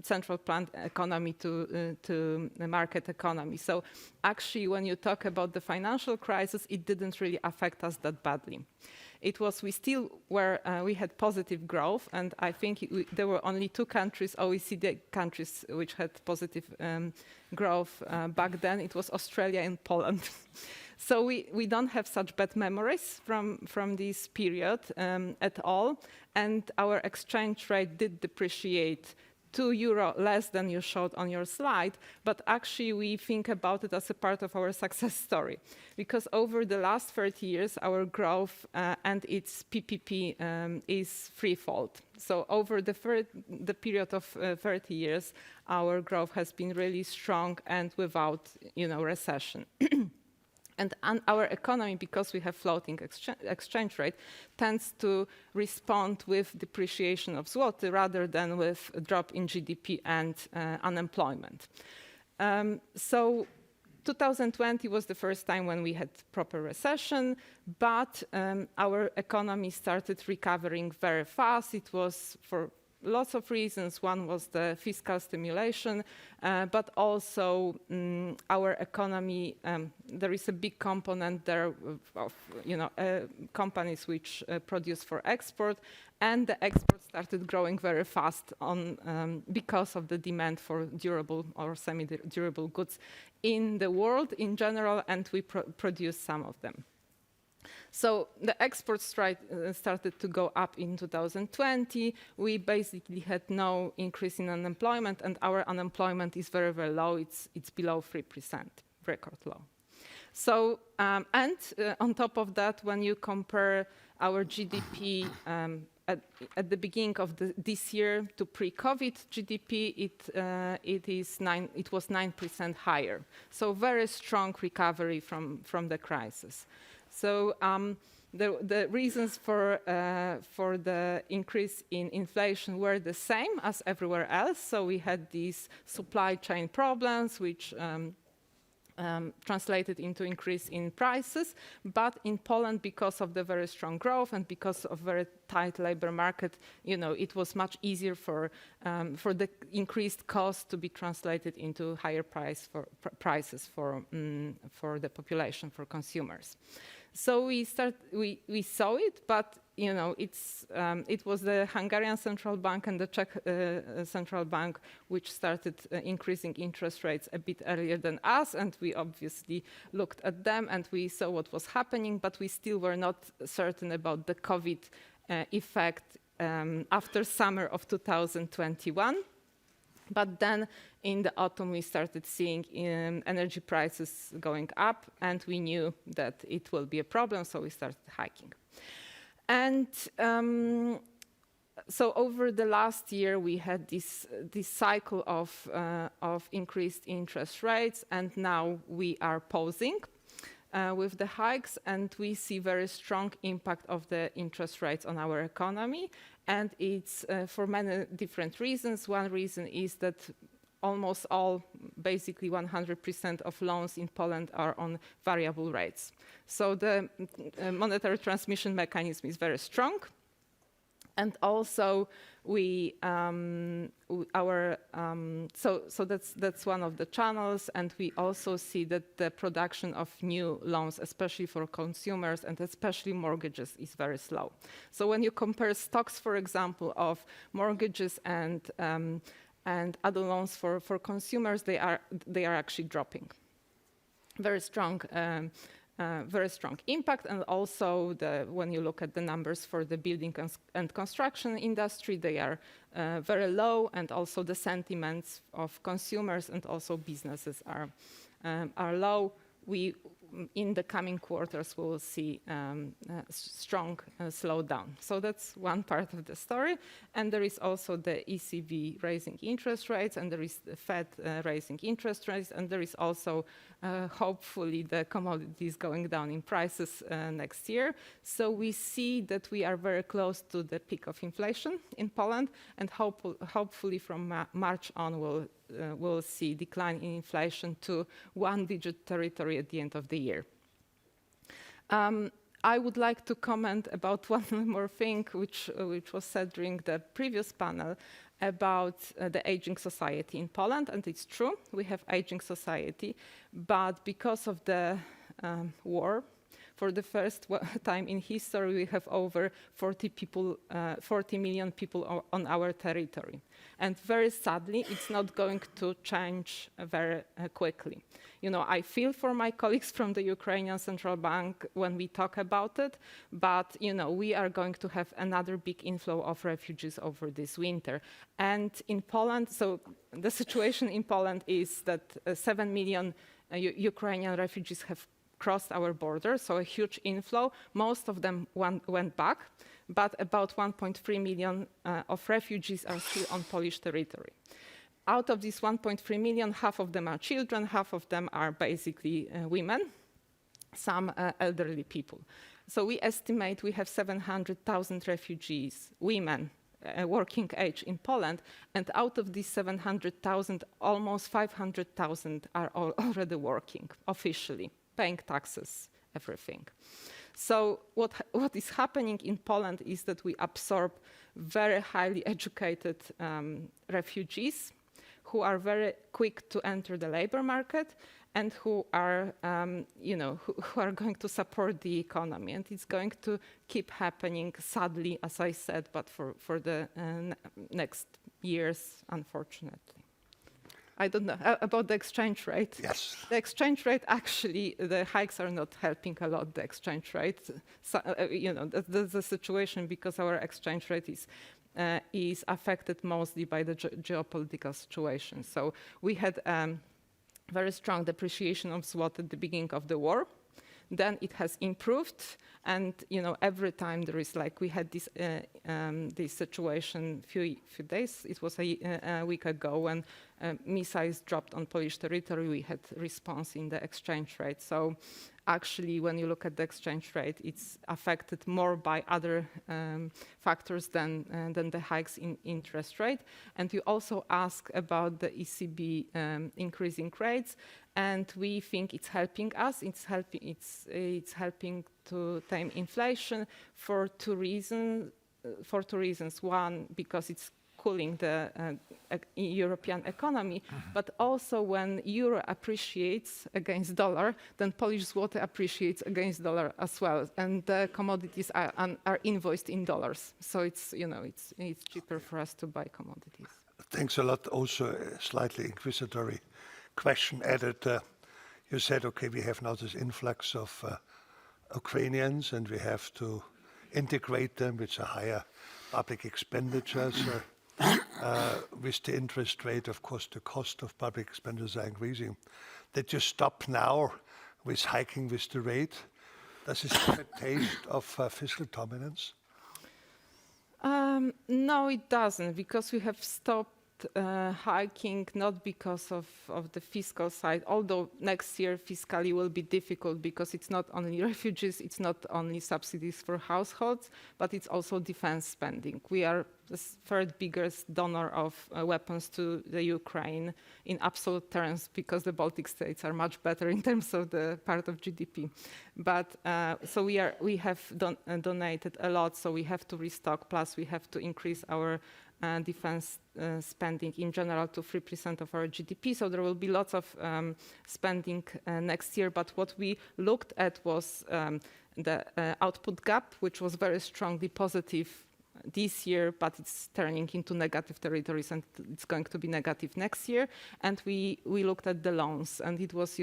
central planned economy to the market economy. So actually, when you talk about the financial crisis, it didn't really affect us that badly. It was, we had positive growth, and I think there were only 2 countries, OECD countries, which had positive growth back then. It was Australia and Poland. So we don't have such bad memories from this period at all. And our exchange rate did depreciate €2 less than you showed on your slide, but actually we think about it as a part of our success story, because over the last 30 years, our growth and its PPP is threefold. So over the period of 30 years, our growth has been really strong and without, recession. And our economy, because we have floating exchange rate, tends to respond with depreciation of zloty rather than with a drop in GDP and unemployment. So 2020 was the first time when we had proper recession, but our economy started recovering very fast. It was for lots of reasons. One was the fiscal stimulation, but also our economy, there is a big component there of companies which produce for export, and the export started growing very fast because of the demand for durable or semi-durable goods in the world in general, and we produce some of them. So the exports started to go up in 2020. We basically had no increase in unemployment, and our unemployment is very, very low. It's below 3%, record low. So, on top of that, when you compare our GDP at the beginning of this year to pre-COVID GDP, it was 9% higher. So very strong recovery from the crisis. So the reasons for the increase in inflation were the same as everywhere else. So we had these supply chain problems, which translated into increase in prices. But in Poland, because of the very strong growth and because of very tight labor market, it was much easier for the increased cost to be translated into higher prices for the population, for consumers. So we saw it, but it was the Hungarian central bank and the Czech central bank which started increasing interest rates a bit earlier than us, and we obviously looked at them and we saw what was happening, but we still were not certain about the COVID effect after summer of 2021. But then in the autumn, we started seeing energy prices going up, and we knew that it will be a problem, so we started hiking. And so over the last year, we had this cycle of increased interest rates, and now we are pausing with the hikes, and we see very strong impact of the interest rates on our economy. And it's for many different reasons. One reason is that almost all, basically 100% of loans in Poland are on variable rates. So the monetary transmission mechanism is very strong. And also so that's one of the channels, and we also see that the production of new loans, especially for consumers and especially mortgages, is very slow. So when you compare stocks, for example, of mortgages and other loans for consumers, they are actually dropping. Very strong impact, and also when you look at the numbers for the building and construction industry, they are very low, and also the sentiments of consumers and also businesses are low. In the coming quarters, we will see strong slowdown. So that's one part of the story. And there is also the ECB raising interest rates, and there is the Fed raising interest rates, and there is also hopefully the commodities going down in prices next year. So we see that we are very close to the peak of inflation in Poland, and hopefully from March on we'll see decline in inflation to one-digit territory at the end of the year. I would like to comment about one more thing which was said during the previous panel about the aging society in Poland, and it's true, we have aging society, but because of the war, for the first time in history, we have over 40 million people on our territory. And very sadly, it's not going to change very quickly. I feel for my colleagues from the Ukrainian Central Bank when we talk about it, but we are going to have another big inflow of refugees over this winter. And in Poland, so the situation in Poland is that 7 million Ukrainian refugees have crossed our border, so a huge inflow. Most of them went back, but about 1.3 million of refugees are still on Polish territory. Out of these 1.3 million, half of them are children, half of them are basically women. some elderly people. So we estimate we have 700,000 refugees, women, working age in Poland, and out of these 700,000, almost 500,000 are already working officially, paying taxes, everything. So what is happening in Poland is that we absorb very highly educated refugees who are very quick to enter the labor market and who are, who are going to support the economy. And it's going to keep happening, sadly, as I said, but for the next years, unfortunately. I don't know about the exchange rate. Yes. The exchange rate, actually, the hikes are not helping a lot, the exchange rate. So, that's the situation because our exchange rate is affected mostly by the geopolitical situation. So we had very strong depreciation of zloty at the beginning of the war. Then it has improved, and every time there is we had this situation few days. It was a week ago when missiles dropped on Polish territory. We had response in the exchange rate. So actually, when you look at the exchange rate, it's affected more by other factors than the hikes in interest rate. And you also ask about the ECB increasing rates. And we think it's helping us. It's helping to tame inflation for two reasons. One, because it's cooling the European economy, but also when euro appreciates against dollar, then Polish zloty appreciates against dollar as well, and the commodities are invoiced in dollars. So it's it's cheaper for us to buy commodities. Thanks a lot. Also, a slightly inquisitory question added. You said, okay, we have now this influx of Ukrainians, and we have to integrate them with a higher public expenditures. With the interest rate, of course, the cost of public expenditures are increasing. Did you stop now with hiking with the rate? Does this have a taste of fiscal dominance? No, it doesn't, because we have stopped hiking not because of the fiscal side, although next year fiscally will be difficult because it's not only refugees, it's not only subsidies for households, but it's also defense spending. We are the third biggest donor of weapons to the Ukraine in absolute terms because the Baltic states are much better in terms of the part of GDP. But so we have donated a lot, so we have to restock, plus we have to increase our defense spending in general to 3% of our GDP. So there will be lots of spending next year. But what we looked at was the output gap, which was very strongly positive this year, but it's turning into negative territories, and it's going to be negative next year. And we looked at the loans, and it was,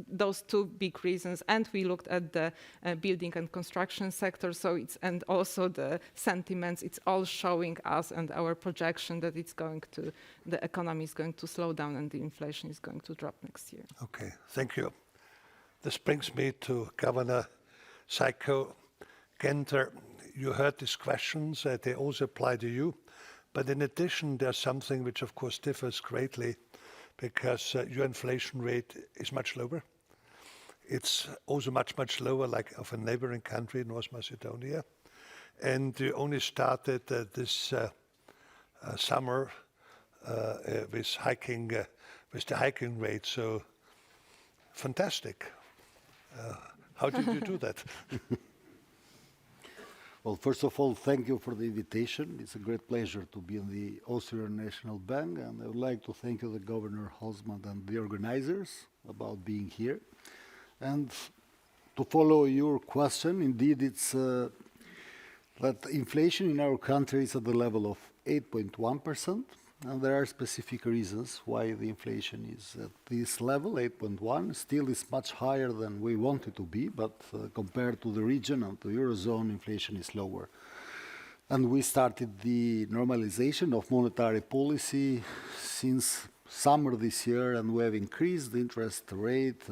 those two big reasons, and we looked at the building and construction sector. So and also the sentiments. It's all showing us and our projection that the economy is going to slow down and the inflation is going to drop next year. Okay, thank you. This brings me to Governor Saiko Genter. You heard these questions; they also apply to you. But in addition, there's something which, of course, differs greatly, because your inflation rate is much lower. It's also much, much lower, like of a neighboring country, North Macedonia. And you only started this summer with the hiking rate. So fantastic. How did you do that? Well, first of all, thank you for the invitation. It's a great pleasure to be in the Austrian National Bank, and I would like to thank you, the Governor Holzmann, and the organizers about being here. And to follow your question, indeed, it's that inflation in our country is at the level of 8.1%, and there are specific reasons why the inflation is at this level, 8.1. Still, it's much higher than we want it to be, but compared to the region and the Eurozone, inflation is lower. And we started the normalization of monetary policy since summer this year, and we have increased the interest rate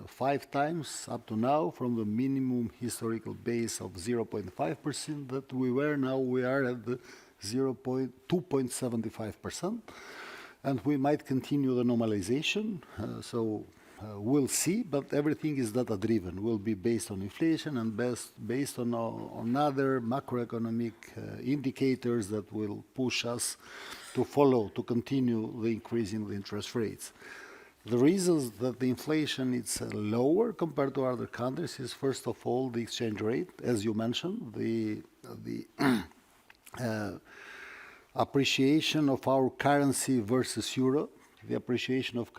5 times up to now from the minimum historical base of 0.5% that we were. Now we are at the 2.75%, and we might continue the normalization. So we'll see, but everything is data-driven. Will be based on inflation and based on other macroeconomic indicators that will push us to follow, to continue the increase in the interest rates. The reasons that the inflation is lower compared to other countries is, first of all, the exchange rate, as you mentioned, the appreciation of our currency versus euro. The appreciation of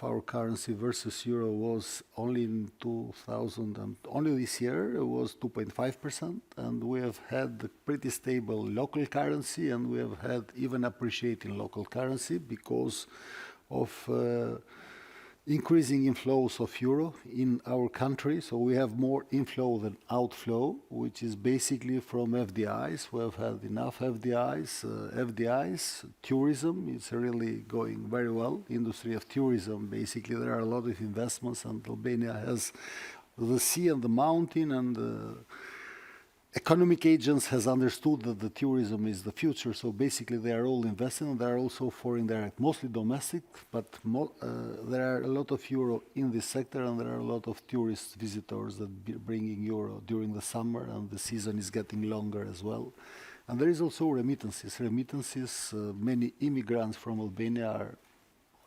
our currency versus euro was only in 2000, and only this year it was 2.5%, and we have had pretty stable local currency, and we have had even appreciating local currency because of increasing inflows of euro in our country. So we have more inflow than outflow, which is basically from FDIs. We have had enough FDIs. Tourism is really going very well. Industry of tourism, basically, there are a lot of investments, and Albania has the sea and the mountain, and the economic agents has understood that the tourism is the future, so basically they are all investing, and they are also foreign direct, mostly domestic, but there are a lot of euro in this sector, and there are a lot of tourist visitors that bringing euro during the summer, and the season is getting longer as well. And there is also remittances. Many immigrants from Albania are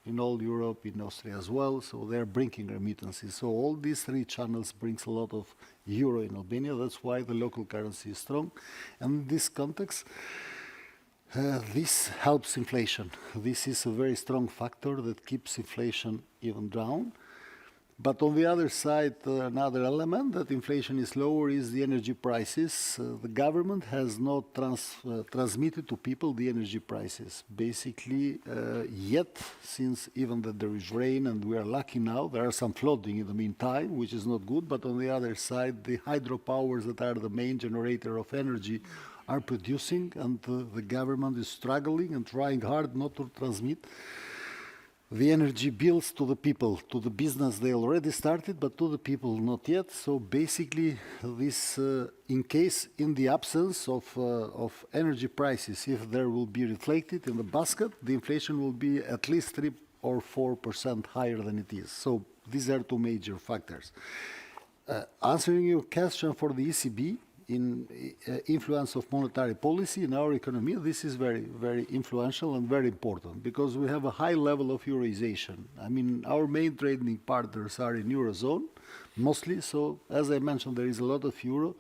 in all Europe, in Austria as well, so they're bringing remittances. So all these three channels brings a lot of euro in Albania. That's why the local currency is strong. And in this context, this helps inflation. This is a very strong factor that keeps inflation even down. But on the other side, another element that inflation is lower is the energy prices. The government has not transmitted to people the energy prices, basically, yet, since even that there is rain and we are lucky now, there are some flooding in the meantime, which is not good, but on the other side, the hydropowers that are the main generator of energy are producing, and the government is struggling and trying hard not to transmit the energy bills to the people. To the business they already started, but to the people not yet. So basically this, in the absence of energy prices, if there will be reflected in the basket, the inflation will be at least 3 or 4% higher than it is. So these are two major factors. Answering your question for the ECB, in influence of monetary policy in our economy, this is very, very influential and very important because we have a high level of euroization. I mean, our main trading partners are in Eurozone, mostly. So, as I mentioned, there is a lot of euro.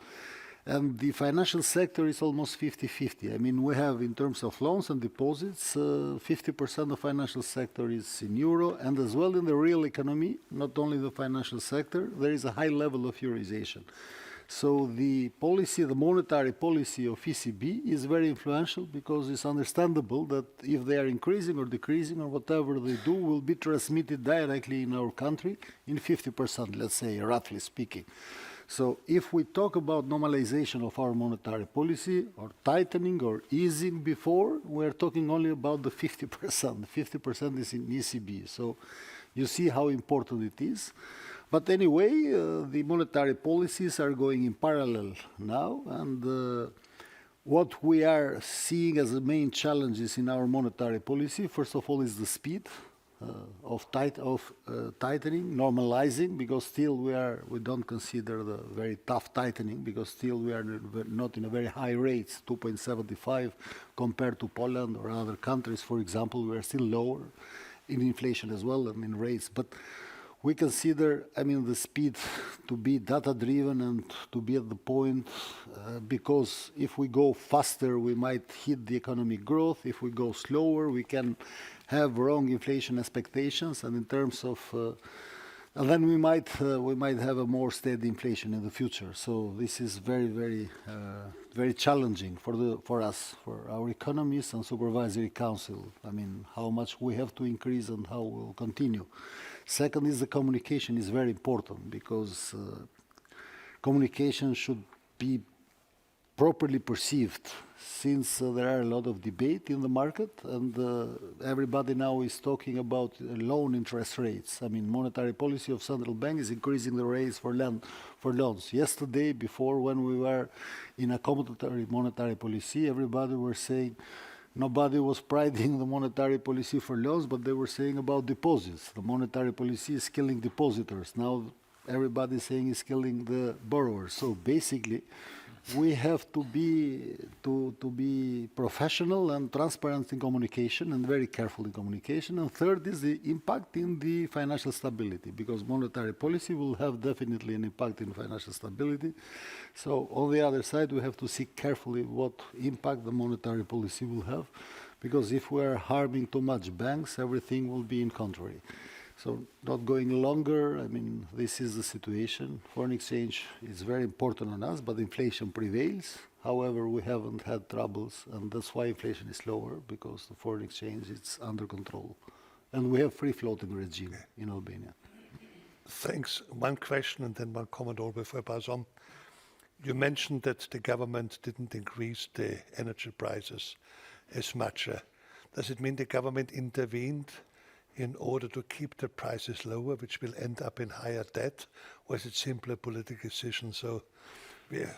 And the financial sector is almost 50-50. I mean, we have, in terms of loans and deposits, 50% of financial sector is in euro, and as well in the real economy, not only the financial sector, there is a high level of euroization. So the policy, the monetary policy of ECB is very influential because it's understandable that if they are increasing or decreasing or whatever they do will be transmitted directly in our country in 50%, let's say, roughly speaking. So if we talk about normalization of our monetary policy or tightening or easing before, we're talking only about the 50%. 50% is in ECB. So you see how important it is. But anyway, the monetary policies are going in parallel now, and what we are seeing as the main challenges in our monetary policy, first of all, is the speed of tightening, normalizing, because still we don't consider the very tough tightening, because still we are not in a very high rates, 2.75 compared to Poland or other countries, for example. We are still lower in inflation as well and in rates, but we consider, I mean, the speed to be data-driven and to be at the point, because if we go faster, we might hit the economic growth. If we go slower, we can have wrong inflation expectations, and in terms of, and then we might have a more steady inflation in the future. So this is very, very, very challenging for us, for our economists and supervisory council. I mean, how much we have to increase and how we'll continue. Second is the communication is very important because communication should be properly perceived, since there are a lot of debate in the market and everybody now is talking about loan interest rates. I mean, monetary policy of central bank is increasing the rates for loans. Yesterday, before when we were in a accomodatory monetary policy, everybody were saying nobody was priding the monetary policy for loans, but they were saying about deposits. The monetary policy is killing depositors. Now everybody is saying it's killing the borrowers. So basically, we have to be professional and transparent in communication and very careful in communication. And third is the impact in the financial stability, because monetary policy will have definitely an impact in financial stability. So on the other side, we have to see carefully what impact the monetary policy will have, because if we are harming too much banks, everything will be in contrary. So not going longer, I mean, this is the situation. Foreign exchange is very important on us, but inflation prevails. However, we haven't had troubles, and that's why inflation is lower, because the foreign exchange is under control. And we have free floating regime in Albania. Thanks. One question and then one comment all before I pass on. You mentioned that the government didn't increase the energy prices as much. Does it mean the government intervened in order to keep the prices lower, which will end up in higher debt, or is it simply a political decision? So, yeah,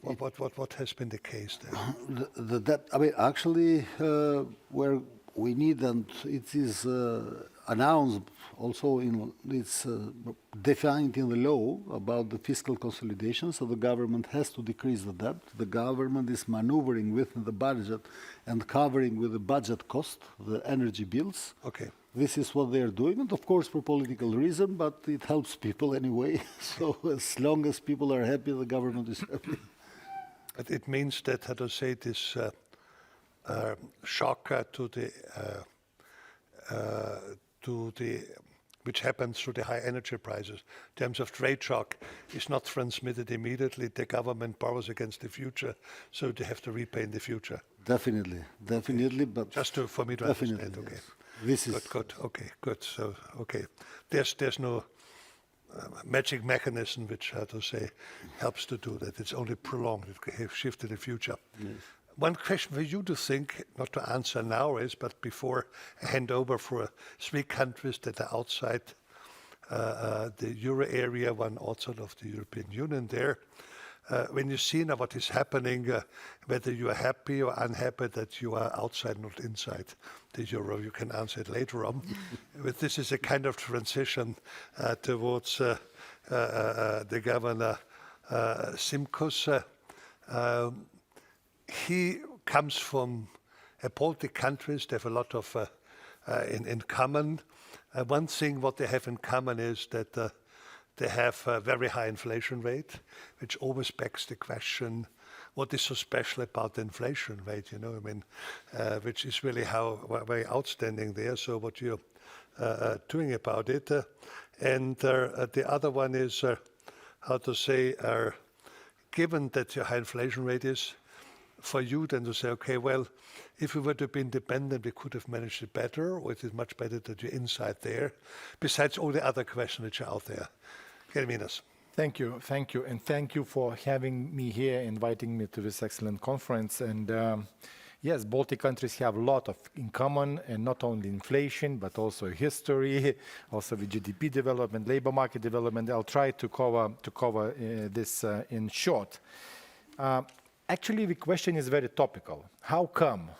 what has been the case there? The debt, I mean, actually, where we need, and it is announced also in, it's defined in the law about the fiscal consolidation, so the government has to decrease the debt. The government is maneuvering within the budget and covering with the budget cost, the energy bills. Okay. This is what they are doing, and of course for political reason, but it helps people anyway. So as long as people are happy, the government is happy. It means that, how to say, this shock to the which happens through the high energy prices, in terms of trade shock, is not transmitted immediately. The government borrows against the future, so they have to repay in the future. Definitely, definitely, but just for me to understand. Okay. Yes. This is good. Okay, good. So, okay, there's no magic mechanism which, how to say, helps to do that. It's only prolonged. It can shift to the future. Yes. One question for you to think, not to answer now is, but before I hand over for 3 countries that are outside the euro area, one outside of the European Union there. When you see now what is happening, whether you are happy or unhappy that you are outside, not inside the euro, you can answer it later on. But this is a kind of transition towards the governor Simkus. He comes from Baltic countries. They have a lot of in common. One thing what they have in common is that they have a very high inflation rate, which always begs the question, what is so special about the inflation rate, you know, I mean, which is really very outstanding there. So what you're doing about it. And the other one is, how to say, given that your high inflation rate is, for you then to say, okay, well, if we were to be independent, we could have managed it better, or is it much better that you're inside there, besides all the other questions which are out there? Germinas. Thank you, and thank you for having me here, inviting me to this excellent conference. And yes, Baltic countries have a lot in common, and not only inflation, but also history, also the GDP development, labor market development. I'll try to cover this in short. Actually, the question is very topical. How come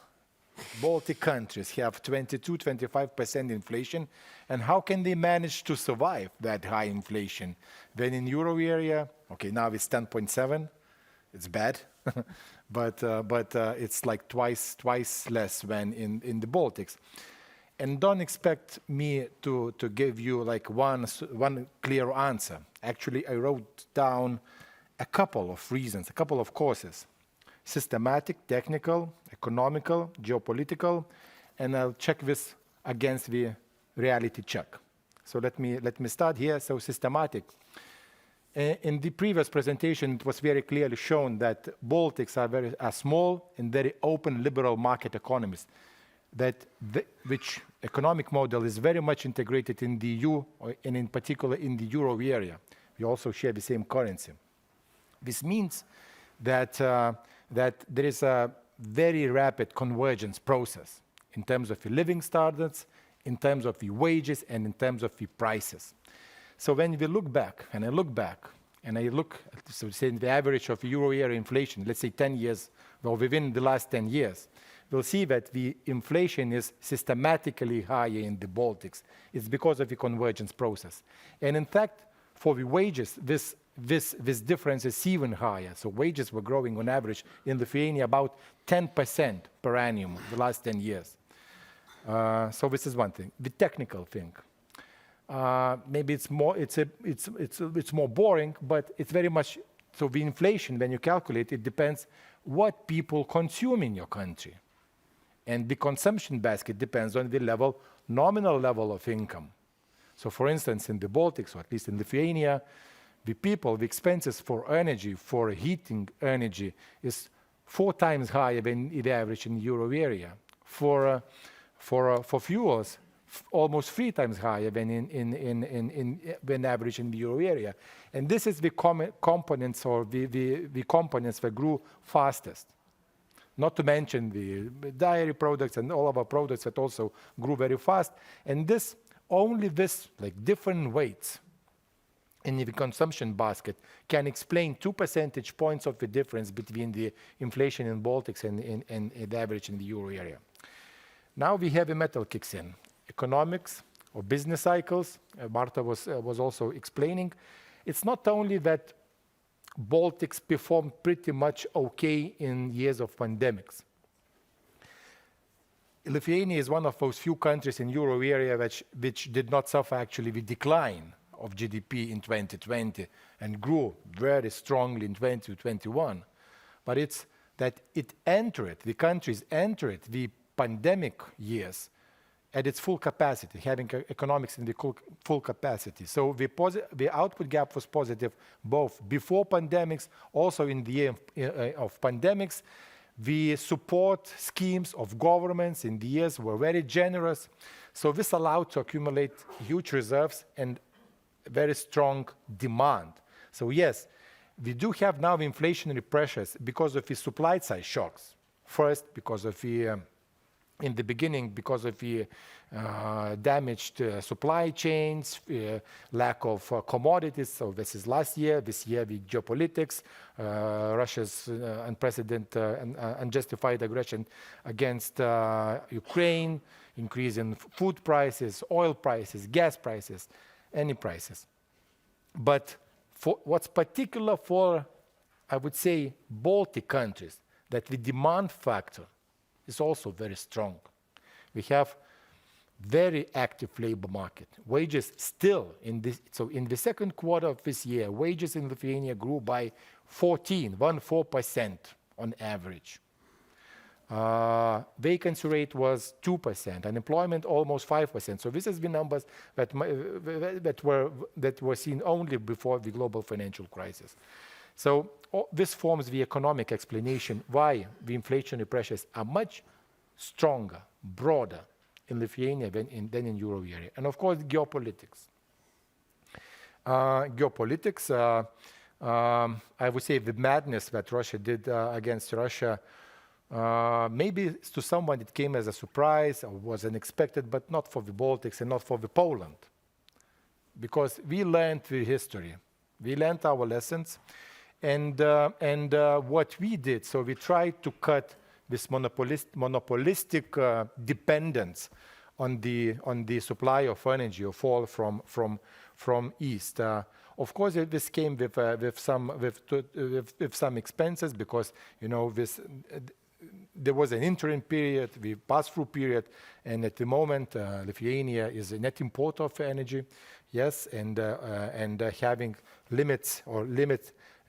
Baltic countries have 22-25% inflation, and how can they manage to survive that high inflation? When in euro area, okay, now it's 10.7, it's bad, but it's like twice less than in the Baltics. And don't expect me to give you like one clear answer. Actually, I wrote down a couple of reasons, a couple of causes. Systematic, technical, economical, geopolitical, and I'll check this against the reality check. So let me start here. So systematic. In the previous presentation, it was very clearly shown that Baltics are small and very open liberal market economies, which economic model is very much integrated in the EU, and in particular in the euro area. We also share the same currency. This means that there is a very rapid convergence process in terms of the living standards, in terms of the wages, and in terms of the prices. So when we look back, and I look at, so say the average of euro area inflation, let's say 10 years, well, within the last 10 years, we'll see that the inflation is systematically higher in the Baltics. It's because of the convergence process. And in fact, for the wages, this difference is even higher. So wages were growing on average in Lithuania about 10% per annum the last 10 years. So this is one thing. The technical thing. Maybe it's more boring, but it's very much, so the inflation, when you calculate, it depends what people consume in your country. And the consumption basket depends on the level, nominal level of income. So for instance, in the Baltics, or at least in Lithuania, the expenses for energy, for heating energy, is 4 times higher than the average in the euro area. For fuels, almost 3 times higher than average in the euro area. And this is the components or the components that grew fastest. Not to mention the dairy products and all of our products that also grew very fast. And only this, like different weights in the consumption basket, can explain 2 percentage points of the difference between the inflation in Baltics and the average in the euro area. Now the heavy metal kicks in. Economics or business cycles, Marta was also explaining. It's not only that Baltics performed pretty much okay in years of pandemics. Lithuania is one of those few countries in euro area which did not suffer actually the decline of GDP in 2020 and grew very strongly in 2021. But it's that the countries entered the pandemic years at its full capacity, having economics in the full capacity. So the output gap was positive both before pandemics, also in the year of pandemics. The support schemes of governments in the years were very generous. So this allowed to accumulate huge reserves and very strong demand. So yes, we do have now inflationary pressures because of the supply side shocks. First, because of the in the beginning, because of the damaged supply chains, lack of commodities. So this is last year. This year, the geopolitics, Russia's unprecedented and unjustified aggression against Ukraine, increase in food prices, oil prices, gas prices, any prices. But what's particular for, I would say, Baltic countries, that the demand factor is also very strong. We have very active labor market. Wages still in the second quarter of this year, wages in Lithuania grew by 14% on average. Vacancy rate was 2%, unemployment almost 5%. So this is the numbers that were seen only before the global financial crisis. So this forms the economic explanation why the inflationary pressures are much stronger, broader in Lithuania than in euro area. And of course, geopolitics. I would say the madness that Russia did against Russia, maybe to someone it came as a surprise or was unexpected, but not for the Baltics and not for the Poland. Because we learned the history. We learned our lessons. And what we did, so we tried to cut this monopolistic dependence on the supply of energy or fall from east. Of course, this came with some expenses because there was an interim period, the pass-through period, and at the moment Lithuania is a net importer of energy, yes, and having limits or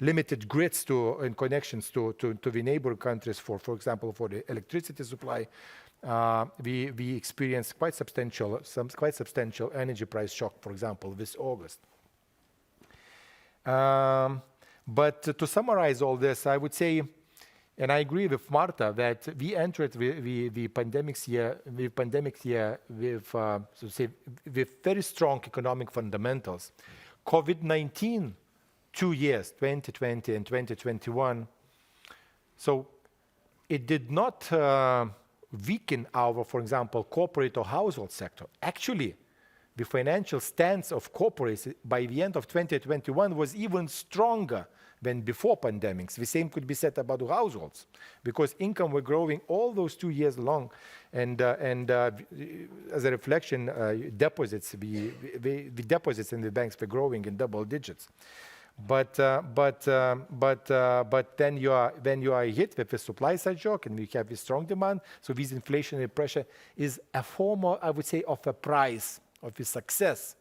limited grids and connections to the neighbor countries for example, for the electricity supply, we experienced quite substantial energy price shock, for example, this August. But to summarize all this, I would say, and I agree with Marta, that we entered the pandemic year with very strong economic fundamentals. COVID-19, 2 years, 2020 and 2021. So it did not weaken our, for example, corporate or household sector. Actually, the financial stance of corporates by the end of 2021 was even stronger when before pandemics. The same could be said about households, because income were growing all those 2 years long, and as a reflection, deposits, the deposits in the banks were growing in double digits. But then you are hit with a supply side shock, and we have a strong demand. So this inflationary pressure is a form, I would say, of a price of the success,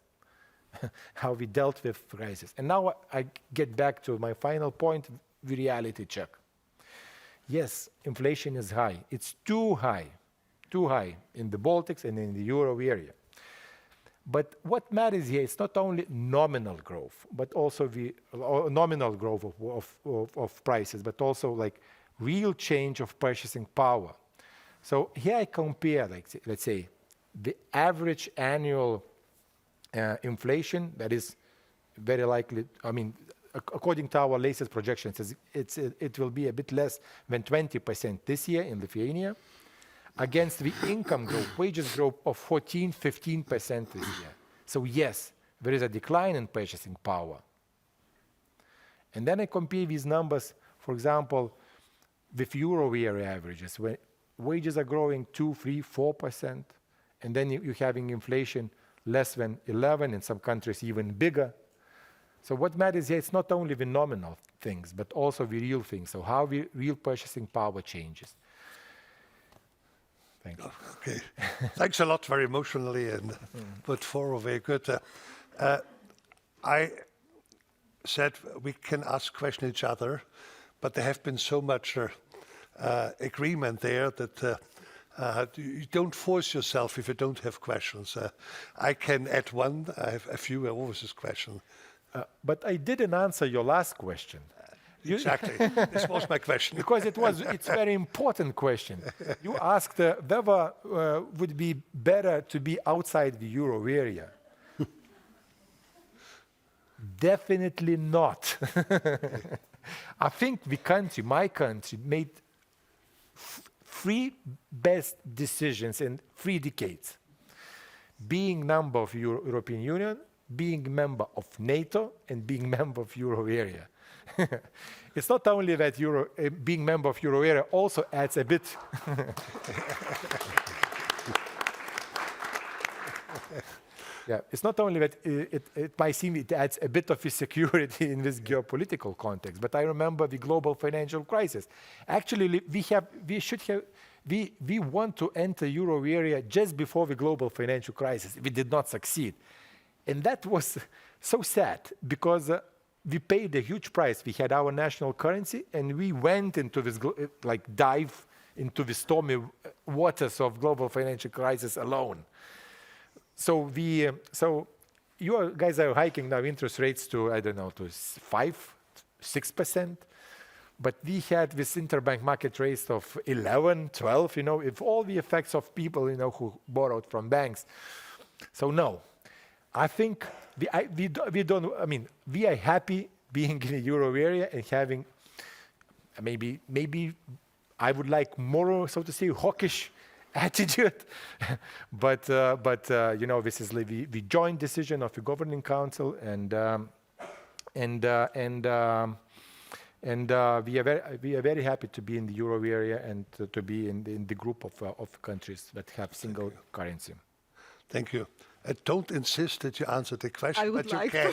how we dealt with crisis. And now I get back to my final point, the reality check. Yes, inflation is high. It's too high in the Baltics and in the euro area. But what matters here is not only nominal growth, but also the nominal growth of prices, but also like real change of purchasing power. So here I compare, like, let's say, the average annual inflation that is very likely, I mean, according to our latest projections, it will be a bit less than 20% this year in Lithuania, against the income growth, wages growth of 14-15% this year. So yes, there is a decline in purchasing power. And then I compare these numbers, for example, with euro area averages, where wages are growing 2, 3, 4%, and then you're having inflation less than 11, in some countries even bigger. So what matters here, it's not only the nominal things, but also the real things, so how the real purchasing power changes. Thank you. Okay, thanks a lot, very emotionally and put forward very good. I said we can ask questions each other, but there have been so much agreement there that you don't force yourself if you don't have questions. I can add one. I have a few. I always have questions. But I didn't answer your last question. Exactly. This was my question. Because it's a very important question. You asked whether would be better to be outside the euro area. Definitely not. I think the country, my country, made three best decisions in 3 decades. Being member of European Union, being member of NATO, and being member of euro area. It's not only that being member of euro area also adds a bit. Yeah, it's not only that it might seem it adds a bit of security in this geopolitical context, but I remember the global financial crisis. Actually, we want to enter euro area just before the global financial crisis. We did not succeed, and that was so sad because we paid a huge price. We had our national currency, and we went into this dive into the stormy waters of global financial crisis alone. So you guys are hiking now interest rates to, I don't know, to 5, 6%. But we had this interbank market rate of 11, 12, with all the effects of people, who borrowed from banks. So no, I think we are happy being in the euro area and having maybe I would like more, so to say, hawkish attitude, but this is the joint decision of the governing council, and we are very happy to be in the euro area and to be in the group of countries that have single currency. Thank you. Don't insist that you answer the question, but you can.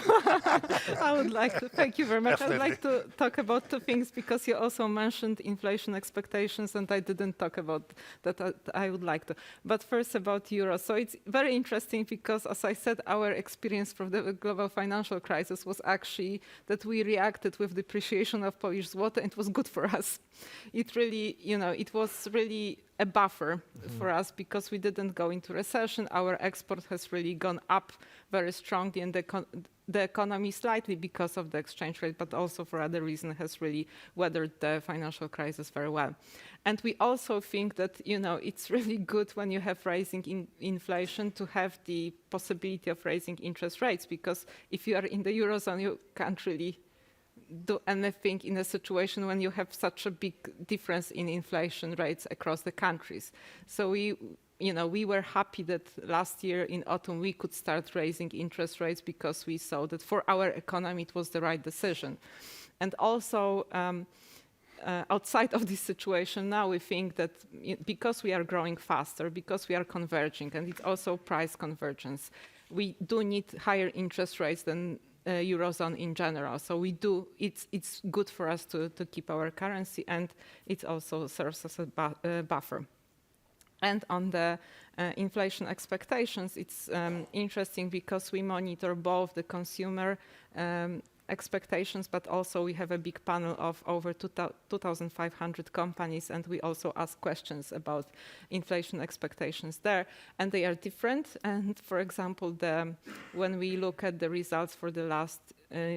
I would like to. Thank you very much. Definitely. I would like to talk about 2 things, because you also mentioned inflation expectations, and I didn't talk about that. I would like to. But first about euro. So it's very interesting because, as I said, our experience from the global financial crisis was actually that we reacted with depreciation of Polish zloty, and it was good for us. It really, it was really a buffer for us because we didn't go into recession. Our export has really gone up very strongly, and the economy slightly because of the exchange rate, but also for other reasons has really weathered the financial crisis very well. And we also think that, it's really good when you have rising inflation to have the possibility of raising interest rates, because if you are in the Eurozone, you can't really do anything in a situation when you have such a big difference in inflation rates across the countries. So we were happy that last year in autumn we could start raising interest rates because we saw that for our economy it was the right decision. And also, outside of this situation now, we think that because we are growing faster, because we are converging, and it's also price convergence, we do need higher interest rates than Eurozone in general. So it's good for us to keep our currency, and it also serves as a buffer. And on the inflation expectations, it's interesting because we monitor both the consumer expectations, but also we have a big panel of over 2,500 companies, and we also ask questions about inflation expectations there, and they are different. And for example, when we look at the results for the last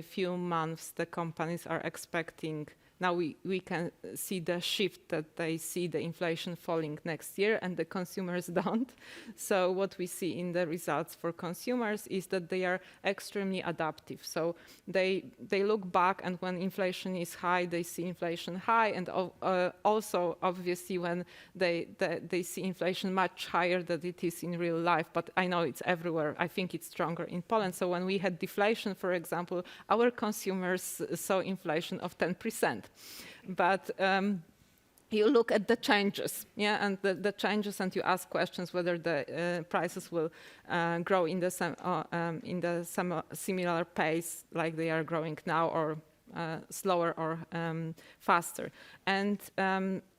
few months, the companies are expecting, now we can see the shift that they see the inflation falling next year and the consumers don't. So what we see in the results for consumers is that they are extremely adaptive. So they look back, and when inflation is high, they see inflation high, and also obviously when they see inflation much higher than it is in real life. But I know it's everywhere. I think it's stronger in Poland. So when we had deflation, for example, our consumers saw inflation of 10%. But you look at the changes, and the changes, and you ask questions whether the prices will grow in the similar pace like they are growing now, or slower or faster. And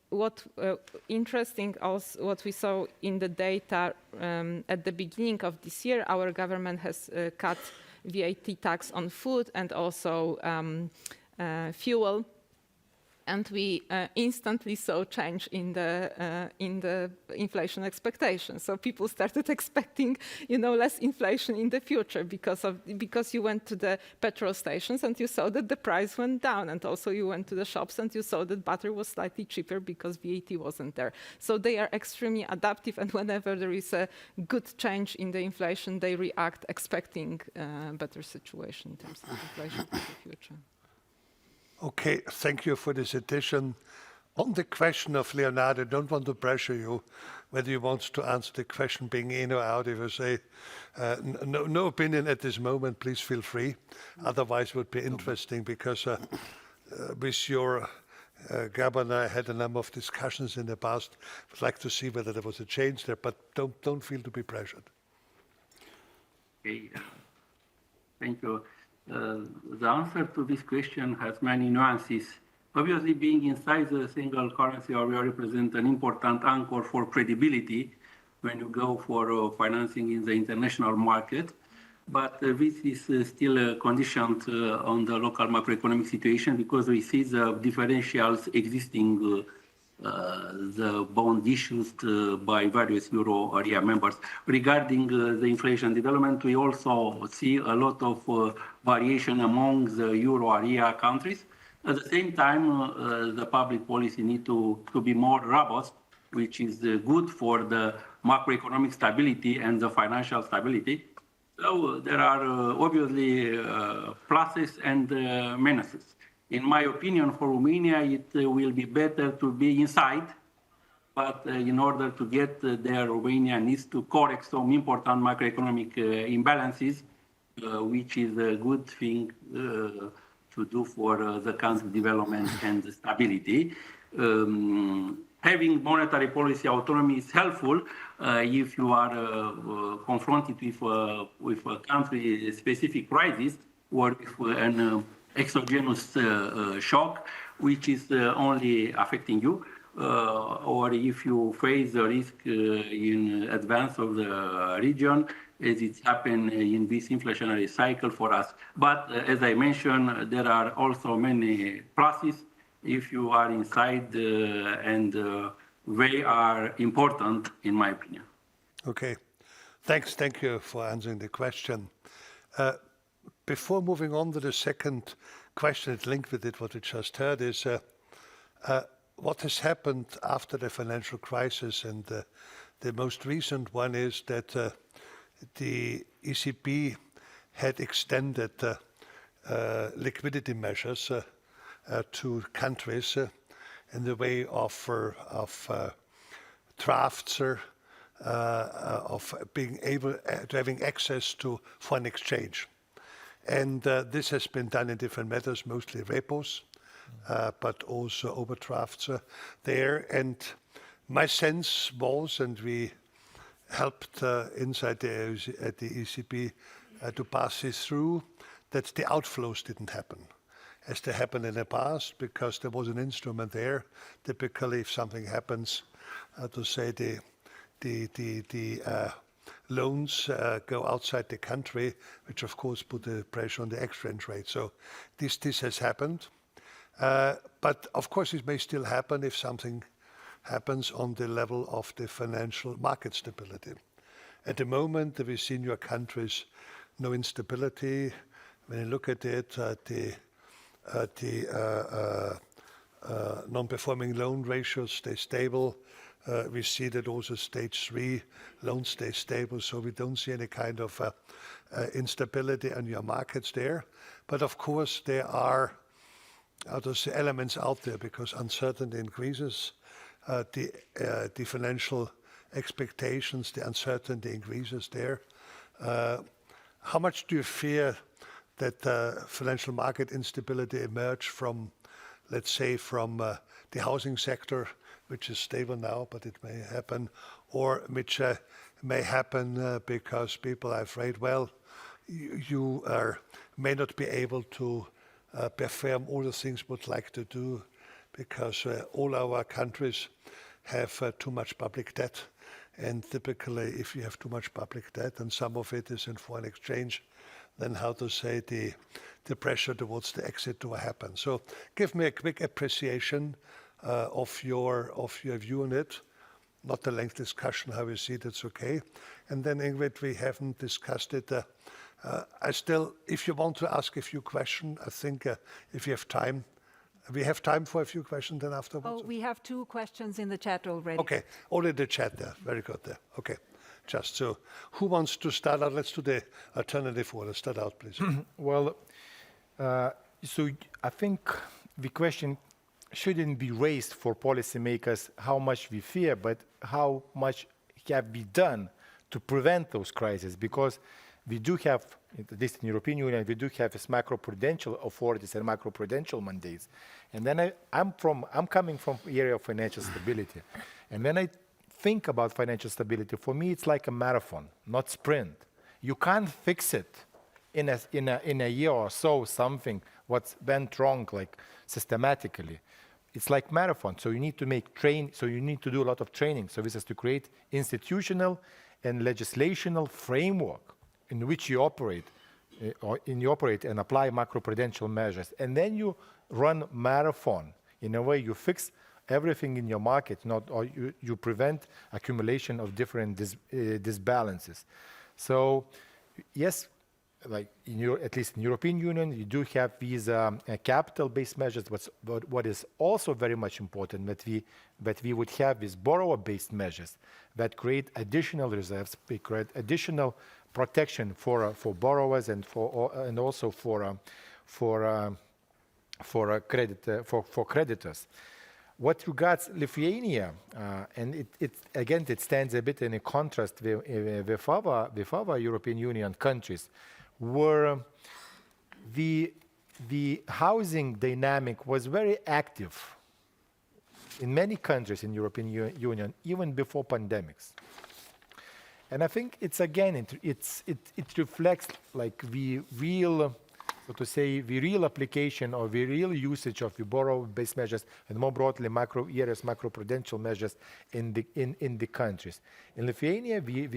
what interesting also, what we saw in the data at the beginning of this year, our government has cut VAT tax on food and also fuel. And we instantly saw change in the inflation expectations. So people started expecting, less inflation in the future because you went to the petrol stations and you saw that the price went down, and also you went to the shops and you saw that butter was slightly cheaper because VAT wasn't there. So they are extremely adaptive, and whenever there is a good change in the inflation, they react expecting a better situation in terms of inflation in the future. Okay, thank you for this addition. On the question of Leonardo, I don't want to pressure you whether you want to answer the question being in or out. If you say no opinion at this moment, please feel free. Otherwise, it would be interesting because with your governor, I had a number of discussions in the past. I'd like to see whether there was a change there, but don't feel to be pressured. Okay, thank you. The answer to this question has many nuances. Obviously, being inside the single currency area represents an important anchor for credibility when you go for financing in the international market. But this is still conditioned on the local macroeconomic situation, because we see the differentials existing the bond issues by various euro area members. Regarding the inflation development, we also see a lot of variation among the euro area countries. At the same time, the public policy needs to be more robust, which is good for the macroeconomic stability and the financial stability. So there are obviously pluses and minuses. In my opinion, for Romania, it will be better to be inside, but in order to get there, Romania needs to correct some important macroeconomic imbalances, which is a good thing to do for the country's development and stability. Having monetary policy autonomy is helpful if you are confronted with a country-specific crisis or with an exogenous shock, which is only affecting you, or if you face the risk in advance of the region, as it's happened in this inflationary cycle for us. But as I mentioned, there are also many pluses if you are inside, and they are important, in my opinion. Okay, thank you for answering the question. Before moving on to the second question, it's linked with it, what we just heard, is what has happened after the financial crisis, and the most recent one is that the ECB had extended liquidity measures to countries in the way of drafts, of being able to having access to foreign exchange. And this has been done in different methods, mostly repos, but also overdrafts there. And my sense was, and we helped inside the ECB to pass this through, that the outflows didn't happen as they happened in the past, because there was an instrument there. Typically, if something happens, to say the loans go outside the country, which of course put the pressure on the exchange rate. So this has happened. But of course it may still happen if something happens on the level of the financial market stability. At the moment, we see in your countries no instability. When you look at it, the non-performing loan ratios stay stable. We see that also stage 3 loans stay stable, so we don't see any kind of instability in your markets there. But of course, there are those elements out there because uncertainty increases. The financial expectations, the uncertainty increases there. How much do you fear that financial market instability emerge from, let's say, from the housing sector, which is stable now, but it may happen, or which may happen because people are afraid, well, you may not be able to perform all the things we would like to do because all our countries have too much public debt. And typically, if you have too much public debt, and some of it is in foreign exchange, then how to say the pressure towards the exit will happen. So give me a quick appreciation of your view on it. Not a lengthy discussion, how you see it, it's okay. And then Ingrid, we haven't discussed it. I still, if you want to ask a few questions, I think if you have time, we have time for a few questions then afterwards? Oh, we have 2 questions in the chat already. Okay, only the chat there. Very good there. Okay, just so. Who wants to start out? Let's do the alternative order. Start out, please. Well, so I think the question shouldn't be raised for policymakers how much we fear, but how much have we done to prevent those crises, because we do have, at least in the European Union, we do have this macroprudential authorities and macroprudential mandates. And then I'm coming from the area of financial stability. And when I think about financial stability, for me, it's like a marathon, not sprint. You can't fix it in a year or so, something what's went wrong, like systematically. It's like marathon, so you need to so you need to do a lot of training. So this is to create institutional and legislational framework in which you operate, and apply macroprudential measures. And then you run marathon. In a way, you fix everything in your market, or you prevent accumulation of different disbalances. So, yes, like at least in the European Union, you do have these capital-based measures. But what is also very much important that we would have these borrower-based measures that create additional reserves, create additional protection for borrowers and also for creditors. What regards Lithuania, and it stands a bit in a contrast with other European Union countries, where the housing dynamic was very active in many countries in European Union, even before pandemics. And I think it reflects like the real, so to say, the real application or the real usage of the borrower-based measures and more broadly macroprudential measures in the countries. In Lithuania, we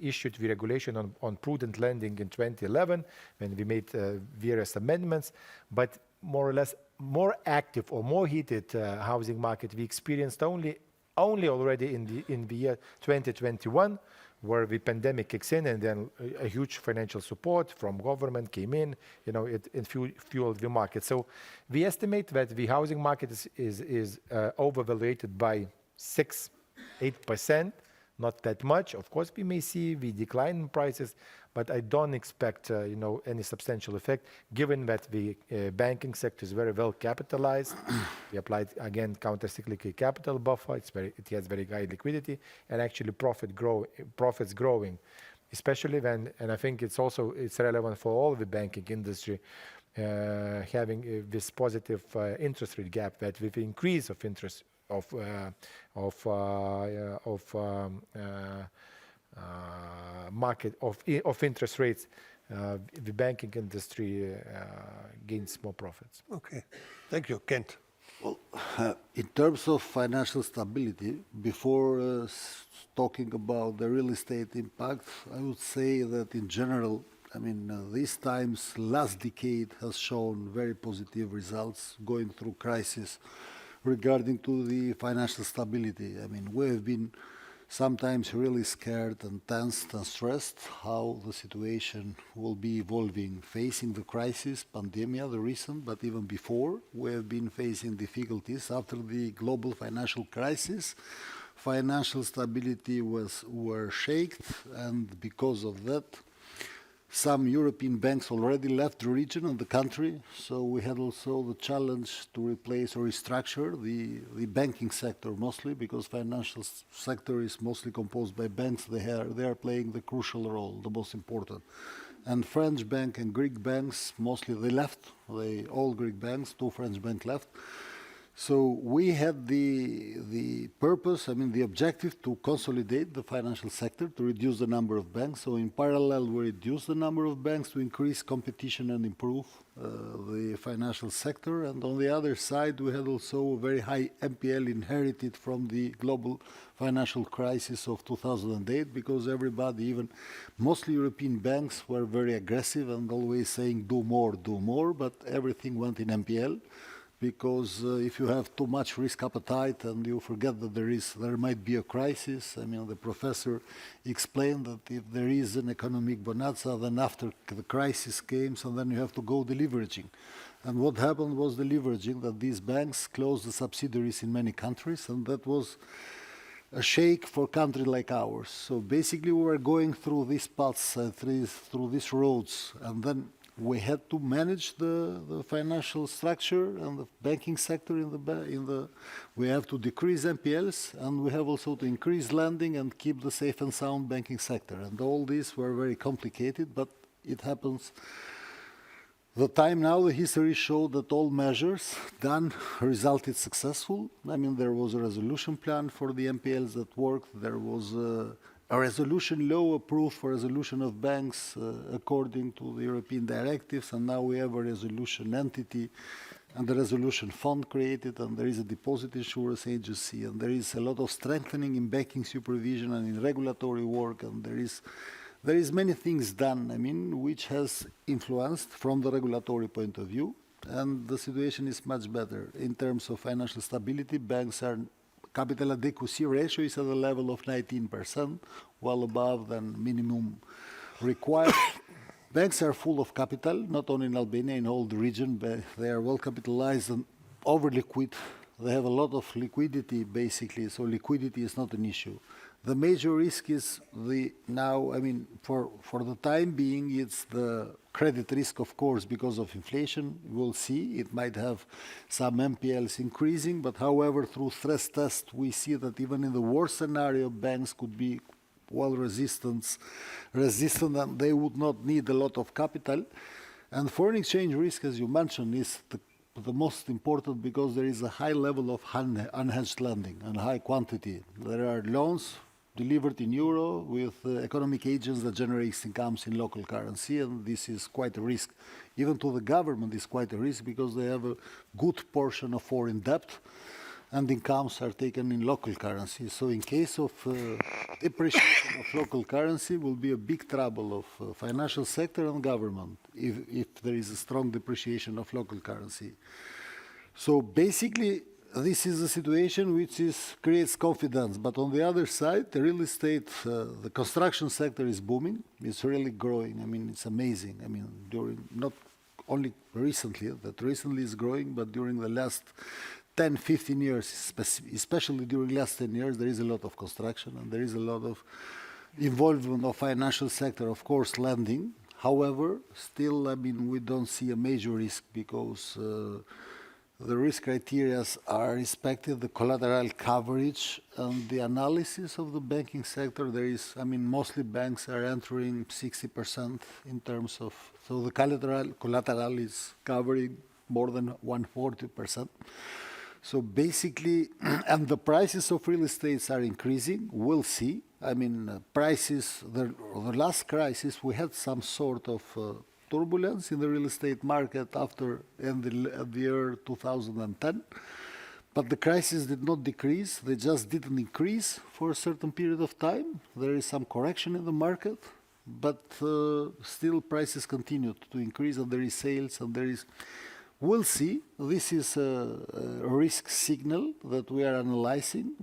issued the regulation on prudent lending in 2011 when we made various amendments, but more or less more active or more heated housing market we experienced only already in the year 2021, where the pandemic kicks in and then a huge financial support from government came in, it fueled the market. So we estimate that the housing market is overvaluated by 6-8%, not that much. Of course, we may see the decline in prices, but I don't expect any substantial effect, given that the banking sector is very well capitalized. We applied again counter-cyclical capital buffer. It has very high liquidity, and actually profits growing, especially when, and I think it's relevant for all the banking industry, having this positive interest rate gap, that with the increase of interest of market of interest rates, the banking industry gains more profits. Okay, thank you, Kent. Well, in terms of financial stability, before talking about the real estate impact, I would say that in general, I mean, these times, last decade has shown very positive results going through crisis regarding to the financial stability. I mean, we have been sometimes really scared and tensed and stressed how the situation will be evolving, facing the crisis, pandemic, the recent, but even before, we have been facing difficulties. After the global financial crisis, financial stability were shaken, and because of that, some European banks already left the region and the country, so we had also the challenge to replace or restructure the banking sector mostly, because financial sector is mostly composed by banks. They are playing the crucial role, the most important. And French bank and Greek banks, mostly they left, all Greek banks, 2 French banks left. So we had the purpose, I mean the objective, to consolidate the financial sector, to reduce the number of banks. So in parallel, we reduced the number of banks to increase competition and improve the financial sector. And on the other side, we had also a very high NPL inherited from the global financial crisis of 2008, because everybody, even mostly European banks, were very aggressive and always saying do more, but everything went in NPL. Because if you have too much risk appetite and you forget that there might be a crisis, I mean, the professor explained that if there is an economic bonanza, then after the crisis comes, and then you have to go deleveraging. And what happened was deleveraging, that these banks closed the subsidiaries in many countries, and that was a shake for a country like ours. So basically we were going through these paths, through these roads, and then we had to manage the financial structure and the banking sector we have to decrease NPLs, and we have also to increase lending and keep the safe and sound banking sector. And all these were very complicated, but it happens. The time now, the history showed that all measures done resulted successful. I mean, there was a resolution plan for the NPLs that worked. There was a resolution law approved for resolution of banks according to the European directives, and now we have a resolution entity and a resolution fund created, and there is a deposit insurance agency, and there is a lot of strengthening in banking supervision and in regulatory work, and there is many things done, I mean, which has influenced from the regulatory point of view, and the situation is much better. In terms of financial stability, banks are capital adequacy ratio is at the level of 19%, well above the minimum required. Banks are full of capital, not only in Albania, in all the region. They are well capitalized and over liquid. They have a lot of liquidity, basically, so liquidity is not an issue. The major risk is for the time being, it's the credit risk, of course, because of inflation. We'll see. It might have some NPLs increasing, but however, through stress test, we see that even in the worst scenario, banks could be well resistant, and they would not need a lot of capital. And foreign exchange risk, as you mentioned, is the most important, because there is a high level of unhedged lending and high quantity. There are loans delivered in euro with economic agents that generate incomes in local currency, and this is quite a risk. Even to the government, it's quite a risk, because they have a good portion of foreign debt, and incomes are taken in local currency. So in case of depreciation of local currency, will be a big trouble of financial sector and government if there is a strong depreciation of local currency. So basically, this is a situation which creates confidence. But on the other side, the real estate, the construction sector is booming. It's really growing. I mean, it's amazing. I mean, not only recently, that recently is growing, but during the last 10, 15 years, especially during the last 10 years, there is a lot of construction, and there is a lot of involvement of financial sector, of course, lending. However, still, I mean, we don't see a major risk, because the risk criteria are respected, the collateral coverage, and the analysis of the banking sector. There is, I mean, mostly banks are entering 60% in terms of, so the collateral is covering more than 140%. So basically, and the prices of real estates are increasing. We'll see. I mean, prices, the last crisis, we had some sort of turbulence in the real estate market after the year 2010. But the crisis did not decrease. They just didn't increase for a certain period of time. There is some correction in the market, but still prices continued to increase, and there is sales, and there is... We'll see. This is a risk signal that we are analyzing.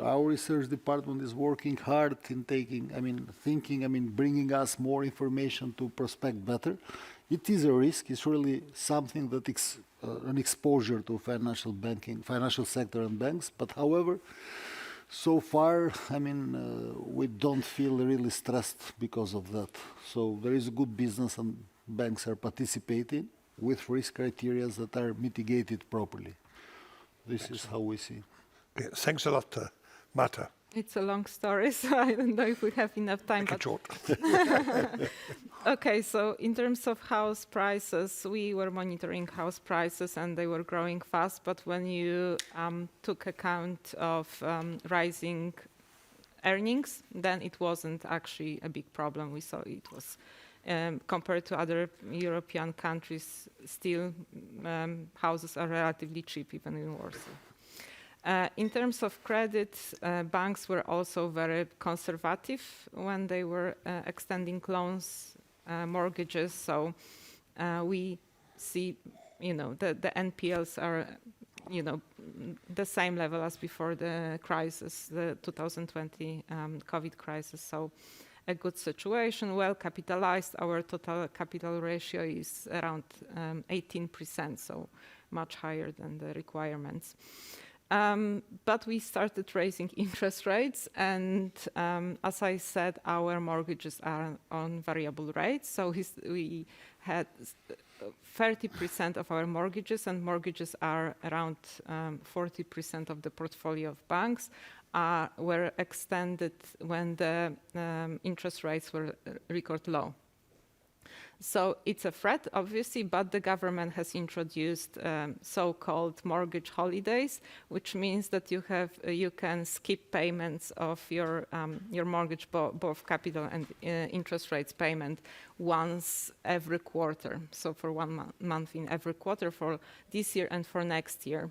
Our research department is working hard in bringing us more information to prospect better. It is a risk. It's really something that is an exposure to financial sector and banks. But however, so far, we don't feel really stressed because of that. So there is a good business, and banks are participating with risk criteria that are mitigated properly. This is how we see. Okay, thanks a lot, Marta. It's a long story, so I don't know if we have enough time. Make it short. Okay, so in terms of house prices, we were monitoring house prices and they were growing fast, but when you took account of rising earnings, then it wasn't actually a big problem. We saw it was compared to other European countries, still houses are relatively cheap, even in Warsaw. In terms of credit, banks were also very conservative when they were extending loans, mortgages. So we see, the NPLs are, the same level as before the crisis, the 2020 COVID crisis. So a good situation, well capitalized. Our total capital ratio is around 18%, so much higher than the requirements. But we started raising interest rates, and as I said, our mortgages are on variable rates. So we had 30% of our mortgages, and mortgages are around 40% of the portfolio of banks, were extended when the interest rates were record low. So it's a threat, obviously, but the government has introduced so-called mortgage holidays, which means that you can skip payments of your mortgage, both capital and interest rates payment, once every quarter. So for 1 month in every quarter for this year and for next year,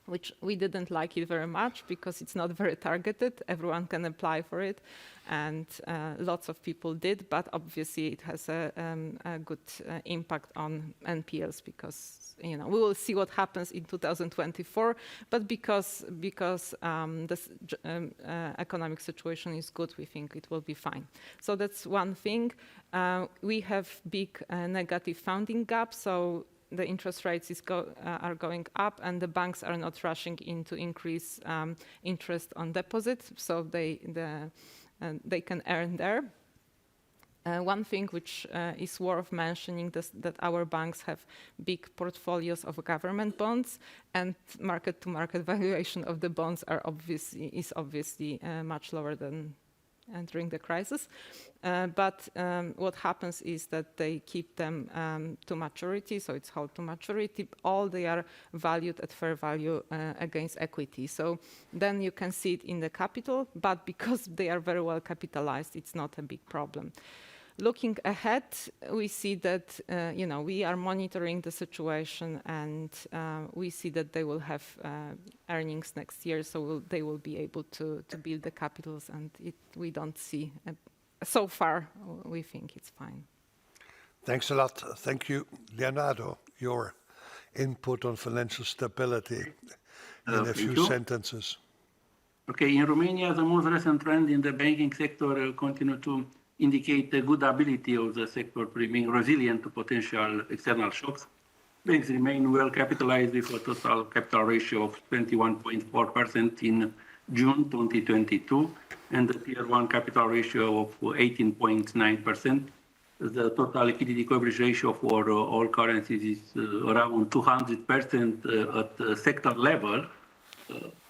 which we didn't like it very much because it's not very targeted. Everyone can apply for it, and lots of people did, but obviously it has a good impact on NPLs because, we will see what happens in 2024, but because this economic situation is good, we think it will be fine. So that's one thing. We have big negative funding gap, so the interest rates are going up, and the banks are not rushing in to increase interest on deposits, so they can earn there. One thing which is worth mentioning is that our banks have big portfolios of government bonds, and market-to-market valuation of the bonds is obviously much lower than during the crisis. But what happens is that they keep them to maturity, so it's held to maturity. All they are valued at fair value against equity. So then you can see it in the capital, but because they are very well capitalized, it's not a big problem. Looking ahead, we see that we are monitoring the situation, and we see that they will have earnings next year, so they will be able to build the capitals, and we don't see. So far, we think it's fine. Thanks a lot. Thank you, Leonardo. Your input on financial stability in a few sentences. Okay, in Romania, the most recent trend in the banking sector continue to indicate the good ability of the sector being resilient to potential external shocks. Banks remain well capitalized with a total capital ratio of 21.4% in June 2022, and the Tier 1 capital ratio of 18.9%. the total liquidity coverage ratio for all currencies is around 200% at the sector level.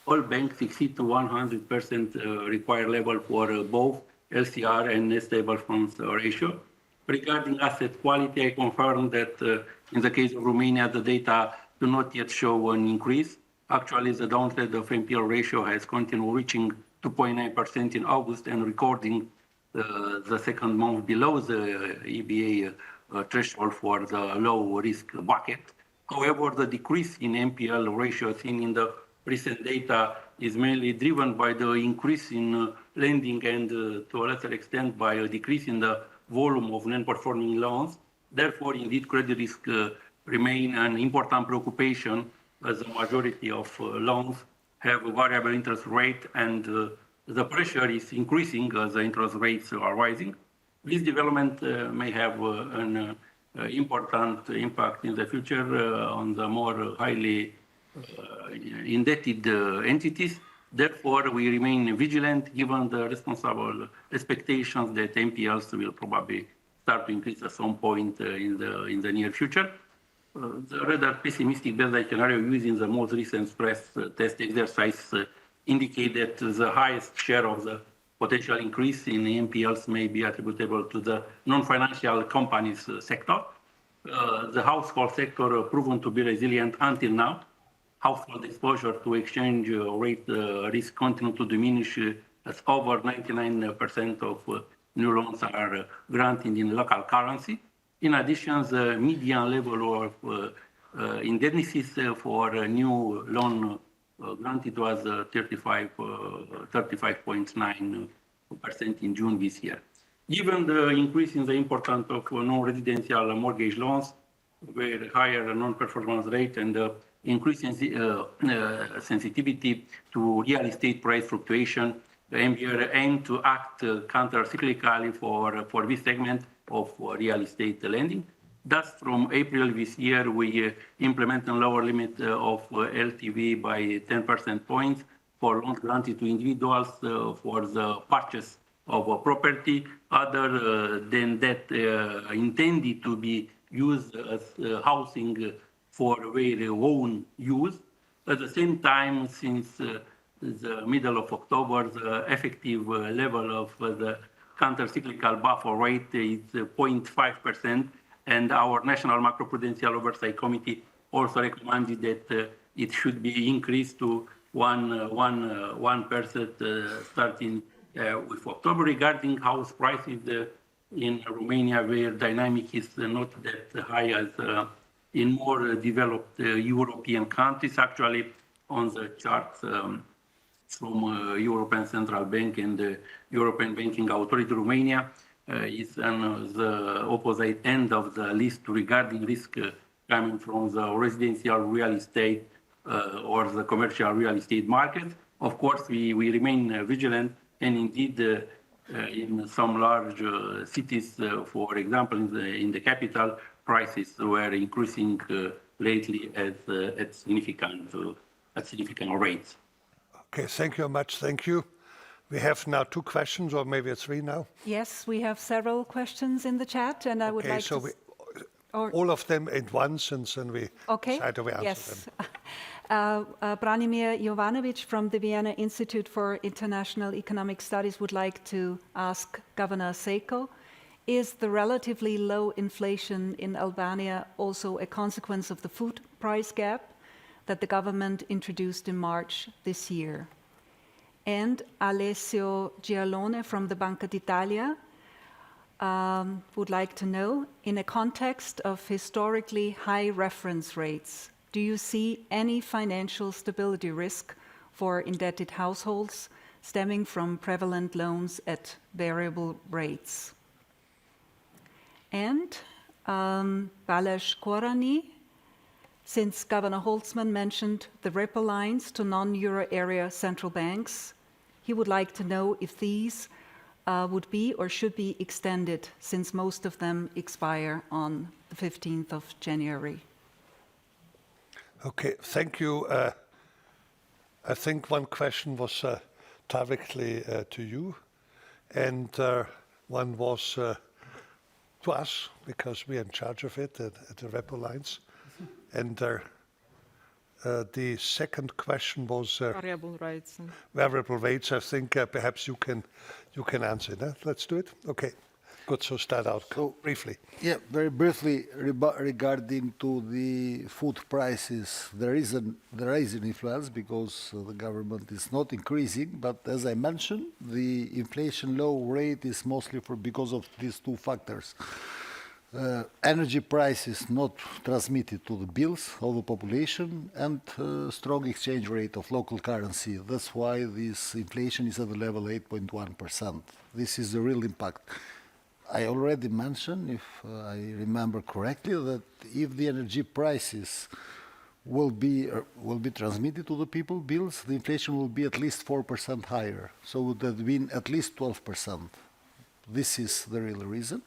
All banks exceed to 100% required level for both LCR and net stable funds ratio. Regarding asset quality, I confirm that in the case of Romania, the data do not yet show an increase. Actually, the downtrend of NPL ratio has continued reaching 2.9% in August and recording the second month below the EBA threshold for the low risk bucket. However, the decrease in NPL ratio seen in the recent data is mainly driven by the increase in lending and to a lesser extent by a decrease in the volume of non-performing loans. Therefore, indeed, credit risk remain an important preoccupation as the majority of loans have a variable interest rate and the pressure is increasing as the interest rates are rising. This development may have an important impact in the future on the more highly indebted entities. Therefore, we remain vigilant given the responsible expectations that NPLs will probably start to increase at some point in the near future. The rather pessimistic baseline scenario used in the most recent stress test exercise indicate that the highest share of the potential increase in NPLs may be attributable to the non-financial companies sector. The household sector proven to be resilient until now. Household exposure to exchange rate risk continue to diminish as over 99% of new loans are granted in local currency. In addition, the median level of indemnities for a new loan granted was 35.9% in June this year. Given the increase in the importance of non-residential mortgage loans, where higher non-performance rate and increasing sensitivity to real estate price fluctuation, the MBR aimed to act counter-cyclically for this segment of real estate lending. Thus, from April this year, we implement a lower limit of LTV by 10% points for loans granted to individuals for the purchase of a property other than that intended to be used as housing for their own use. At the same time, since the middle of October, the effective level of the counter-cyclical buffer rate is 0.5%, and our National Macroprudential Oversight Committee also recommended that it should be increased to 1% starting with October. Regarding house prices in Romania, where dynamic is not that high as in more developed European countries. Actually, on the charts from European Central Bank and the European Banking Authority, Romania is on the opposite end of the list regarding risk coming from the residential real estate or the commercial real estate market. Of course, we remain vigilant, and indeed in some large cities, for example, in the capital, prices were increasing lately at significant rates. Okay, thank you very much. Thank you. We have now 2 questions, or maybe 3 now. Yes, we have several questions in the chat, and I would like so to... all of them at once, and then we try to answer them. Branimir Jovanovic from the Vienna Institute for International Economic Studies would like to ask Governor Seiko, is the relatively low inflation in Albania also a consequence of the food price gap that the government introduced in March this year? And Alessio Giallone from the Banca d'Italia would like to know, in a context of historically high reference rates, do you see any financial stability risk for indebted households stemming from prevalent loans at variable rates? And Balázs Korani, since Governor Holzmann mentioned the repo lines to non-euro area central banks, he would like to know if these would be or should be extended, since most of them expire on the 15th of January. Okay, thank you. I think one question was directly to you, and one was to us because we are in charge of it at the repo lines. And the second question was variable rates. Variable rates. I think perhaps you can answer that. Let's do it. Okay. Good. So start out briefly. Yeah, very briefly regarding to the food prices, there is an influence because the government is not increasing. But as I mentioned, the inflation low rate is mostly because of these two factors. Energy prices not transmitted to the bills of the population and strong exchange rate of local currency. That's why this inflation is at the level 8.1%. This is the real impact. I already mentioned, if I remember correctly, that if the energy prices will be transmitted to the people bills, the inflation will be at least 4% higher. So it would have been at least 12%. This is the real reason.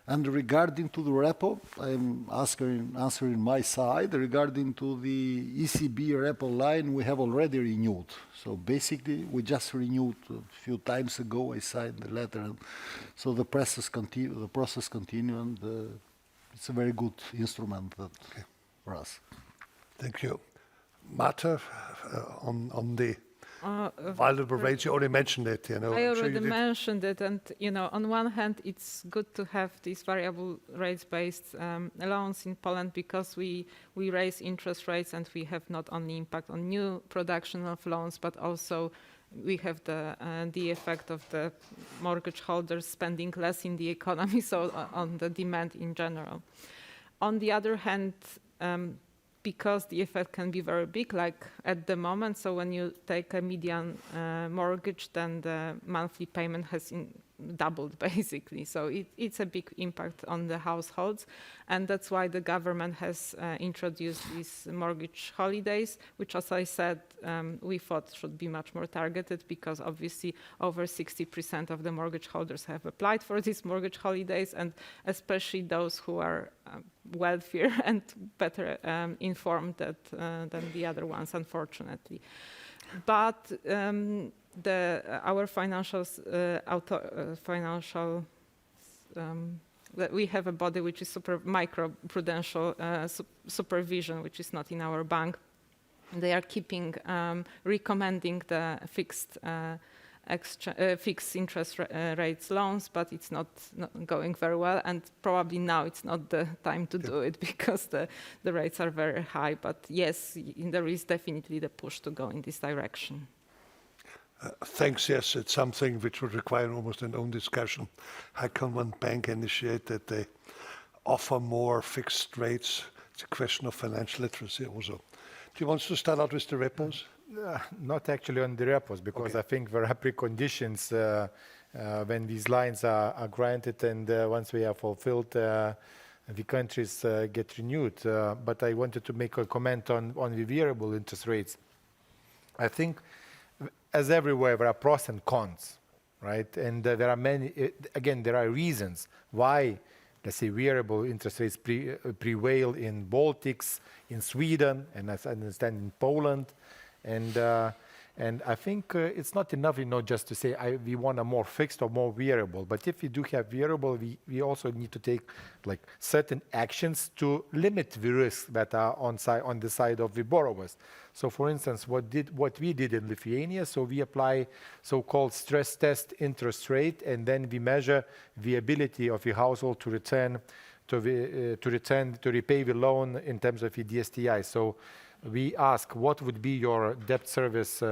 And regarding to the repo, I'm answering my side. Regarding to the ECB repo line, we have already renewed. So basically, we just renewed a few times ago. I signed the letter. And so the process continue, and it's a very good instrument for us. Thank you. Marta, on the vulnerable rates, you already mentioned it. I already mentioned it, and on one hand, it's good to have these variable rates-based loans in Poland because we raise interest rates, and we have not only impact on new production of loans, but also we have the effect of the mortgage holders spending less in the economy, so on the demand in general. On the other hand, because the effect can be very big, like at the moment. So when you take a median mortgage, then the monthly payment has doubled, basically. So it's a big impact on the households. And that's why the government has introduced these mortgage holidays, which, as I said, we thought should be much more targeted because obviously over 60% of the mortgage holders have applied for these mortgage holidays, and especially those who are wealthier and better informed than the other ones, unfortunately. But our we have a body which is micro-prudential supervision, which is not in our bank. They are recommending the fixed interest rates loans, but it's not going very well, and probably now it's not the time to do it because the rates are very high. But yes, there is definitely the push to go in this direction. Thanks. Yes, it's something which would require almost an own discussion. How can one bank initiate that they offer more fixed rates? It's a question of financial literacy also. Do you want to start out with the repos? Not actually on the repos, because I think there are preconditions when these lines are granted, and once we are fulfilled, the countries get renewed. But I wanted to make a comment on the variable interest rates. I think, as everywhere, there are pros and cons, right? And there are many, again, there are reasons why, let's say, variable interest rates prevail in Baltics, in Sweden, and as I understand in Poland. And I think it's not enough, just to say we want a more fixed or more variable. But if we do have variable, we also need to take certain actions to limit the risks that are on the side of the borrowers. So, for instance, what we did in Lithuania, so we apply so-called stress test interest rate, and then we measure the ability of the household to repay the loan in terms of the DSTI. So we ask what would be your debt service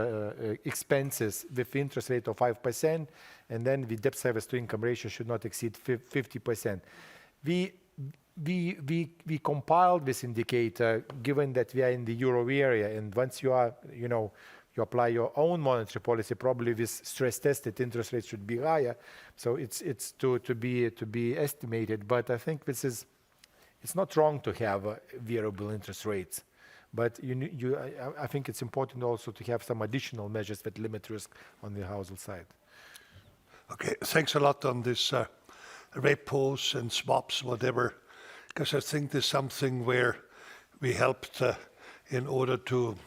expenses with interest rate of 5%, and then the debt service to income ratio should not exceed 50%. We compiled this indicator given that we are in the euro area, and once you are, you apply your own monetary policy, probably this stress tested interest rate should be higher. So it's to be estimated, but I think it's not wrong to have variable interest rates. But I think it's important also to have some additional measures that limit risk on the household side. Okay, thanks a lot on this repos and swaps, whatever, because I think there's something where we helped in order to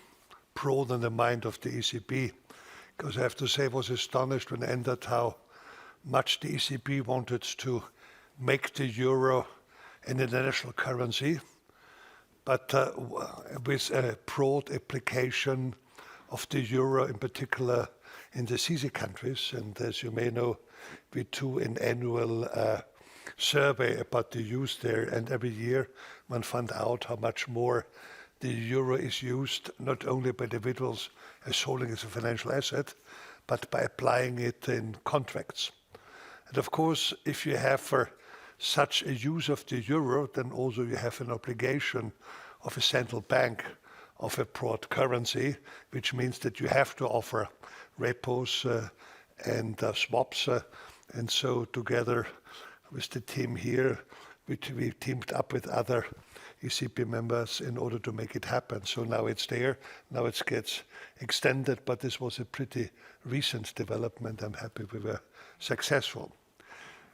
broaden the mind of the ECB. Because I have to say, I was astonished when I entered how much the ECB wanted to make the euro an international currency, but with a broad application of the euro, in particular in the CESEE countries. And as you may know, we do an annual survey about the use there, and every year one found out how much more the euro is used, not only by individuals as holding as a financial asset, but by applying it in contracts. And of course, if you have such a use of the euro, then also you have an obligation of a central bank of a broad currency, which means that you have to offer repos and swaps. And so together with the team here, which we teamed up with other ECB members in order to make it happen. So now it's there, now it gets extended, but this was a pretty recent development. I'm happy we were successful.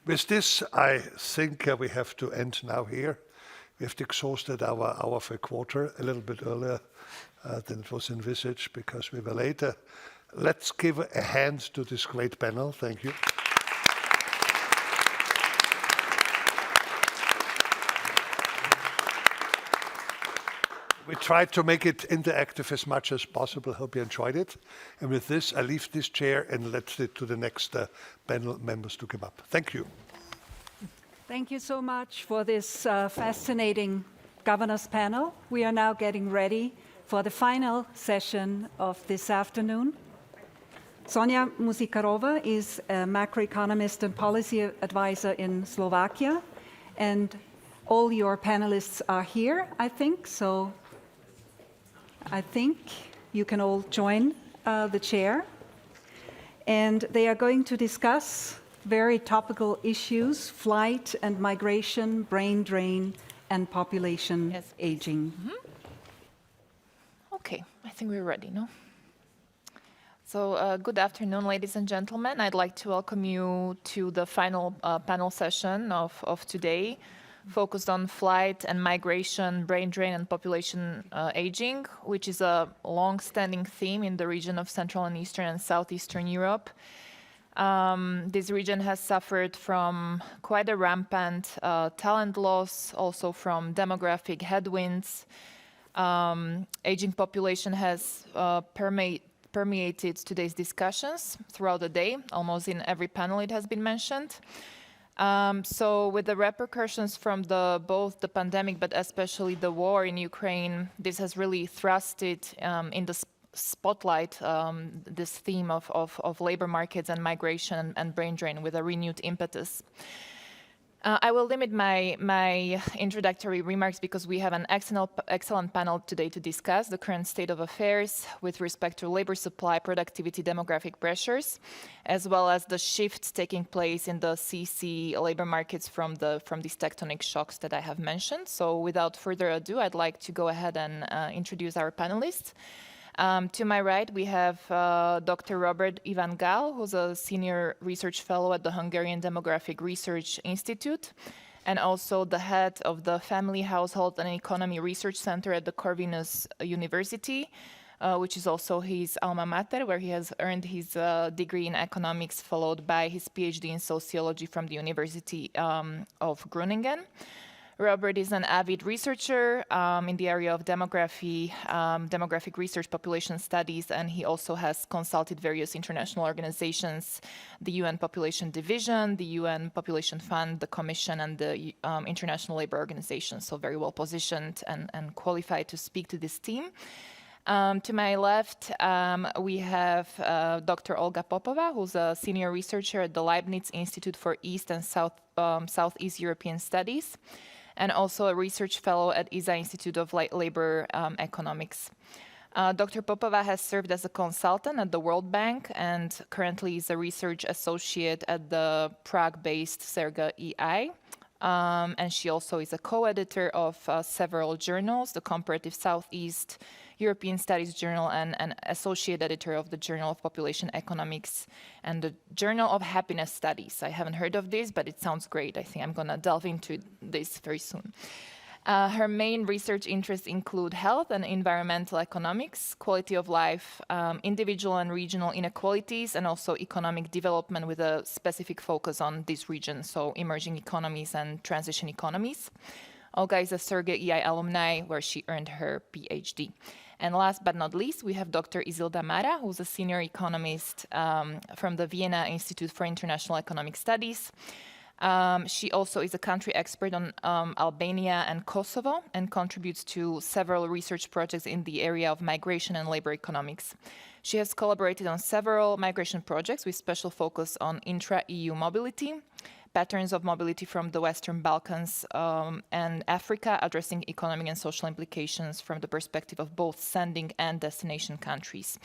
With this, I think we have to end now here. We have exhausted our hour for a quarter, a little bit earlier than it was envisaged because we were later. Let's give a hand to this great panel. Thank you. We tried to make it interactive as much as possible. Hope you enjoyed it. And with this, I leave this chair and let's it to the next panel members to come up. Thank you. Thank you so much for this fascinating governors panel. We are now getting ready for the final session of this afternoon. Sonja Musikarova is a macroeconomist and policy advisor in Slovakia, and all your panelists are here, I think, so I think you can all join the chair. And they are going to discuss very topical issues: flight and migration, brain drain, and population aging. Okay, I think we're ready, no? So good afternoon, ladies and gentlemen. I'd like to welcome you to the final panel session of today, focused on flight and migration, brain drain, and population aging, which is a long-standing theme in the region of Central and Eastern and Southeastern Europe. This region has suffered from quite a rampant talent loss, also from demographic headwinds. Aging population has permeated today's discussions throughout the day. Almost in every panel it has been mentioned. So with the repercussions from both the pandemic, but especially the war in Ukraine, this has really thrusted in the spotlight this theme of labor markets and migration and brain drain with a renewed impetus. I will limit my introductory remarks because we have an excellent panel today to discuss the current state of affairs with respect to labor supply, productivity, demographic pressures, as well as the shifts taking place in the CESEE labor markets from these tectonic shocks that I have mentioned. So without further ado, I'd like to go ahead and introduce our panelists. To my right, we have Dr. Robert Ivan Gál, who's a senior research fellow at the Hungarian Demographic Research Institute, and also the head of the Family, Household and Economy Research Center at the Corvinus University, which is also his alma mater, where he has earned his degree in economics, followed by his PhD in sociology from the University of Groningen. Robert is an avid researcher in the area of demography, demographic research, population studies, and he also has consulted various international organizations, the UN Population Division, the UN Population Fund, the Commission, and the International Labour Organization, so very well positioned and qualified to speak to this team. To my left, we have Dr. Olga Popova, who's a senior researcher at the Leibniz Institute for East and Southeast European Studies, and also a research fellow at ISA Institute of Labor Economics. Dr. Popova has served as a consultant at the World Bank and currently is a research associate at the Prague-based CEEI. And she also is a co-editor of several journals, the Comparative Southeast European Studies Journal and an associate editor of the Journal of Population Economics and the Journal of Happiness Studies. I haven't heard of this, but it sounds great. I think I'm going to delve into this very soon. Her main research interests include health and environmental economics, quality of life, individual and regional inequalities, and also economic development with a specific focus on these regions, so emerging economies and transition economies. Olga is a CEEI alumni where she earned her PhD. And last but not least, we have Dr. Isilda Mara, who's a senior economist from the Vienna Institute for International Economic Studies. She also is a country expert on Albania and Kosovo and contributes to several research projects in the area of migration and labor economics. She has collaborated on several migration projects with special focus on intra-EU mobility, patterns of mobility from the Western Balkans and Africa, addressing economic and social implications from the perspective of both sending and destination countries.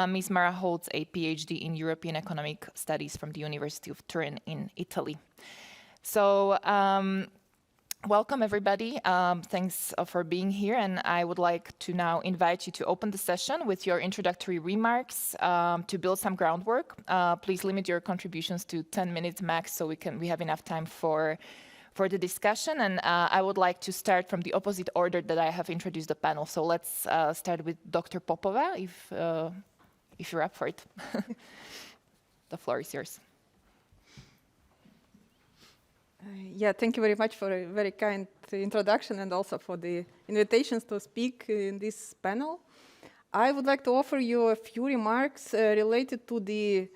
Ms. Mara holds a PhD in European Economic Studies from the University of Turin in Italy. So, welcome everybody. Thanks for being here, and I would like to now invite you to open the session with your introductory remarks to build some groundwork. Please limit your contributions to 10 minutes max so we have enough time for the discussion, and I would like to start from the opposite order that I have introduced the panel. So let's start with Dr. Popova, if you're up for it. The floor is yours. Yeah, thank you very much for a very kind introduction and also for the invitations to speak in this panel. I would like to offer you a few remarks related to the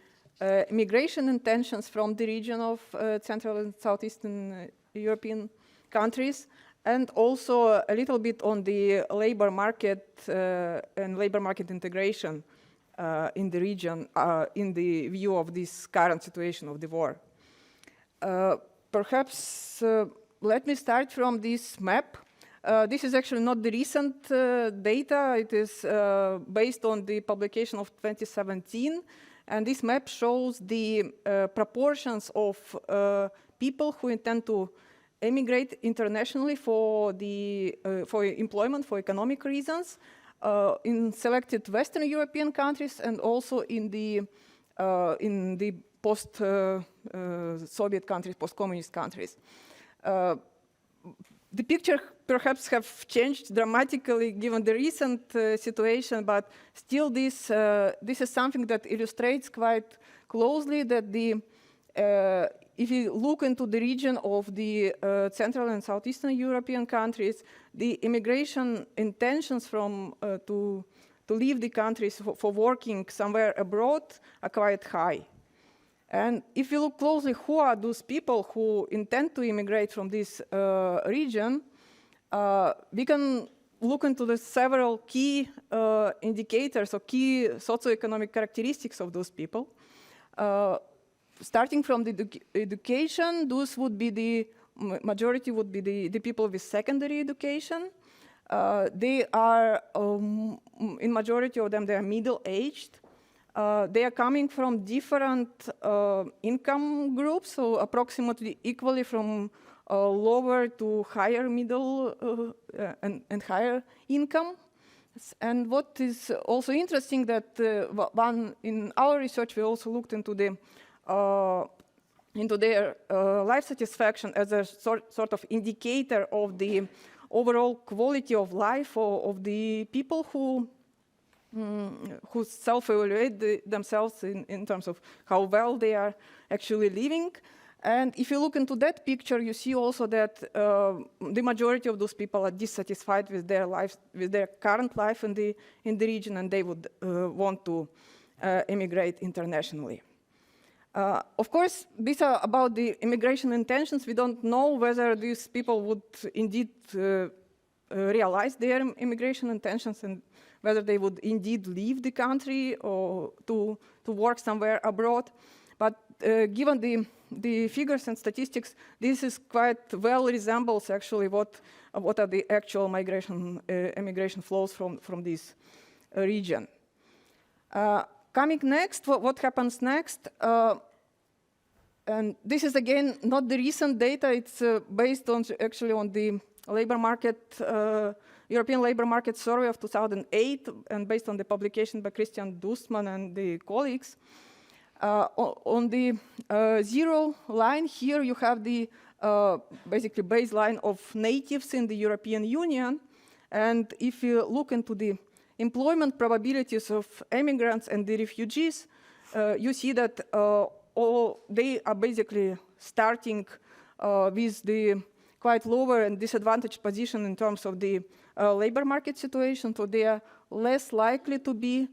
immigration intentions from the region of Central and Southeastern European countries, and also a little bit on the labor market and labor market integration in the region in the view of this current situation of the war. Perhaps let me start from this map. This is actually not the recent data. It is based on the publication of 2017. And this map shows the proportions of people who intend to emigrate internationally for employment, for economic reasons, in selected Western European countries and also in the post-Soviet countries, post-communist countries. The picture perhaps have changed dramatically given the recent situation, but still this is something that illustrates quite closely that if you look into the region of the Central and Southeastern European countries, the immigration intentions from to leave the countries for working somewhere abroad are quite high. And if you look closely, who are those people who intend to immigrate from this region, we can look into the several key indicators or key socioeconomic characteristics of those people. Starting from the education, those would be the majority would be the people with secondary education. They are, in majority of them, they are middle-aged. They are coming from different income groups, so approximately equally from lower to higher middle and higher income. And what is also interesting that in our research we also looked into their life satisfaction as a sort of indicator of the overall quality of life of the people who self-evaluate themselves in terms of how well they are actually living. And if you look into that picture, you see also that the majority of those people are dissatisfied with their lives, with their current life in the region, and they would want to emigrate internationally. Of course, these are about the immigration intentions. We don't know whether these people would indeed realize their immigration intentions and whether they would indeed leave the country or to work somewhere abroad. But given the figures and statistics, this is quite well resembles actually what are the actual immigration flows from this region. Coming next, what happens next? And this is again not the recent data. It's based on actually on the labor market, European labor market survey of 2008, and based on the publication by Christian Dustmann and the colleagues. On the zero line here, you have the basically baseline of natives in the European Union. And if you look into the employment probabilities of immigrants and the refugees, you see that they are basically starting with the quite lower and disadvantaged position in terms of the labor market situation. So they are less likely to be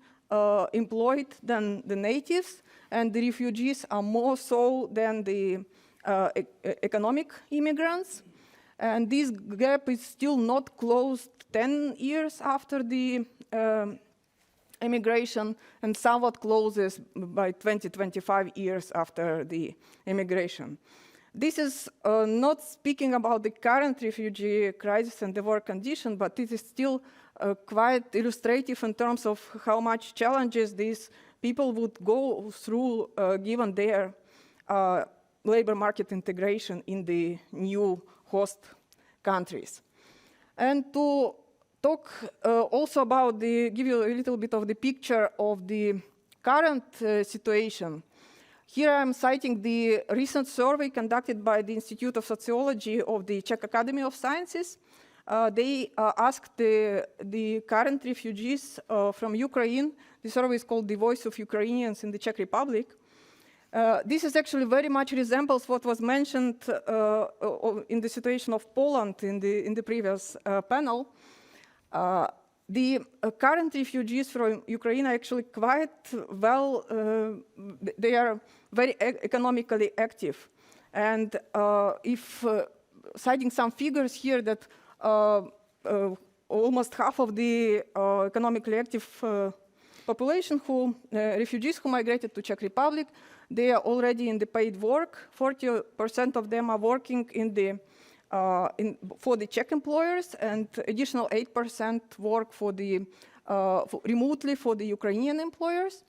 employed than the natives, and the refugees are more so than the economic immigrants. And this gap is still not closed 10 years after the immigration, and somewhat closes by 20, 25 years after the immigration. This is not speaking about the current refugee crisis and the war condition, but it is still quite illustrative in terms of how much challenges these people would go through given their labor market integration in the new host countries. And to talk also about give you a little bit of the picture of the current situation. Here I'm citing the recent survey conducted by the Institute of Sociology of the Czech Academy of Sciences. They asked the current refugees from Ukraine. The survey is called The Voice of Ukrainians in the Czech Republic. This is actually very much resembles what was mentioned in the situation of Poland in the previous panel. The current refugees from Ukraine are actually quite well, they are very economically active. And if citing some figures here that almost half of the economically active population refugees who migrated to Czech Republic, they are already in the paid work. 40% of them are working for the Czech employers, and additional 8% work remotely for the Ukrainian employers.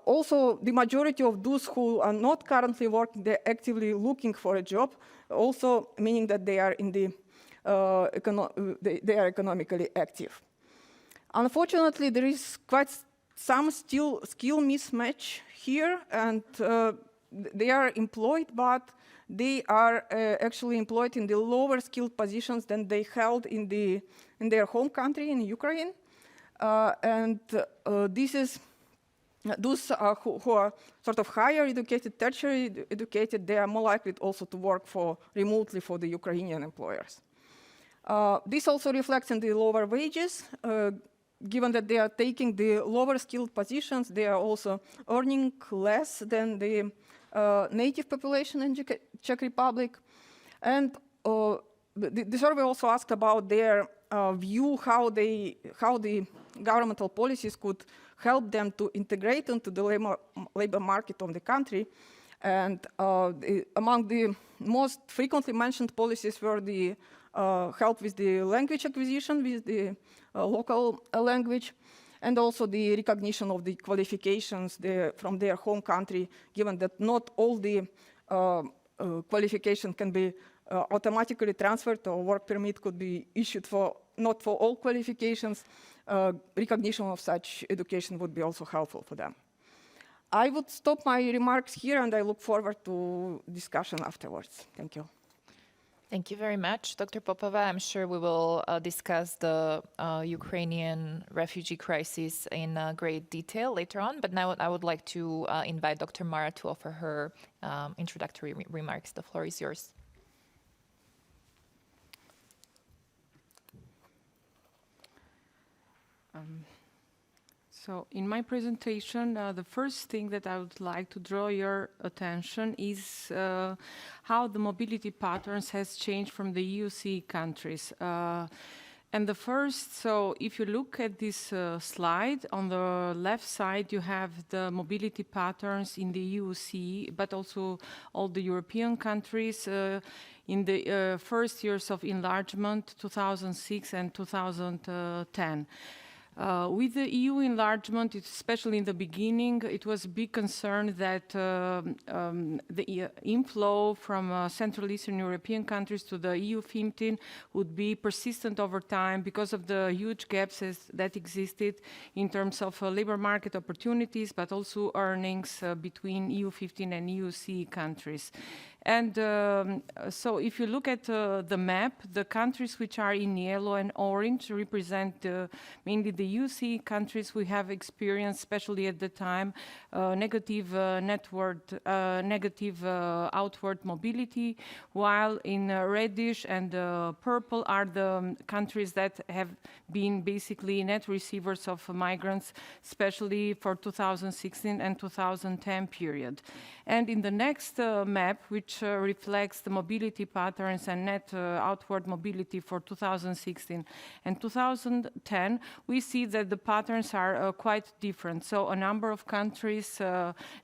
Also, the majority of those who are not currently working, they're actively looking for a job, also meaning that they are they are economically active. Unfortunately, there is quite some skill mismatch here, and they are employed, but they are actually employed in the lower skilled positions than they held in their home country, in Ukraine. And this is those who are sort of higher educated, tertiary educated, they are more likely also to work remotely for the Ukrainian employers. This also reflects in the lower wages. Given that they are taking the lower skilled positions, they are also earning less than the native population in Czech Republic. And the survey also asked about their view how the governmental policies could help them to integrate into the labor market of the country. And among the most frequently mentioned policies were the help with the language acquisition, with the local language, and also the recognition of the qualifications from their home country, given that not all the qualification can be automatically transferred, or work permit could be issued not for all qualifications. Recognition of such education would be also helpful for them. I would stop my remarks here, and I look forward to discussion afterwards. Thank you. Thank you very much, Dr. Popova. I'm sure we will discuss the Ukrainian refugee crisis in great detail later on, but now I would like to invite Dr. Mara to offer her introductory remarks. The floor is yours. So in my presentation, the first thing that I would like to draw your attention is how the mobility patterns has changed from the EUC countries. And the first, so if you look at this slide, on the left side you have the mobility patterns in the EUC, but also all the European countries in the first years of enlargement, 2006 and 2010. With the EU enlargement, especially in the beginning, it was a big concern that the inflow from Central Eastern European countries to the EU 15 would be persistent over time because of the huge gaps that existed in terms of labor market opportunities, but also earnings between EU 15 and EUC countries. And so if you look at the map, the countries which are in yellow and orange represent mainly the UC countries we have experienced, especially at the time, negative outward mobility, while in reddish and purple are the countries that have been basically net receivers of migrants, especially for 2016 and 2010 period. And in the next map, which reflects the mobility patterns and net outward mobility for 2016 and 2010, we see that the patterns are quite different. So a number of countries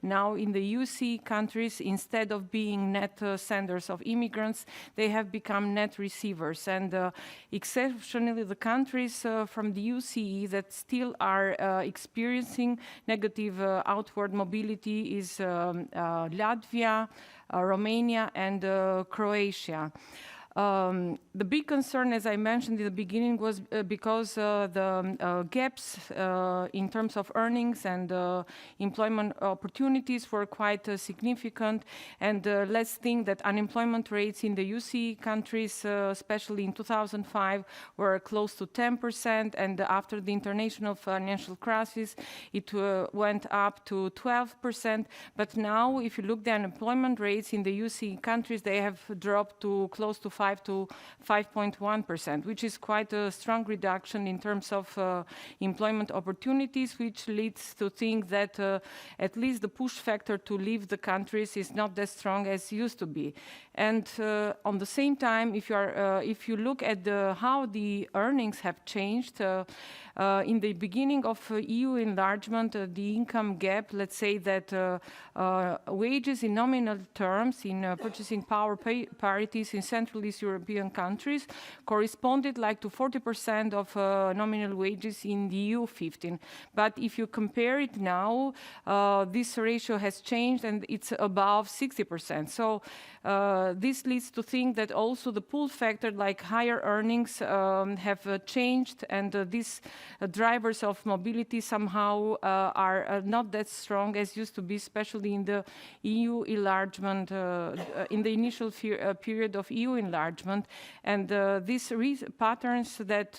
now in the UC countries, instead of being net senders of immigrants, they have become net receivers. And exceptionally, the countries from the UCE that still are experiencing negative outward mobility is Latvia, Romania, and Croatia. The big concern, as I mentioned in the beginning, was because the gaps in terms of earnings and employment opportunities were quite significant. And let's think that unemployment rates in the UC countries, especially in 2005, were close to 10%. And after the international financial crisis, it went up to 12%. But now, if you look at the unemployment rates in the UC countries, they have dropped to close to 5 to 5.1%, which is quite a strong reduction in terms of employment opportunities, which leads to think that at least the push factor to leave the countries is not as strong as used to be. And on the same time, if you look at how the earnings have changed, in the beginning of EU enlargement, the income gap, let's say that wages in nominal terms, in purchasing power parities in Central East European countries corresponded like to 40% of nominal wages in the EU 15. But if you compare it now, this ratio has changed and it's above 60%. So this leads to think that also the pull factor, like higher earnings, have changed, and these drivers of mobility somehow are not that strong as used to be, especially in the EU enlargement, in the initial period of EU enlargement. And these patterns that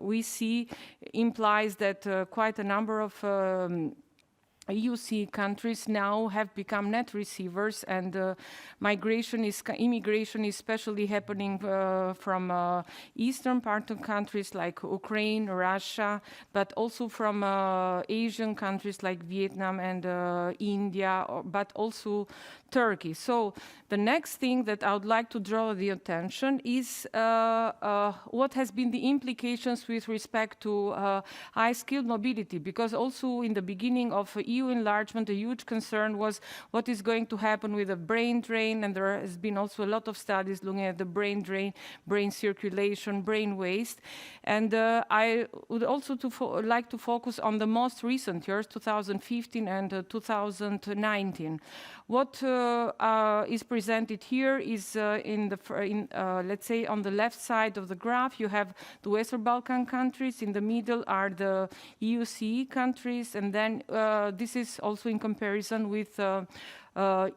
we see implies that quite a number of UC countries now have become net receivers, and immigration is especially happening from eastern part of countries like Ukraine, Russia, but also from Asian countries like Vietnam and India, but also Turkey. So the next thing that I would like to draw the attention is what has been the implications with respect to high-skilled mobility, because also in the beginning of EU enlargement, a huge concern was what is going to happen with the brain drain, and there has been also a lot of studies looking at the brain drain, brain circulation, brain waste. And I would also like to focus on the most recent years, 2015 and 2019. What is presented here is let's say on the left side of the graph, you have the Western Balkan countries. In the middle are the EU-CE countries, and then this is also in comparison with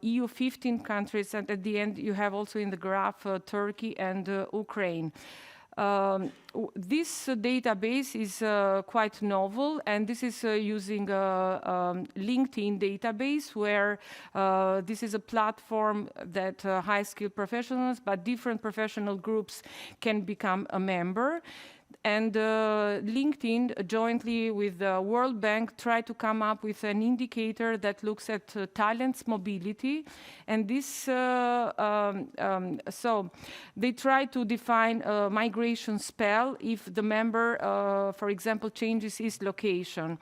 EU 15 countries, and at the end you have also in the graph Turkey and Ukraine. This database is quite novel, and this is using a LinkedIn database, where this is a platform that high-skilled professionals, but different professional groups can become a member. And LinkedIn, jointly with the World Bank, tried to come up with an indicator that looks at talents mobility. And this, so they try to define a migration spell if the member, for example, changes his location.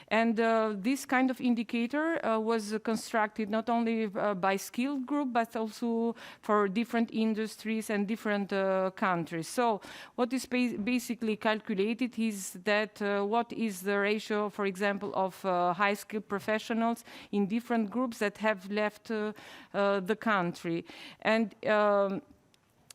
And this kind of indicator was constructed not only by skilled group, but also for different industries and different countries. So what is basically calculated is that what is the ratio, for example, of high-skilled professionals in different groups that have left the country. And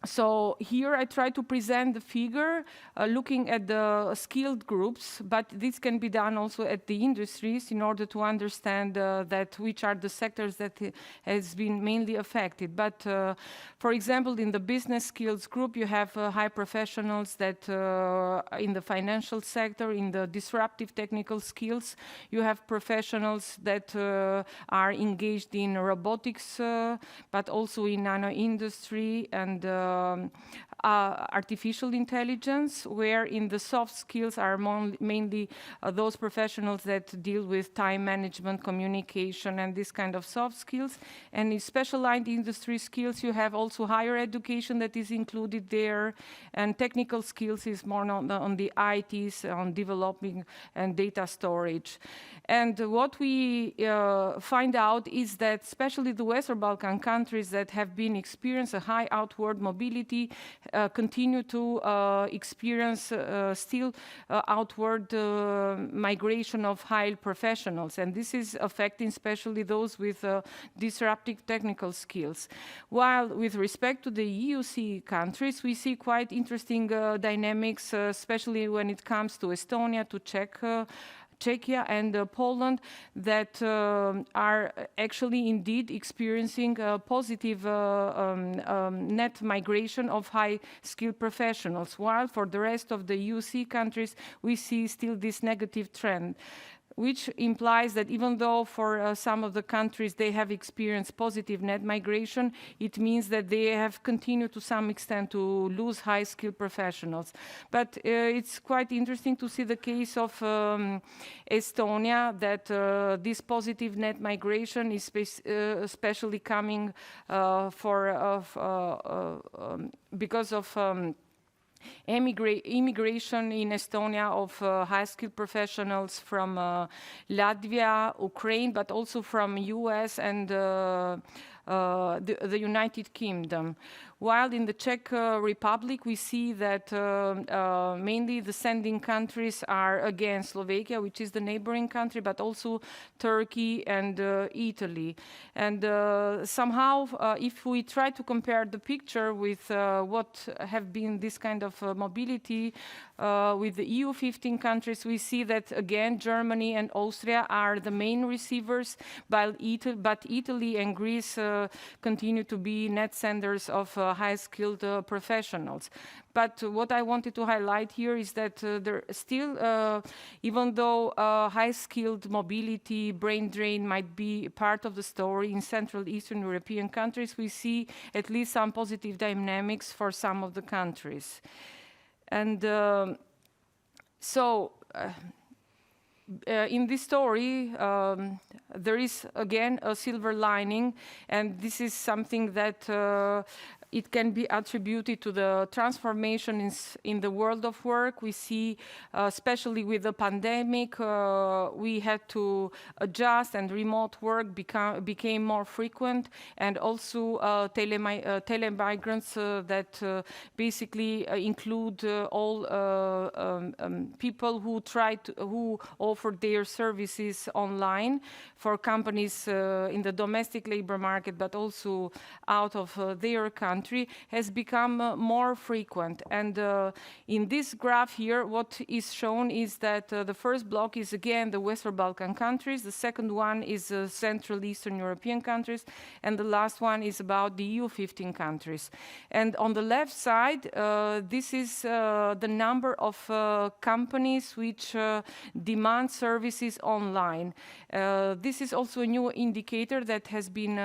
So here I try to present the figure looking at the skilled groups, but this can be done also at the industries in order to understand that which are the sectors that has been mainly affected. But for example, in the business skills group, you have high professionals that in the financial sector, in the disruptive technical skills, you have professionals that are engaged in robotics, but also in nano industry and artificial intelligence, where in the soft skills are mainly those professionals that deal with time management, communication, and this kind of soft skills. And in specialized industry skills, you have also higher education that is included there, and technical skills is more on the ITs, on developing and data storage. And what we find out is that especially the Western Balkan countries that have been experiencing a high outward mobility continue to experience still outward migration of high professionals. And this is affecting especially those with disruptive technical skills. While with respect to the EUC countries, we see quite interesting dynamics, especially when it comes to Estonia, to Czechia and Poland, that are actually indeed experiencing a positive net migration of high-skilled professionals, while for the rest of the EUC countries, we see still this negative trend, which implies that even though for some of the countries they have experienced positive net migration, it means that they have continued to some extent to lose high-skilled professionals. But it's quite interesting to see the case of Estonia, that this positive net migration is especially coming because of immigration in Estonia of high-skilled professionals from Latvia, Ukraine, but also from US and the United Kingdom. While in the Czech Republic, we see that mainly the sending countries are again Slovakia, which is the neighboring country, but also Turkey and Italy. And somehow, if we try to compare the picture with what have been this kind of mobility with the EU 15 countries, we see that again Germany and Austria are the main receivers, but Italy and Greece continue to be net senders of high-skilled professionals. But what I wanted to highlight here is that there still, even though high-skilled mobility, brain drain might be part of the story in Central Eastern European countries, we see at least some positive dynamics for some of the countries. And in this story, there is again a silver lining, and this is something that it can be attributed to the transformation in the world of work. We see, especially with the pandemic, we had to adjust, and remote work became more frequent, and also telemigrants that basically include all people who offer their services online for companies in the domestic labor market, but also out of their country, has become more frequent. And in this graph here, what is shown is that the first block is again the Western Balkan countries, the second one is Central Eastern European countries, and the last one is about the EU 15 countries. And on the left side, this is the number of companies which demand services online. This is also a new indicator that has been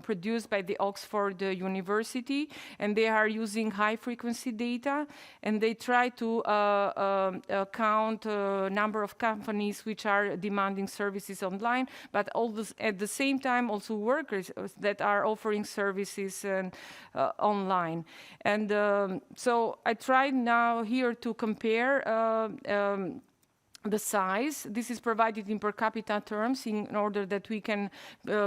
produced by the Oxford University, and they are using high-frequency data, and they try to count number of companies which are demanding services online, but at the same time also workers that are offering services online. And so I tried now here to compare the size. This is provided in per capita terms in order that we can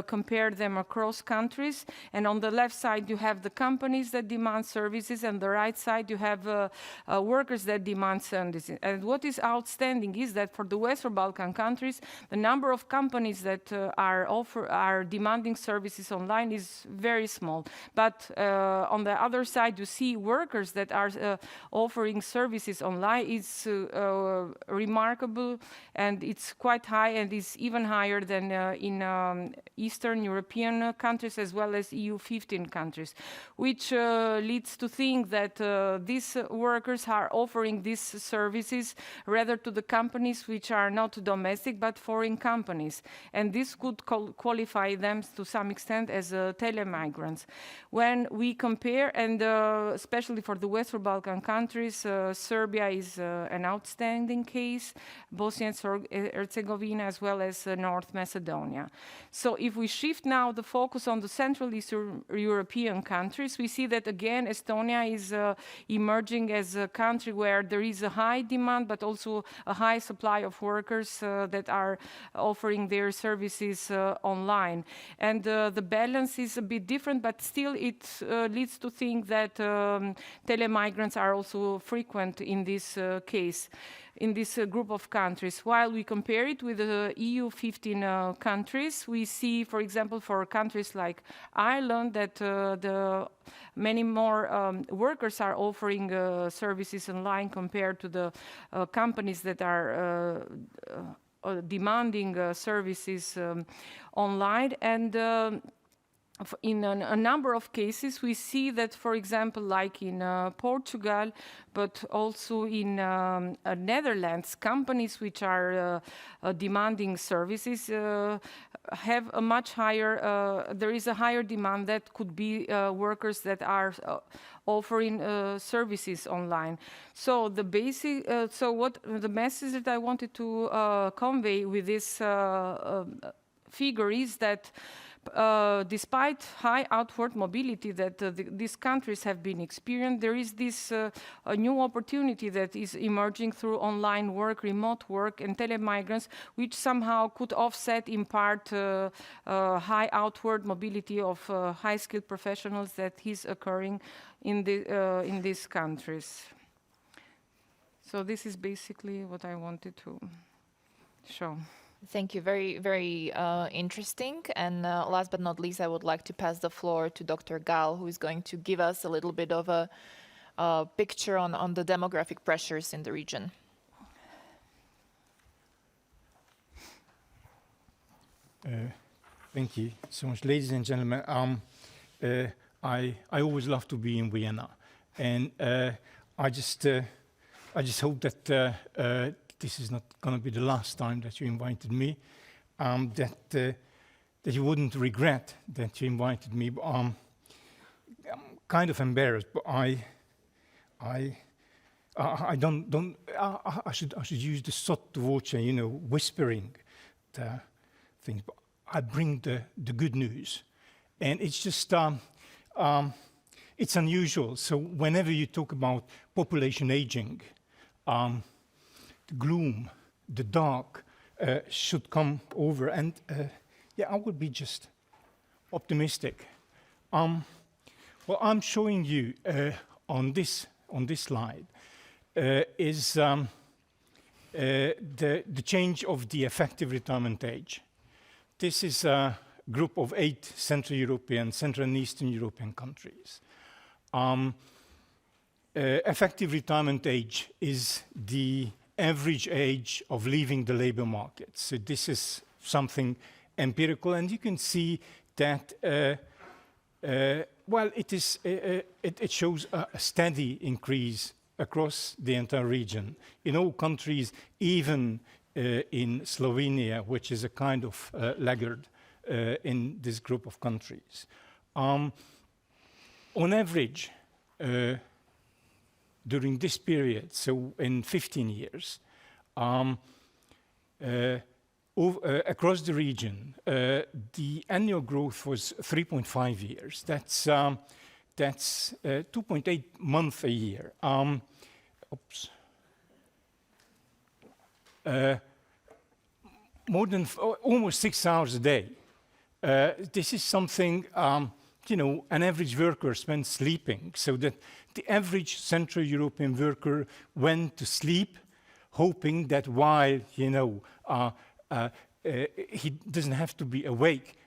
compare them across countries. And on the left side, you have the companies that demand services, and the right side, you have workers that demand services. And what is outstanding is that for the Western Balkan countries, the number of companies that are demanding services online is very small. But on the other side, you see workers that are offering services online. It's remarkable, and it's quite high, and is even higher than in Eastern European countries as well as EU 15 countries, which leads to think that these workers are offering these services rather to the companies which are not domestic but foreign companies, and this could qualify them to some extent as telemigrants. When we compare, and especially for the Western Balkan countries, Serbia is an outstanding case, Bosnia and Herzegovina, as well as North Macedonia. So if we shift now the focus on the Central Eastern European countries, we see that again Estonia is emerging as a country where there is a high demand but also a high supply of workers that are offering their services online. And the balance is a bit different, but still it leads to think that telemigrants are also frequent in this case, in this group of countries. While we compare it with the EU 15 countries, we see, for example, for countries like Ireland, that the many more workers are offering services online compared to the companies that are demanding services online. And in a number of cases, we see that, for example, like in Portugal, but also in Netherlands, companies which are demanding services have a much higher, there is a higher demand that could be workers that are offering services online. So the basic, so what the message that I wanted to convey with this figure is that despite high outward mobility that these countries have been experiencing, there is this new opportunity that is emerging through online work, remote work, and telemigrants, which somehow could offset in part high outward mobility of high-skilled professionals that is occurring in these countries. So this is basically what I wanted to show. Thank you. Very, very interesting. And last but not least, I would like to pass the floor to Dr. Gal, who is going to give us a little bit of a picture on the demographic pressures in the region. Thank you so much. Ladies and gentlemen, I always love to be in Vienna. And I just hope that this is not going to be the last time that you invited me, that you wouldn't regret that you invited me. But, I'm kind of embarrassed, but I should use the sotto voce, you know, whispering the things. But I bring the good news, and it's just it's unusual. So whenever you talk about population aging, the gloom, the dark should come over, and yeah, I would be just optimistic. What I'm showing you on this slide is the change of the effective retirement age. This is a group of 8 Central European, Central and Eastern European countries. Effective retirement age is the average age of leaving the labor market. So this is something empirical, and you can see that, well, it shows a steady increase across the entire region. In all countries, even in Slovenia, which is a kind of laggard in this group of countries. On average, during this period, so in 15 years, across the region, the annual growth was 3.5 years. That's 2.8 months a year. more than almost 6 hours a day. This is something, you know, an average worker spends sleeping, so that the average Central European worker went to sleep hoping that while, you know, he doesn't have to be awake,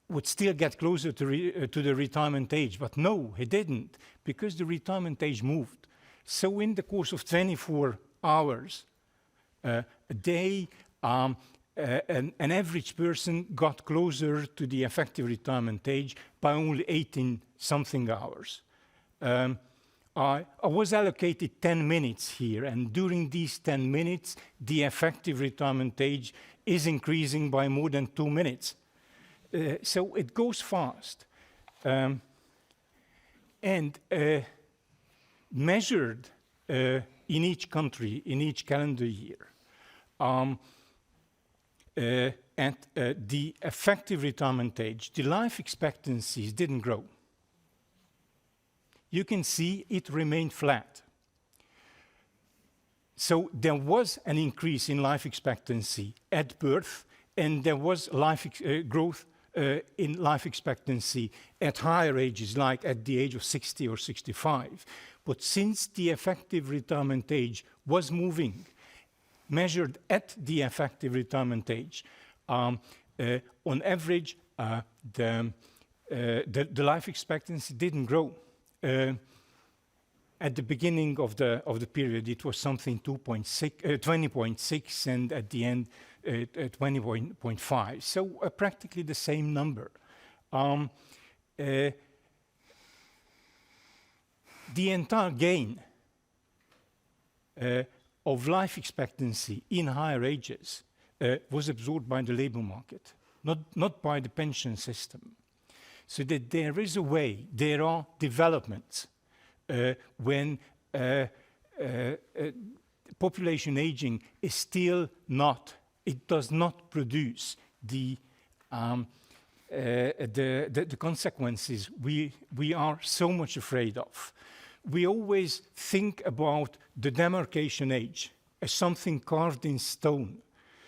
would still get closer to the retirement age. But no, he didn't, because the retirement age moved. So in the course of 24 hours a day, an average person got closer to the effective retirement age by only 18-something hours. I was allocated 10 minutes here, and during these 10 minutes, the effective retirement age is increasing by more than 2 minutes. So it goes fast. And measured in each country, in each calendar year, at the effective retirement age, the life expectancies didn't grow. You can see it remained flat. So there was an increase in life expectancy at birth, and there was growth in life expectancy at higher ages, like at the age of 60 or 65. But since the effective retirement age was moving, measured at the effective retirement age, on average, the life expectancy didn't grow. At the beginning of the period, it was something 20.6, and at the end, 20.5. So practically the same number. The entire gain of life expectancy in higher ages was absorbed by the labor market, not by the pension system. So that there is a way, there are developments when population aging is still not, it does not produce the consequences we are so much afraid of. We always think about the demarcation age as something carved in stone,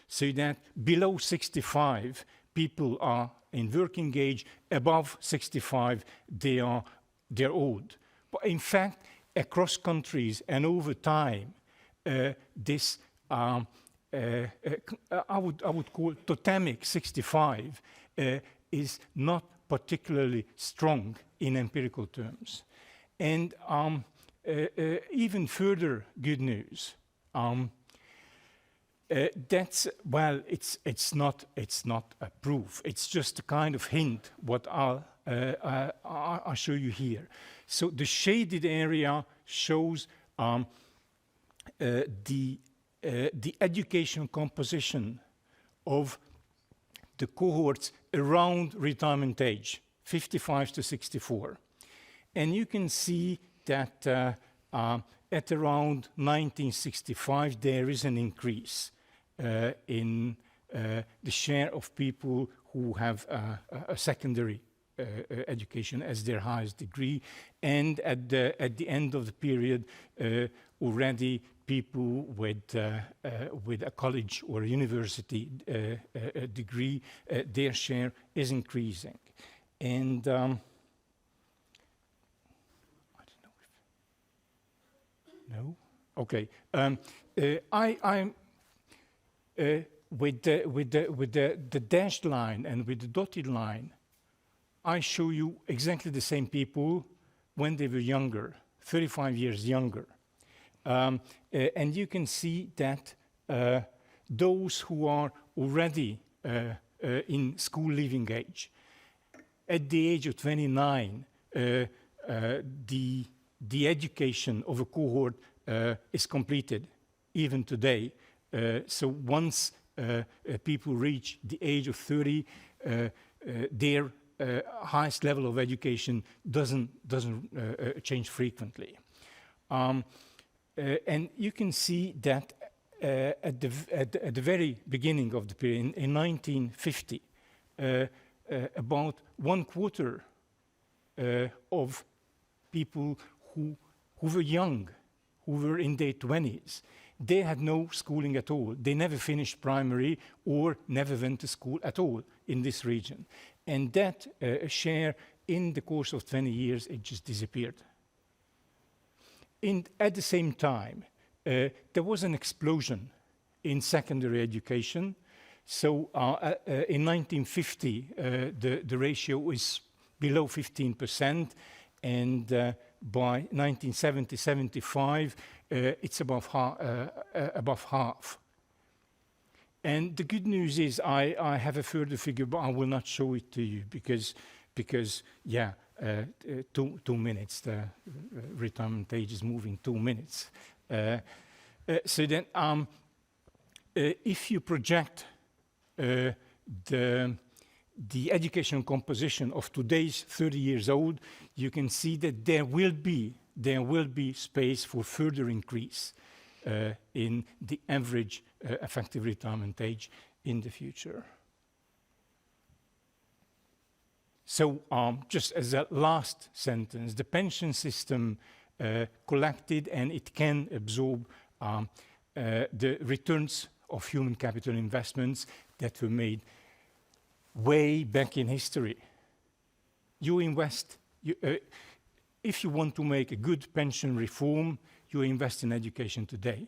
so that below 65 people are in working age, above 65 they're old. But in fact, across countries and over time, this I would call totemic 65 is not particularly strong in empirical terms. And even further good news. That's, well, it's not a proof. It's just a kind of hint what I'll show you here. So the shaded area shows the education composition of the cohorts around retirement age, 55 to 64. And you can see that at around 1965, there is an increase in the share of people who have a secondary education as their highest degree. And at the end of the period, already people with a college or a university degree, their share is increasing. And I don't know if, no? Okay. I'm with the dashed line and with the dotted line, I show you exactly the same people when they were younger, 35 years younger. And you can see that those who are already in school leaving age, at the age of 29, the education of a cohort is completed, even today. So once people reach the age of 30, their highest level of education doesn't change frequently. And you can see that at the very beginning of the period, in 1950, about 1/4 of people who were young, who were in their 20s, they had no schooling at all. They never finished primary or never went to school at all in this region. And that share, in the course of 20 years, it just disappeared. At the same time, there was an explosion in secondary education. So in 1950, the ratio is below 15%, and by 1970-75, it's above half. And the good news is I have a further figure, but I will not show it to you because 2 minutes, the retirement age is moving 2 minutes. So then if you project the educational composition of today's 30 years old, you can see that there will be space for further increase in the average effective retirement age in the future. So just as a last sentence, the pension system collected and it can absorb the returns of human capital investments that were made way back in history. You invest, if you want to make a good pension reform, you invest in education today.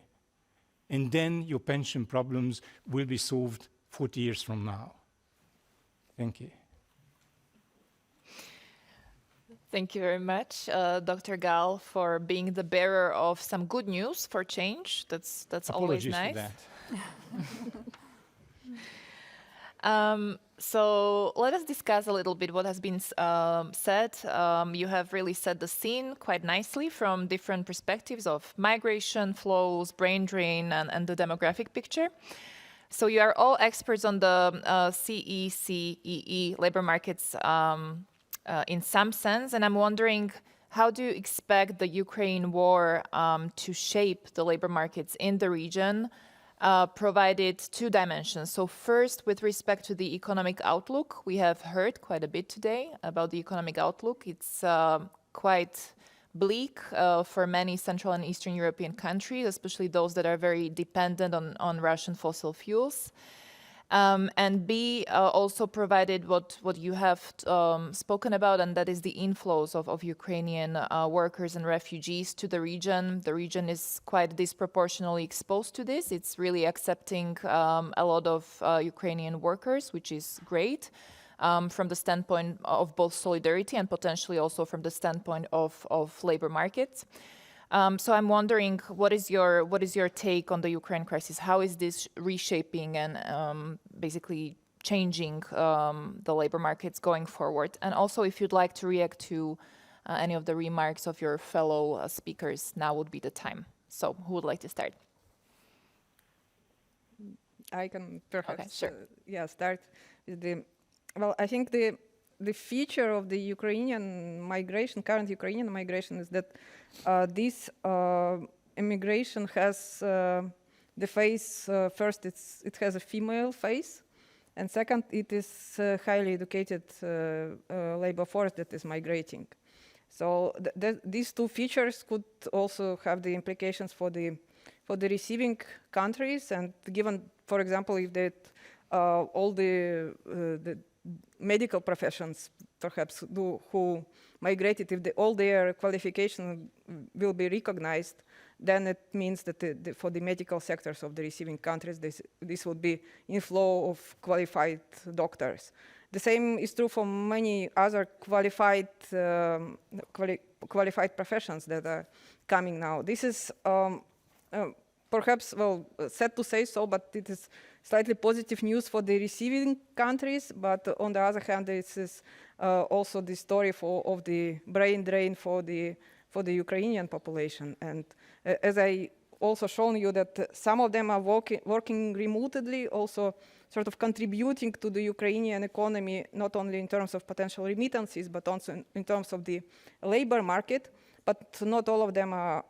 And then your pension problems will be solved 40 years from now. Thank you. Thank you very much, Dr. Gal, for being the bearer of some good news for change. That's always nice. Apologies for that. So let us discuss a little bit what has been said. You have really set the scene quite nicely from different perspectives of migration flows, brain drain, and the demographic picture. So you are all experts on the CEEE labor markets in some sense, and I'm wondering, how do you expect the Ukraine war to shape the labor markets in the region, provided 2 dimensions? So first, with respect to the economic outlook, we have heard quite a bit today about the economic outlook. It's quite bleak for many Central and Eastern European countries, especially those that are very dependent on Russian fossil fuels. And B, also provided what you have spoken about, and that is the inflows of Ukrainian workers and refugees to the region. The region is quite disproportionately exposed to this. It's really accepting a lot of Ukrainian workers, which is great from the standpoint of both solidarity and potentially also from the standpoint of labor markets. So I'm wondering, what is your take on the Ukraine crisis? How is this reshaping and basically changing the labor markets going forward? And also, if you'd like to react to any of the remarks of your fellow speakers, now would be the time. So who would like to start? I can perhaps okay, sure. Start with the. Well, I think the feature of the Ukrainian migration, current Ukrainian migration, is that this immigration has the face, first it has a female face, and second it is highly educated labor force that is migrating. So these 2 features could also have the implications for the receiving countries, and given, for example, if that all the medical professions perhaps who migrated, if all their qualification will be recognized, then it means that for the medical sectors of the receiving countries, this would be inflow of qualified doctors. The same is true for many other qualified professions that are coming now. This is perhaps, well, sad to say so, but it is slightly positive news for the receiving countries. But on the other hand, this is also the story of the brain drain for the Ukrainian population. And as I also shown you that some of them are working remotely, also sort of contributing to the Ukrainian economy, not only in terms of potential remittances, but also in terms of the labor market. But not all of them are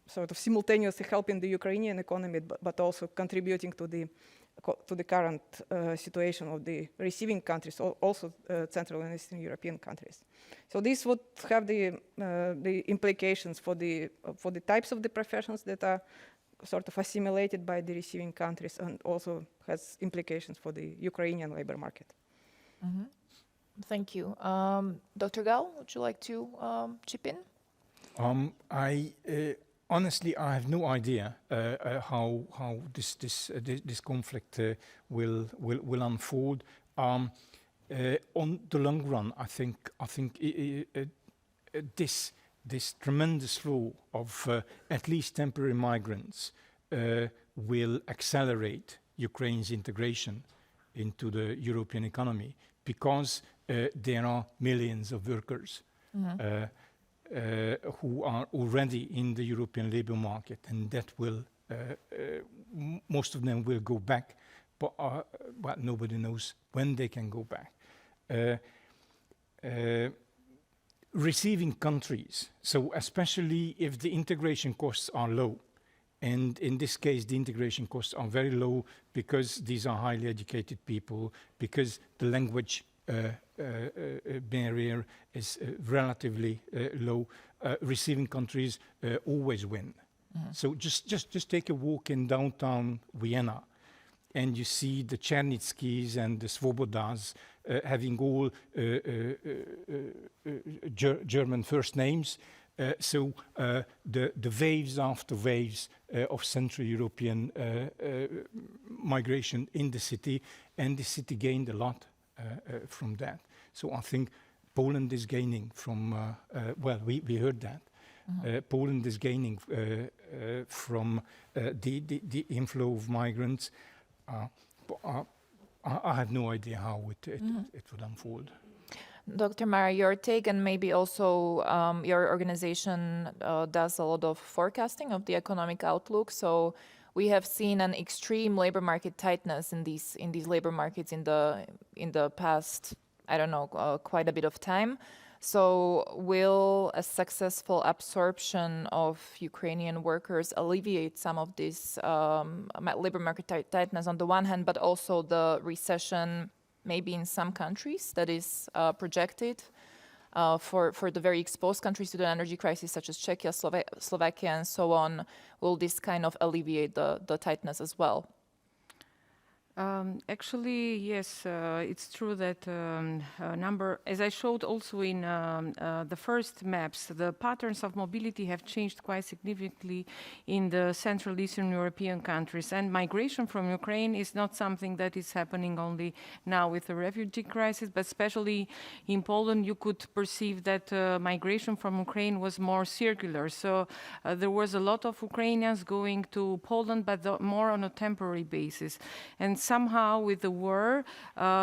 sort of simultaneously helping the Ukrainian economy, but also contributing to the current situation of the receiving countries, also Central and Eastern European countries. So this would have the implications for the types of the professions that are sort of assimilated by the receiving countries and also has implications for the Ukrainian labor market. Mm-hmm. Thank you. Dr. Gal, would you like to chip in? Honestly, I have no idea how this conflict will unfold. On the long run, I think this tremendous flow of at least temporary migrants will accelerate Ukraine's integration into the European economy, because there are millions of workers who are already in the European labor market, and that will, most of them will go back, but nobody knows when they can go back. Receiving countries, so especially if the integration costs are low, and in this case the integration costs are very low because these are highly educated people, because the language barrier is relatively low, receiving countries always win. Mm-hmm. So just take a walk in downtown Vienna, and you see the Chernitskys and the Svobodas having all German first names. So the waves after waves of Central European migration in the city, and the city gained a lot from that. So I think Poland is gaining from, well, we heard that. Mm-hmm. Poland is gaining from the inflow of migrants. I have no idea how it would unfold. Dr. Mara, your take, and maybe also your organization does a lot of forecasting of the economic outlook. So we have seen an extreme labor market tightness in these labor markets in the past, I don't know, quite a bit of time. So will a successful absorption of Ukrainian workers alleviate some of this labor market tightness on the one hand, but also the recession maybe in some countries that is projected for the very exposed countries to the energy crisis, such as Czechia, Slovakia, and so on? Will this kind of alleviate the tightness as well? Actually, yes, it's true that as I showed also in the first maps, the patterns of mobility have changed quite significantly in the Central Eastern European countries. And migration from Ukraine is not something that is happening only now with the refugee crisis, but especially in Poland, you could perceive that migration from Ukraine was more circular. So there was a lot of Ukrainians going to Poland, but more on a temporary basis. And somehow with the war,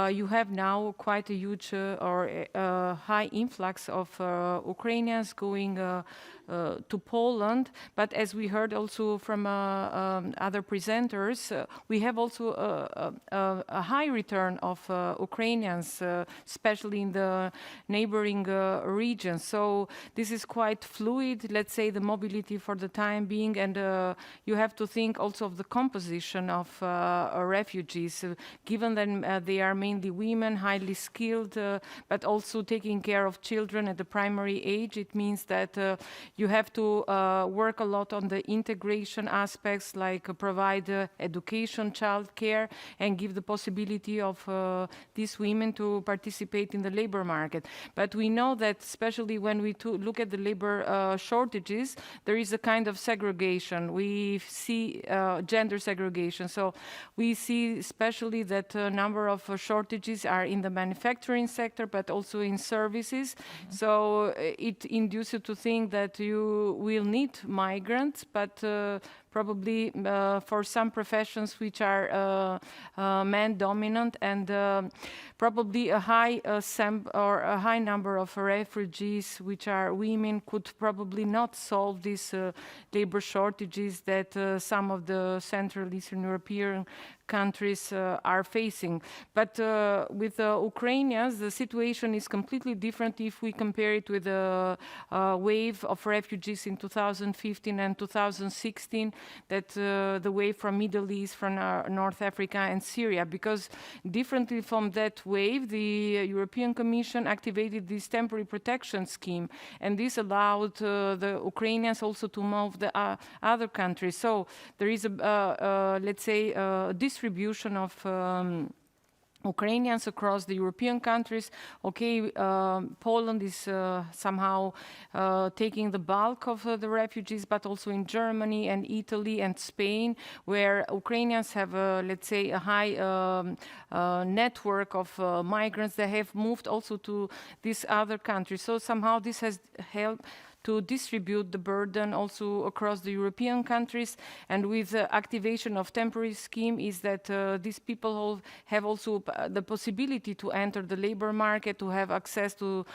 you have now quite a huge high influx of Ukrainians going to Poland. But as we heard also from other presenters, we have also a high return of Ukrainians, especially in the neighboring regions. So this is quite fluid, let's say, the mobility for the time being. And you have to think also of the composition of refugees, given that they are mainly women, highly skilled, but also taking care of children at the primary age. It means that you have to work a lot on the integration aspects, like provide education, childcare, and give the possibility of these women to participate in the labor market. But we know that, especially when we look at the labor shortages, there is a kind of segregation. We see gender segregation. So we see especially that a number of shortages are in the manufacturing sector, but also in services. Mm-hmm. So it induces you to think that you will need migrants, but probably for some professions which are man-dominant, and probably a high number of refugees which are women could probably not solve these labor shortages that some of the Central Eastern European countries are facing. But with the Ukrainians, the situation is completely different if we compare it with the wave of refugees in 2015 and 2016. that the wave from Middle East, from North Africa and Syria, because differently from that wave, the European Commission activated this temporary protection scheme, and this allowed the Ukrainians also to move the other countries. So there is let's say, a distribution of Ukrainians across the European countries. Okay, Poland is somehow taking the bulk of the refugees, but also in Germany and Italy and Spain, where Ukrainians have, let's say, a high network of migrants that have moved also to these other countries. So somehow this has helped to distribute the burden also across the European countries. And with the activation of temporary scheme is that these people have also the possibility to enter the labor market, to have access to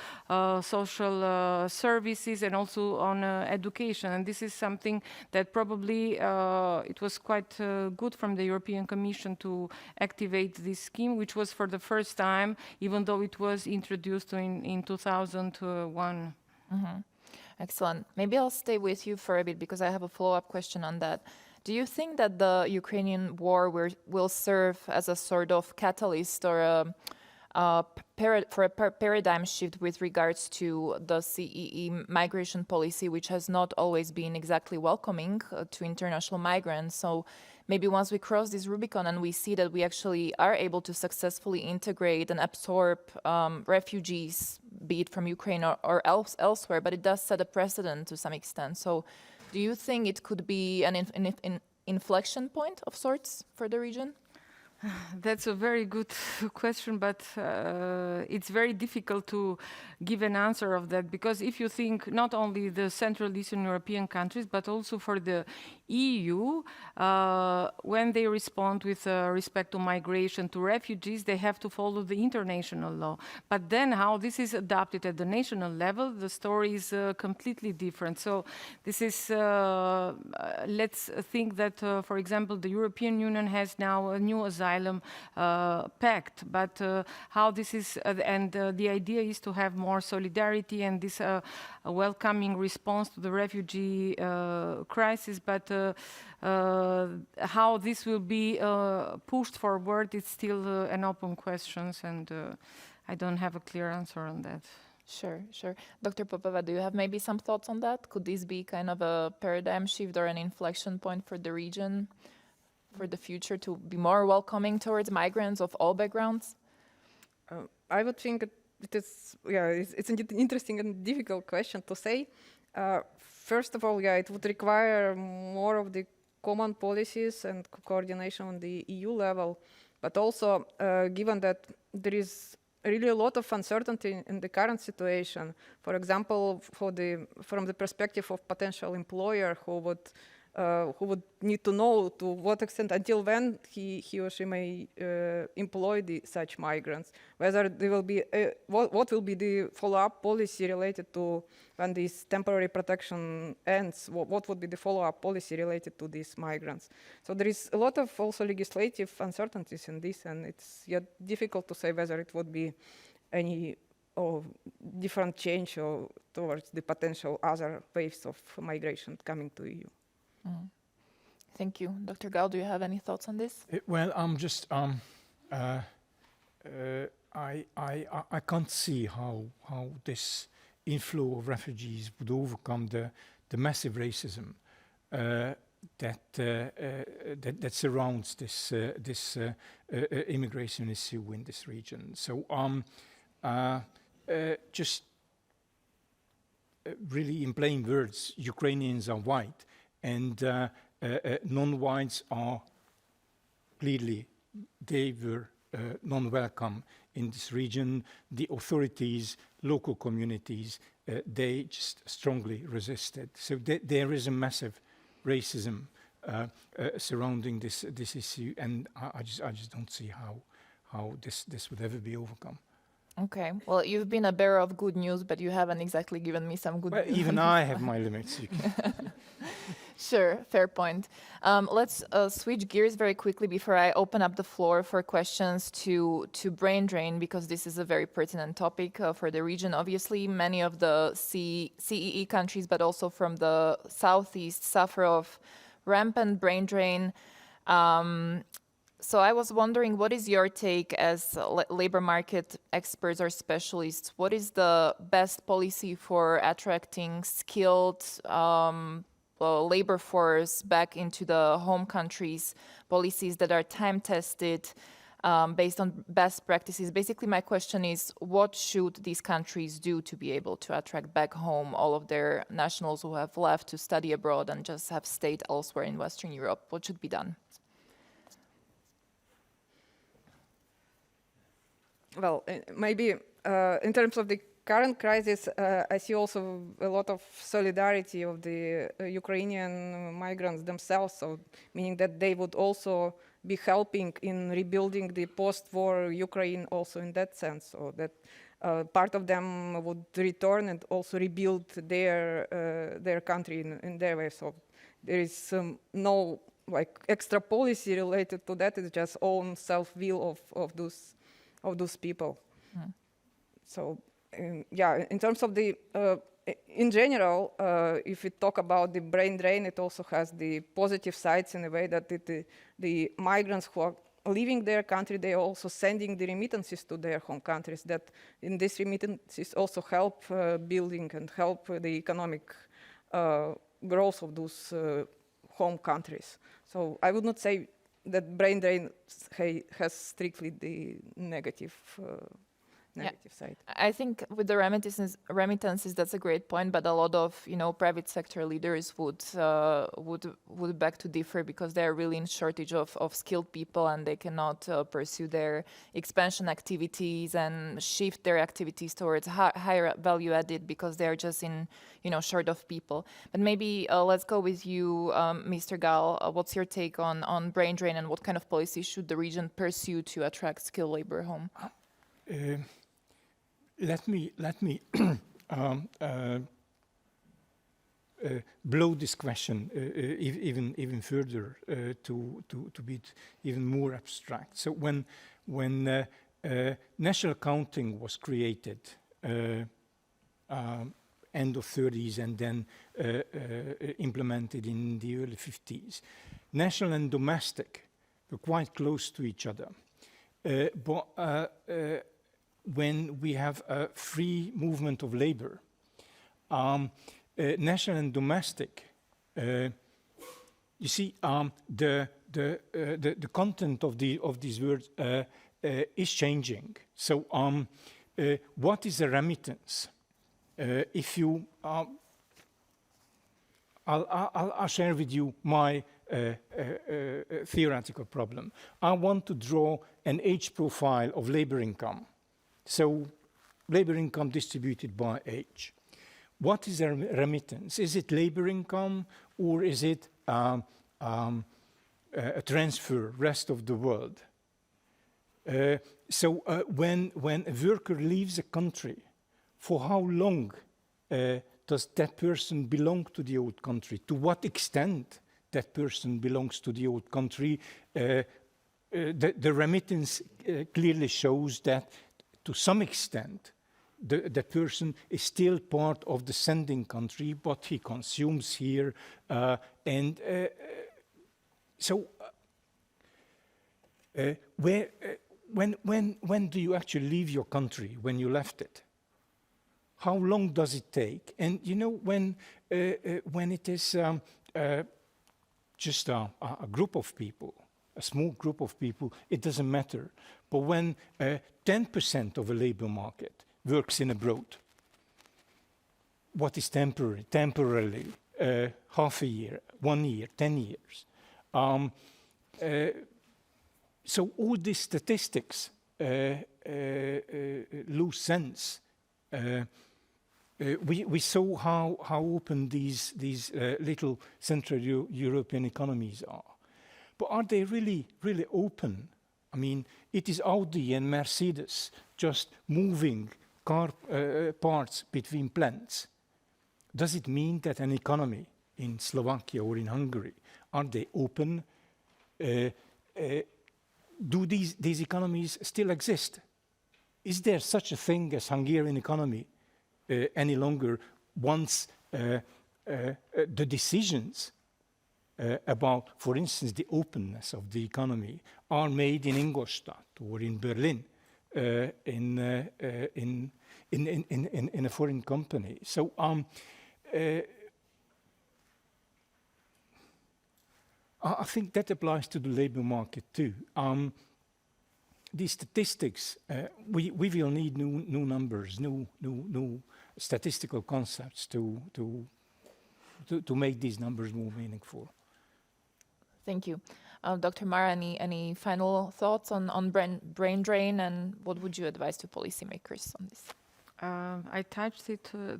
social services and also on education. And this is something that probably it was quite good from the European Commission to activate this scheme, which was for the first time, even though it was introduced in 2001. Mm-hmm. Excellent. Maybe I'll stay with you for a bit because I have a follow-up question on that. Do you think that the Ukrainian war will serve as a sort of catalyst or for a paradigm shift with regards to the CEE migration policy, which has not always been exactly welcoming to international migrants? So maybe once we cross this Rubicon and we see that we actually are able to successfully integrate and absorb refugees, be it from Ukraine or elsewhere, but it does set a precedent to some extent. So do you think it could be an inflection point of sorts for the region? That's a very good question, but it's very difficult to give an answer of that, because if you think not only the Central Eastern European countries, but also for the EU, when they respond with respect to migration, to refugees, they have to follow the international law. But then how this is adopted at the national level, the story is completely different. So this is, let's think that, for example, the European Union has now a new asylum pact, but how this is, and the idea is to have more solidarity and this a welcoming response to the refugee crisis, but how this will be pushed forward, it's still an open question, and I don't have a clear answer on that. Sure, sure. Dr. Popova, do you have maybe some thoughts on that? Could this be kind of a paradigm shift or an inflection point for the region, for the future, to be more welcoming towards migrants of all backgrounds? I would think it is, it's an interesting and difficult question to say. First of all, it would require more of the common policies and coordination on the EU level, but also given that there is really a lot of uncertainty in the current situation. For example, from the perspective of potential employer who would need to know to what extent, until when he or she may employ such migrants, whether there will be what will be the follow-up policy related to when this temporary protection ends. What would be the follow-up policy related to these migrants? So there is a lot of also legislative uncertainties in this, and it's yet difficult to say whether it would be any different change towards the potential other waves of migration coming to EU. Mm. Thank you. Dr. Gal, do you have any thoughts on this? Well, I'm just, I can't see how this inflow of refugees would overcome the massive racism that surrounds this immigration issue in this region. So just really in plain words, Ukrainians are white, and non-whites are clearly, they were non-welcome in this region. The authorities, local communities, they just strongly resisted. So there is a massive racism surrounding this issue, and I just don't see how this would ever be overcome. Okay. Well, you've been a bearer of good news, but you haven't exactly given me some good news. Even I have my limits. Sure, fair point. Let's switch gears very quickly before I open up the floor for questions to brain drain, because this is a very pertinent topic for the region. Obviously, many of the CEE countries, but also from the southeast, suffer of rampant brain drain. So I was wondering, what is your take as labor market experts or specialists? What is the best policy for attracting skilled labor force back into the home countries, policies that are time-tested, based on best practices? Basically, my question is, what should these countries do to be able to attract back home all of their nationals who have left to study abroad and just have stayed elsewhere in Western Europe? What should be done? Well, maybe in terms of the current crisis, I see also a lot of solidarity of the Ukrainian migrants themselves, so meaning that they would also be helping in rebuilding the post-war Ukraine also in that sense, so that part of them would return and also rebuild their country in their way. So there is no like extra policy related to that. It's just own self-will of those people. Mm. So yeah, in terms of the in general, if we talk about the brain drain, it also has the positive sides in a way that the migrants who are leaving their country, they are also sending the remittances to their home countries, that in these remittances also help building and help the economic growth of those home countries. So I would not say that brain drain has strictly the negative side. I think with the remittances, that's a great point. But a lot of private sector leaders would beg to differ, because they are really in shortage of skilled people, and they cannot pursue their expansion activities and shift their activities towards higher value added, because they are just in short of people. But maybe let's go with you, Mr. Gal. What's your take on brain drain, and what kind of policy should the region pursue to attract skilled labor home? Let me blow this question even further to be even more abstract. So when national accounting was created, end of 30s and then implemented in the early 50s, national and domestic were quite close to each other. When we have a free movement of labor, national and domestic, you see, the content of these words is changing. So, what is a remittance? If you, I'll share with you my theoretical problem. I want to draw an age profile of labor income. So, labor income distributed by age. What is a remittance? Is it labor income, or is it a transfer, rest of the world? So when a worker leaves a country, for how long does that person belong to the old country? To what extent that person belongs to the old country? The remittance clearly shows that to some extent, the person is still part of the sending country, but he consumes here. When do you actually leave your country, when you left it? How long does it take? And when it is just a group of people, a small group of people, it doesn't matter. But when 10% of a labor market works in abroad, what is temporary? Temporarily, half a year, 1 year, 10 years. So all these statistics lose sense. We saw how open these little Central European economies are. But are they really open? I mean, it is Audi and Mercedes just moving car parts between plants. Does it mean that an economy in Slovakia or in Hungary, are they open? Do these economies still exist? Is there such a thing as Hungarian economy any longer once the decisions about, for instance, the openness of the economy are made in Ingolstadt or in Berlin in a foreign company. So I think that applies to the labor market too. The statistics, we will need new numbers, new statistical concepts to make these numbers more meaningful. Thank you. Dr. Mara, any final thoughts on brain drain, and what would you advise to policymakers on this? I touched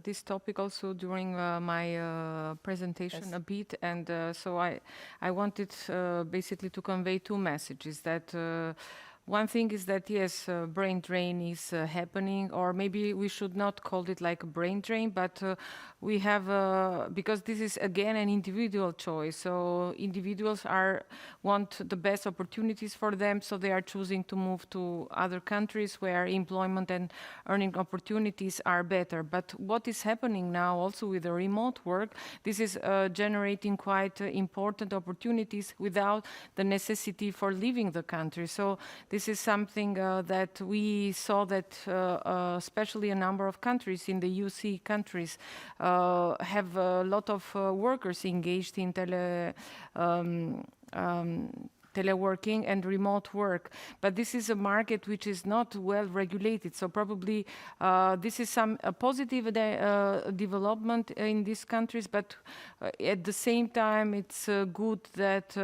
this topic also during my presentation a bit, and so I wanted basically to convey two messages. That one thing is that yes, brain drain is happening, or maybe we should not call it like a brain drain, but we have, because this is again an individual choice, so individuals want the best opportunities for them, so they are choosing to move to other countries where employment and earning opportunities are better. But what is happening now also with the remote work, this is generating quite important opportunities without the necessity for leaving the country. So this is something that we saw that especially a number of countries in the UC countries have a lot of workers engaged in teleworking and remote work. But this is a market which is not well regulated. So probably this is a positive development in these countries, but at the same time it's good that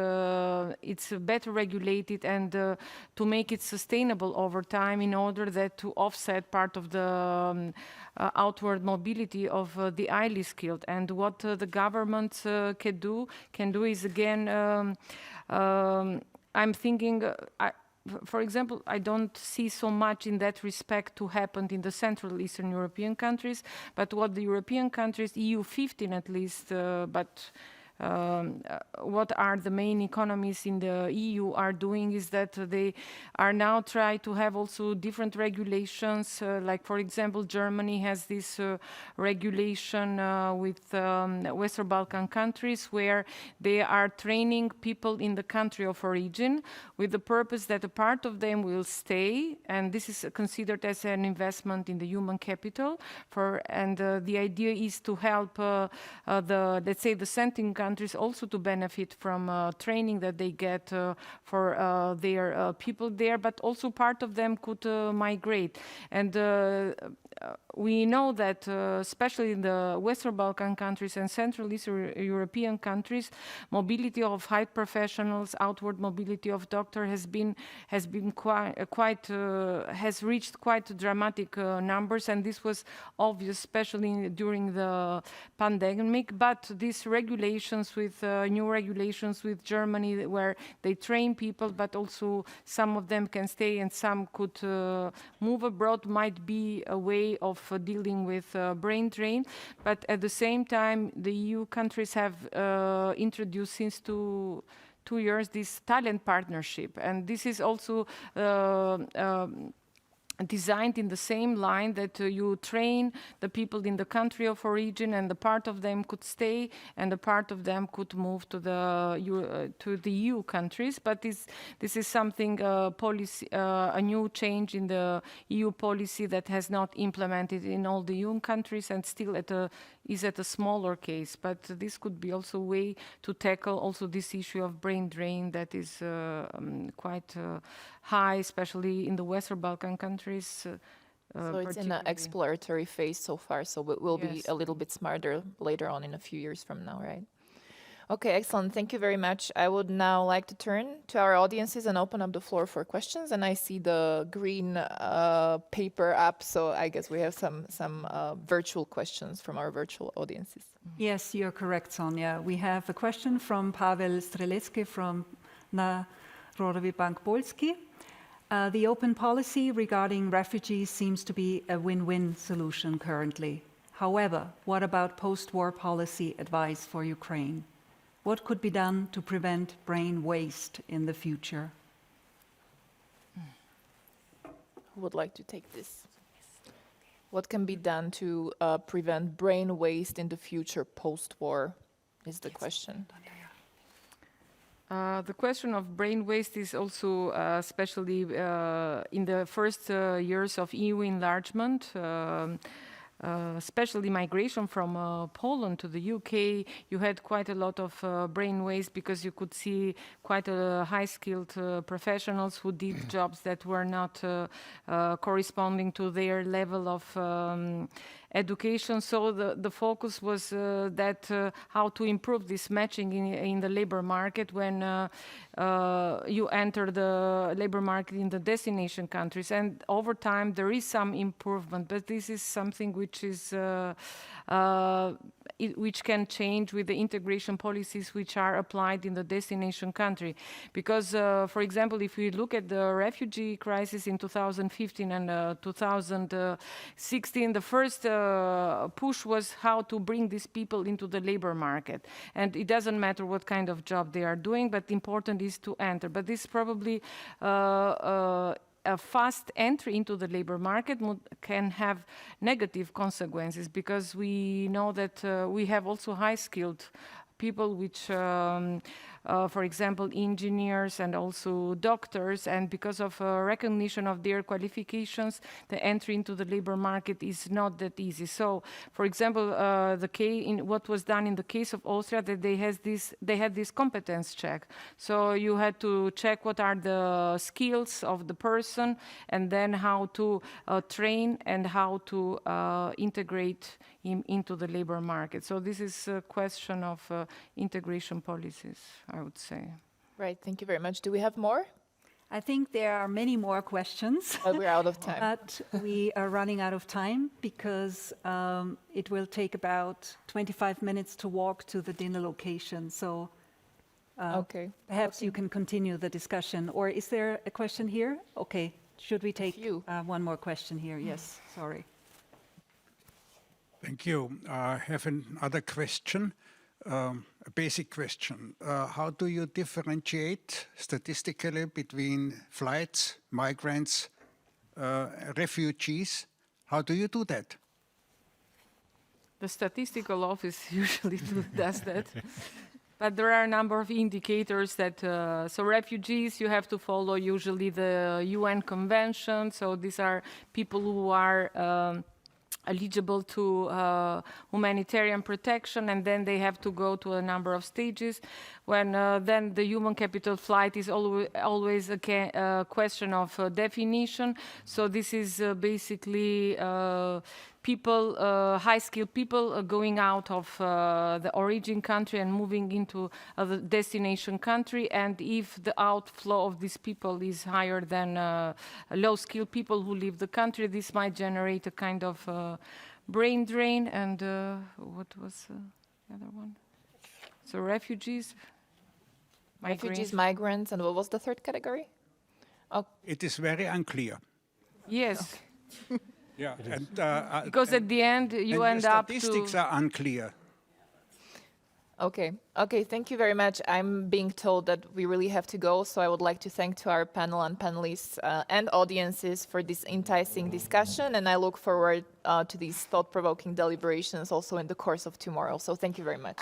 it's better regulated and to make it sustainable over time in order that to offset part of the outward mobility of the highly skilled. And what the government can do is again I'm thinking, for example, I don't see so much in that respect to happen in the Central Eastern European countries, but what the European countries, EU 15 at least, but what are the main economies in the EU are doing is that they are now trying to have also different regulations. Like, for example, Germany has this regulation with Western Balkan countries where they are training people in the country of origin with the purpose that a part of them will stay, and this is considered as an investment in the human capital. And the idea is to help let's say, the sending countries also to benefit from training that they get for their people there, but also part of them could migrate. And we know that especially in the Western Balkan countries and Central Eastern European countries, mobility of high professionals, outward mobility of doctors has reached quite dramatic numbers, and this was obvious, especially during the pandemic. But these regulations with new regulations with Germany, where they train people, but also some of them can stay and some could move abroad, might be a way of dealing with brain drain. But at the same time, the EU countries have introduced since 2 years this talent partnership, and this is also designed in the same line that you train the people in the country of origin, and the part of them could stay and the part of them could move to the EU countries. But this is something policy, a new change in the EU policy that has not implemented in all the EU countries and still is at a smaller case. But this could be also a way to tackle also this issue of brain drain that is quite high, especially in the Western Balkan countries. So it's in an exploratory phase so far, so we'll be a little bit smarter later on in a few years from now, right? Okay, excellent. Thank you very much. I would now like to turn to our audiences and open up the floor for questions. And I see the green paper up, so I guess we have some virtual questions from our virtual audiences. Yes, you're correct, Sonia. We have a question from Paweł Strelecki from Narodowy Bank Polski. The open policy regarding refugees seems to be a win-win solution currently. However, what about post-war policy advice for Ukraine? What could be done to prevent brain waste in the future? Who would like to take this? What can be done to prevent brain waste in the future post-war is the question. The question of brain waste is also especially in the first years of EU enlargement, especially migration from Poland to the UK. You had quite a lot of brain waste because you could see quite a high-skilled professionals who did jobs that were not corresponding to their level of education. So the focus was that how to improve this matching in the labor market when you enter the labor market in the destination countries. And over time there is some improvement, but this is something which is which can change with the integration policies which are applied in the destination country. Because, for example, if we look at the refugee crisis in 2015 and 2016, the first push was how to bring these people into the labor market. And it doesn't matter what kind of job they are doing, but important is to enter. But this probably a fast entry into the labor market can have negative consequences, because we know that we have also high-skilled people which, for example, engineers and also doctors, and because of recognition of their qualifications, the entry into the labor market is not that easy. So, for example, what was done in the case of Austria, that they had this competence check. So you had to check what are the skills of the person, and then how to train and how to integrate him into the labor market. So this is a question of integration policies, I would say. Right, thank you very much. Do we have more? I think there are many more questions. But we're out of time. But we are running out of time because it will take about 25 minutes to walk to the dinner location. So perhaps you can continue the discussion. Or is there a question here? Okay, should we take one more question here? Yes, sorry. Thank you. I have another question, a basic question. How do you differentiate statistically between flights, migrants, refugees? How do you do that? The statistical office usually does that. But there are a number of indicators that, so refugees, you have to follow usually the UN Convention. So these are people who are eligible to humanitarian protection, and then they have to go to a number of stages. When then the human capital flight is always a question of definition. So this is basically people, high-skilled people going out of the origin country and moving into the destination country. And if the outflow of these people is higher than low-skilled people who leave the country, this might generate a kind of brain drain. And what was the other one? So refugees, migrants, and what was the third category? Oh. It is very unclear. Yes. Yeah, and, because at the end you end up to... statistics are unclear. Okay, thank you very much. I'm being told that we really have to go, so I would like to thank to our panel and panelists and audiences for this enticing discussion, and I look forward to these thought-provoking deliberations also in the course of tomorrow. So thank you very much.